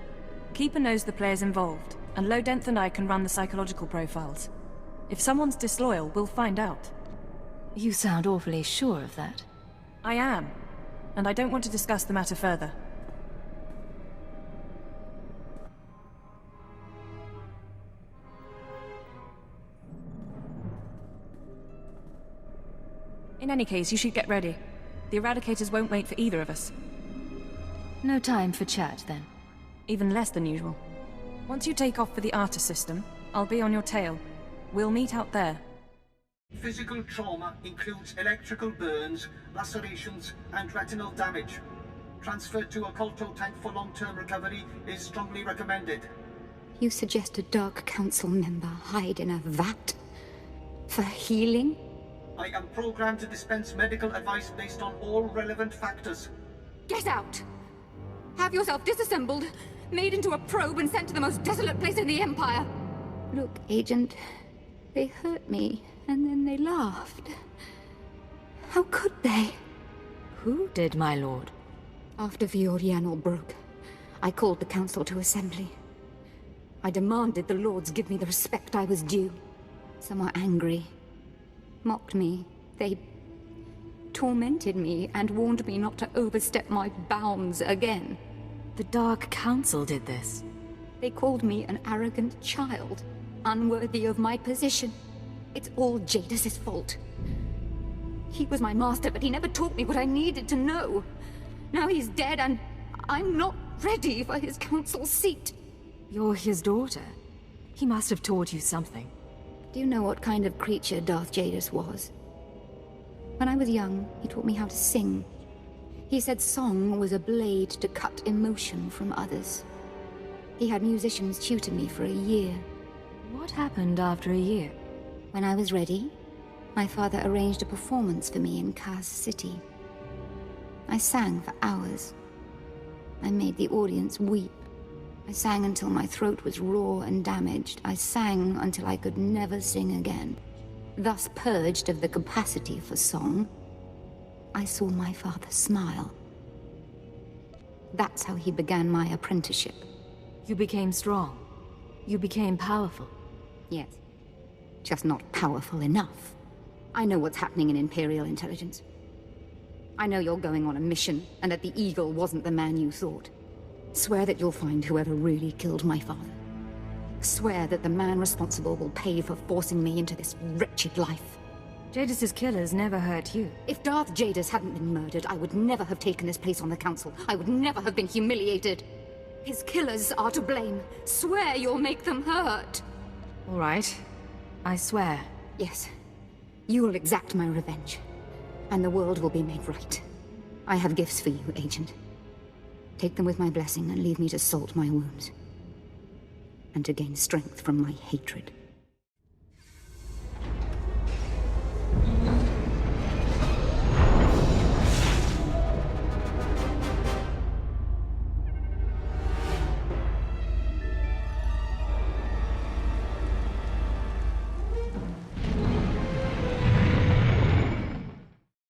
Keeper knows the players involved, and Lodenth and I can run the psychological profiles. If someone's disloyal, we'll find out. You sound awfully sure of that. I am, and I don't want to discuss the matter further. In any case, you should get ready. The Eradicators won't wait for either of us. No time for chat, then. Even less than usual. Once you take off for the Artus system, I'll be on your tail. We'll meet out there. Physical trauma includes electrical burns, lacerations, and retinal damage. Transfer to a Colto tank for long-term recovery is strongly recommended. You suggest a Dark Council member hide in a vat? For healing? I am programmed to dispense medical advice based on all relevant factors. Get out! Have yourself disassembled, made into a probe and sent to the most desolate place in the Empire. Look, Agent, they hurt me, and then they laughed. How could they? Who did, my lord? After Viorianal broke, I called the Council to assembly. I demanded the Lords give me the respect I was due. Some were angry, mocked me. They tormented me and warned me not to overstep my bounds again. The Dark Council did this. They called me an arrogant child, unworthy of my position. It's all Jadus' fault. He was my master, but he never taught me what I needed to know. Now he's dead, and I'm not ready for his council seat. You're his daughter. He must have taught you something. Do you know what kind of creature Darth Jadus was? When I was young, he taught me how to sing. He said song was a blade to cut emotion from others. He had musicians tutor me for a year. What happened after a year? When I was ready, my father arranged a performance for me in Kaas City. I sang for hours. I made the audience weep. I sang until my throat was raw and damaged. I sang until I could never sing again. Thus purged of the capacity for song, I saw my father smile. That's how he began my apprenticeship. You became strong. You became powerful. Yes. Just not powerful enough. I know what's happening in Imperial intelligence. I know you're going on a mission, and that the Eagle wasn't the man you thought. Swear that you'll find whoever really killed my father. Swear that the man responsible will pay for forcing me into this wretched life. Jadus's killers never hurt you. If Darth Jadus hadn't been murdered, I would never have taken this place on the Council. I would never have been humiliated. His killers are to blame. Swear you'll make them hurt. All right. I swear. Yes. You will exact my revenge. And the world will be made right. I have gifts for you, Agent. Take them with my blessing and leave me to salt my wounds. And to gain strength from my hatred.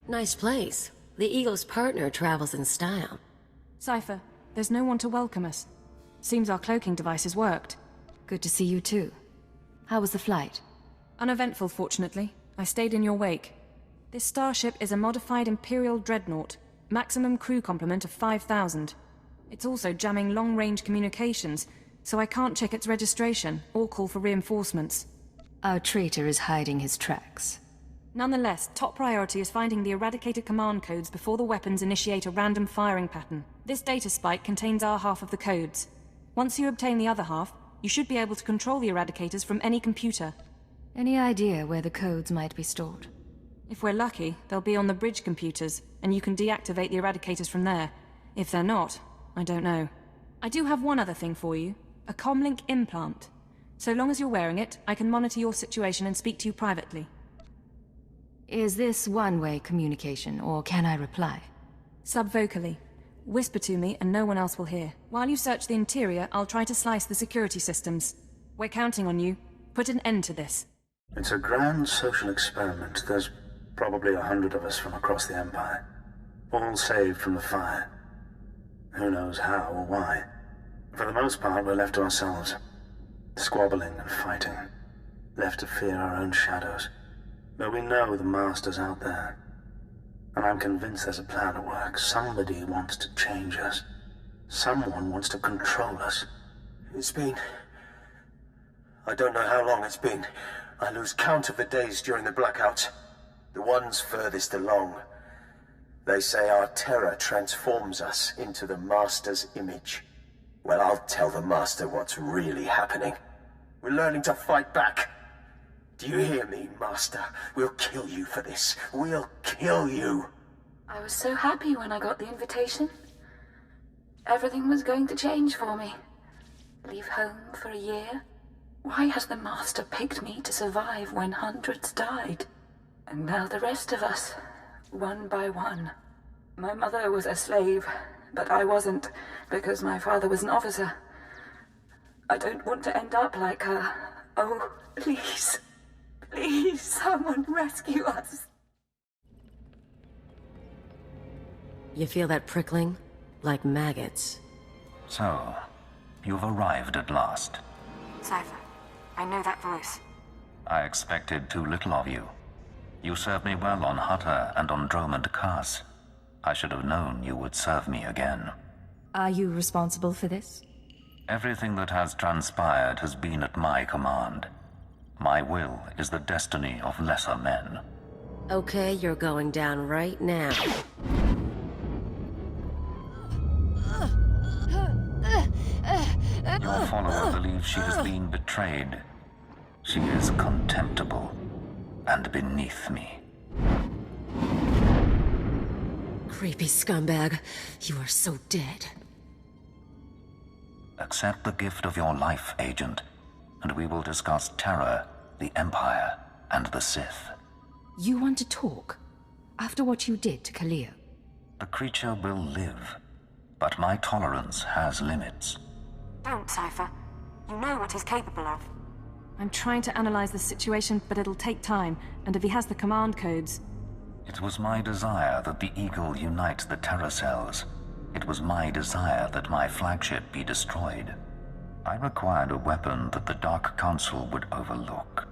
Nice place. The Eagle's partner travels in style. Cypher, there's no one to welcome us. Seems our cloaking devices worked. Good to see you too. How was the flight? Uneventful, fortunately. I stayed in your wake. This starship is a modified Imperial Dreadnought. Maximum crew complement of 5,000. It's also jamming long-range communications, so I can't check its registration or call for reinforcements. Our traitor is hiding his tracks. Nonetheless, top priority is finding the eradicated command codes before the weapons initiate a random firing pattern. This data spike contains our half of the codes. Once you obtain the other half, you should be able to control the eradicators from any computer. Any idea where the codes might be stored? If we're lucky, they'll be on the bridge computers, and you can deactivate the eradicators from there. If they're not, I don't know. I do have one other thing for you. A comlink implant. So long as you're wearing it, I can monitor your situation and speak to you privately. Is this one-way communication, or can I reply? Subvocally. Whisper to me and no one else will hear. While you search the interior, I'll try to slice the security systems. We're counting on you. Put an end to this. It's a grand social experiment. There's probably 100 of us from across the Empire. All saved from the fire. Who knows how or why. For the most part, we're left to ourselves. Squabbling and fighting. Left to fear our own shadows. But we know the Master's out there. And I'm convinced there's a plan at work. Somebody wants to change us. Someone wants to control us. It's been... I don't know how long it's been. I lose count of the days during the blackouts. The ones furthest along. They say our terror transforms us into the Master's image. Well, I'll tell the Master what's really happening. We're learning to fight back. Do you hear me, Master? We'll kill you for this. We'll kill you. I was so happy when I got the invitation. Everything was going to change for me. Leave home for a year. Why has the Master picked me to survive when hundreds died? And now the rest of us, one by one. My mother was a slave, but I wasn't, because my father was an officer. I don't want to end up like her. Oh, please. Please, someone rescue us. You feel that prickling? Like maggots. So, you've arrived at last. Cypher, I know that voice. I expected too little of you. You served me well on Hutta and on Dromund Kaas. I should have known you would serve me again. Are you responsible for this? Everything that has transpired has been at my command. My will is the destiny of lesser men. Okay, you're going down right now. Your follower believes she has been betrayed. She is contemptible and beneath me. Creepy scumbag. You are so dead. Accept the gift of your life, Agent, and we will discuss terror, the Empire, and the Sith. You want to talk? After what you did to Kaliyo? The creature will live, but my tolerance has limits. Don't, Cypher. You know what he's capable of. I'm trying to analyze the situation, but it'll take time, and if he has the command codes... It was my desire that the Eagle unite the terror cells, It was my desire that my flagship be destroyed. I required a weapon that the Dark Council would overlook.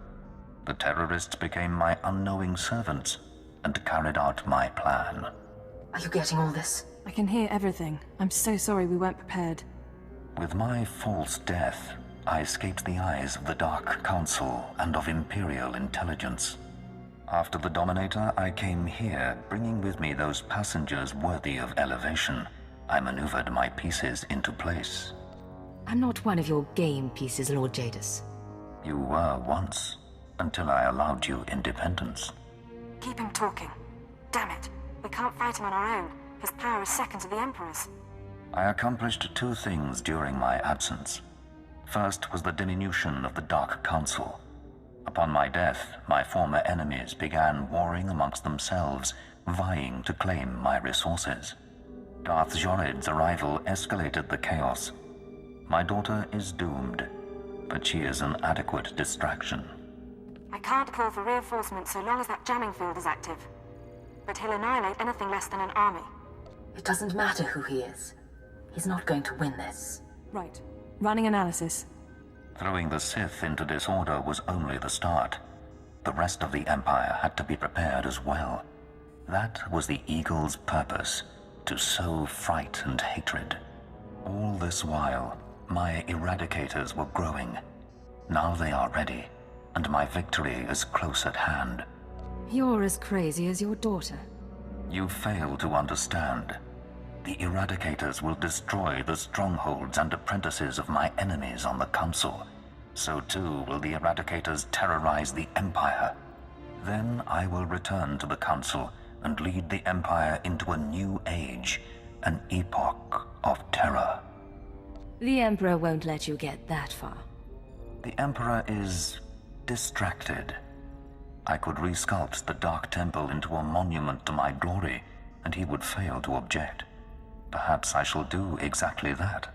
The terrorists became my unknowing servants and carried out my plan. Are you getting all this? I can hear everything. I'm so sorry we weren't prepared. With my false death, I escaped the eyes of the Dark Council and of Imperial intelligence. After the Dominator, I came here, bringing with me those passengers worthy of elevation. I maneuvered my pieces into place. I'm not one of your game pieces, Lord Jadus. You were once, until I allowed you independence. Keep him talking. Damn it. We can't fight him on our own. His power is second to the Emperor's. I accomplished two things during my absence. First was the diminution of the Dark Council. Upon my death, my former enemies began warring amongst themselves, vying to claim my resources. Darth Zhorrid's arrival escalated the chaos. My daughter is doomed, but she is an adequate distraction. I can't call for reinforcements so long as that jamming field is active. But he'll annihilate anything less than an army. It doesn't matter who he is. He's not going to win this. Right. Running analysis. Throwing the Sith into disorder was only the start. The rest of the Empire had to be prepared as well. That was the Eagle's purpose, to sow fright and hatred. All this while, my eradicators were growing. Now they are ready, and my victory is close at hand. You're as crazy as your daughter. You fail to understand. The eradicators will destroy the strongholds and apprentices of my enemies on the Council. So too will the eradicators terrorize the Empire. Then I will return to the Council and lead the Empire into a new age, an epoch of terror. The Emperor won't let you get that far. The Emperor is distracted. I could resculpt the Dark Temple into a monument to my glory, and he would fail to object. Perhaps I shall do exactly that.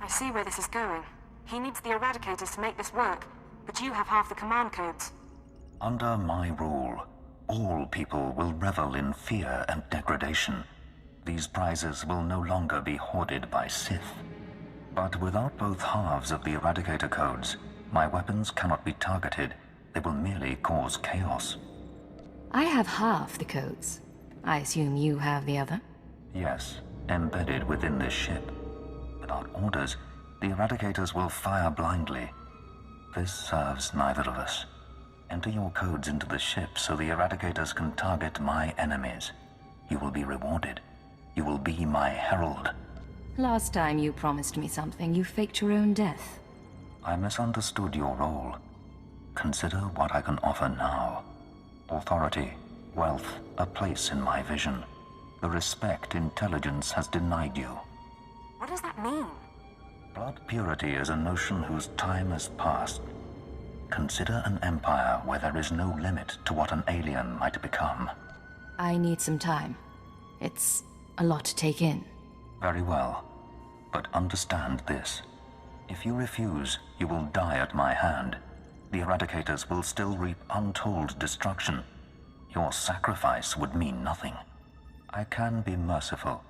I see where this is going. He needs the Eradicators to make this work, but you have half the command codes. Under my rule, all people will revel in fear and degradation. These prizes will no longer be hoarded by Sith. But without both halves of the Eradicator codes, my weapons cannot be targeted. They will merely cause chaos. I have half the codes. I assume you have the other? Yes, embedded within this ship. Without orders, the Eradicators will fire blindly. This serves neither of us. Enter your codes into the ship so the Eradicators can target my enemies. You will be rewarded. You will be my herald. Last time you promised me something, you faked your own death. I misunderstood your role. Consider what I can offer now. Authority, wealth, a place in my vision. The respect intelligence has denied you. What does that mean? Blood purity is a notion whose time has passed. Consider an empire where there is no limit to what an alien might become. I need some time. It's a lot to take in. Very well. But understand this. If you refuse, you will die at my hand. The Eradicators will still reap untold destruction. Your sacrifice would mean nothing. I can be merciful.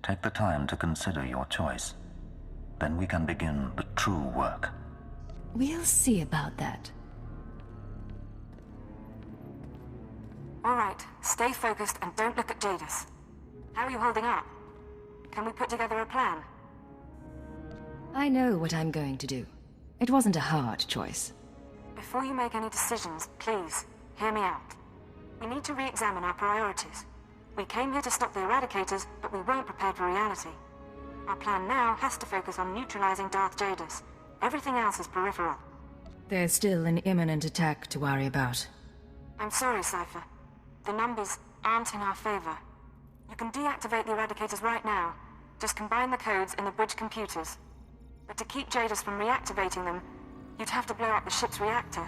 Take the time to consider your choice. Then we can begin the true work. We'll see about that. All right, stay focused and don't look at Jadus. How are you holding up? Can we put together a plan? I know what I'm going to do. It wasn't a hard choice. Before you make any decisions, please, hear me out. We need to re-examine our priorities. We came here to stop the Eradicators, but we weren't prepared for reality. Our plan now has to focus on neutralizing Darth Jadus. Everything else is peripheral. There's still an imminent attack to worry about. I'm sorry, Cypher. The numbers aren't in our favor. You can deactivate the Eradicators right now. Just combine the codes in the bridge computers. But to keep Jadus from reactivating them, you'd have to blow up the ship's reactor.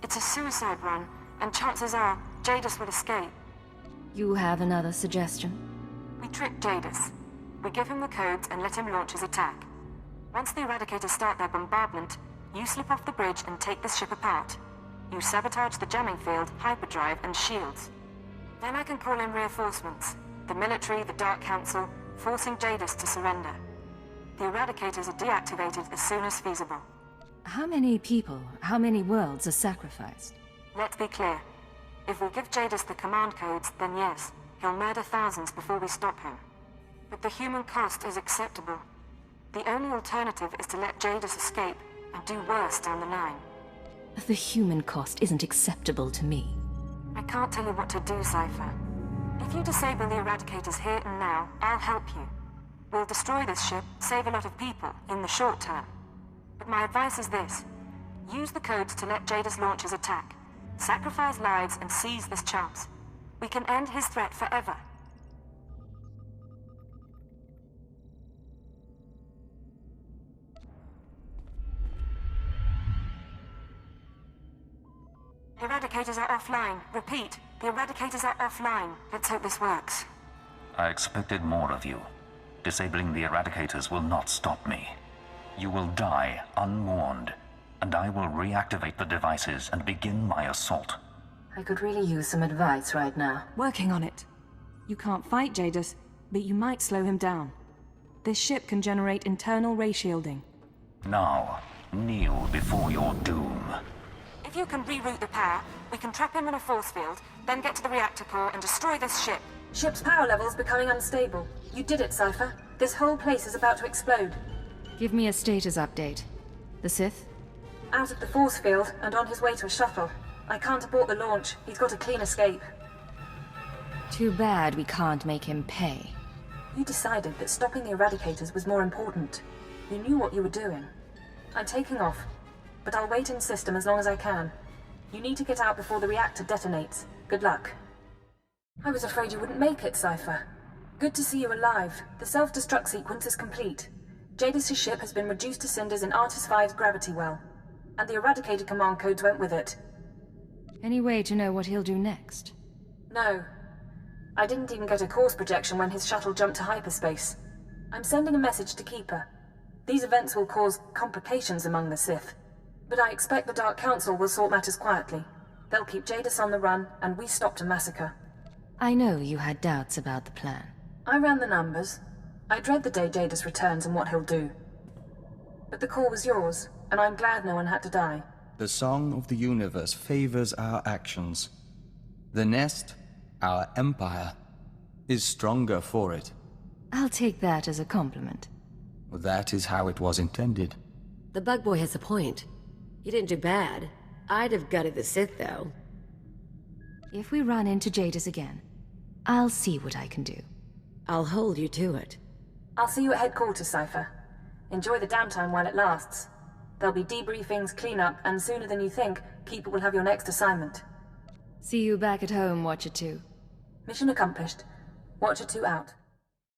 It's a suicide run, and chances are Jadus will escape. You have another suggestion? We trick Jadus. We give him the codes and let him launch his attack. Once the Eradicators start their bombardment, you slip off the bridge and take the ship apart. You sabotage the jamming field, hyperdrive, and shields. Then I can call in reinforcements. The military, the Dark Council, forcing Jadus to surrender. The Eradicators are deactivated as soon as feasible. How many people, how many worlds are sacrificed? Let's be clear. If we give Jadus the command codes, then yes, he'll murder thousands before we stop him. But the human cost is acceptable. The only alternative is to let Jadus escape and do worse down the line. The human cost isn't acceptable to me. I can't tell you what to do, Cypher. If you disable the Eradicators here and now, I'll help you. We'll destroy this ship, save a lot of people, in the short term. But my advice is this. Use the codes to let Jadus launch his attack. Sacrifice lives and seize this chance. We can end his threat forever. The Eradicators are offline. Repeat, the Eradicators are offline. Let's hope this works. I expected more of you. Disabling the Eradicators will not stop me. You will die unmourned, and I will reactivate the devices and begin my assault. I could really use some advice right now. Working on it. You can't fight Jadus, but you might slow him down. This ship can generate internal ray shielding. Now, kneel before your doom. If you can reroute the power, we can trap him in a force field, then get to the reactor core and destroy this ship. Ship's power level's becoming unstable. You did it, Cypher. This whole place is about to explode. Give me a status update. The Sith? Out of the force field and on his way to a shuttle. I can't abort the launch. He's got a clean escape. Too bad we can't make him pay. You decided that stopping the Eradicators was more important. You knew what you were doing. I'm taking off, but I'll wait in system as long as I can. You need to get out before the reactor detonates. Good luck. I was afraid you wouldn't make it, Cypher. Good to see you alive. The self-destruct sequence is complete. Jadus' ship has been reduced to cinders in Artis V's gravity well, and the Eradicator command codes went with it. Any way to know what he'll do next? No. I didn't even get a course projection when his shuttle jumped to hyperspace. I'm sending a message to Keeper. These events will cause complications among the Sith, but I expect the Dark Council will sort matters quietly. They'll keep Jadus on the run, and we stopped a massacre. I know you had doubts about the plan. I ran the numbers. I dread the day Jadus returns and what he'll do. But the call was yours, and I'm glad no one had to die. The song of the universe favors our actions. The nest, our empire, is stronger for it. I'll take that as a compliment. That is how it was intended. The bug boy has a point. You didn't do bad. I'd have gutted the Sith, though. If we run into Jadus again, I'll see what I can do. I'll hold you to it. I'll see you at headquarters, Cypher. Enjoy the downtime while it lasts. There'll be debriefings, cleanup, and sooner than you think, Keeper will have your next assignment. See you back at home, Watcher 2. Mission accomplished. Watcher 2 out.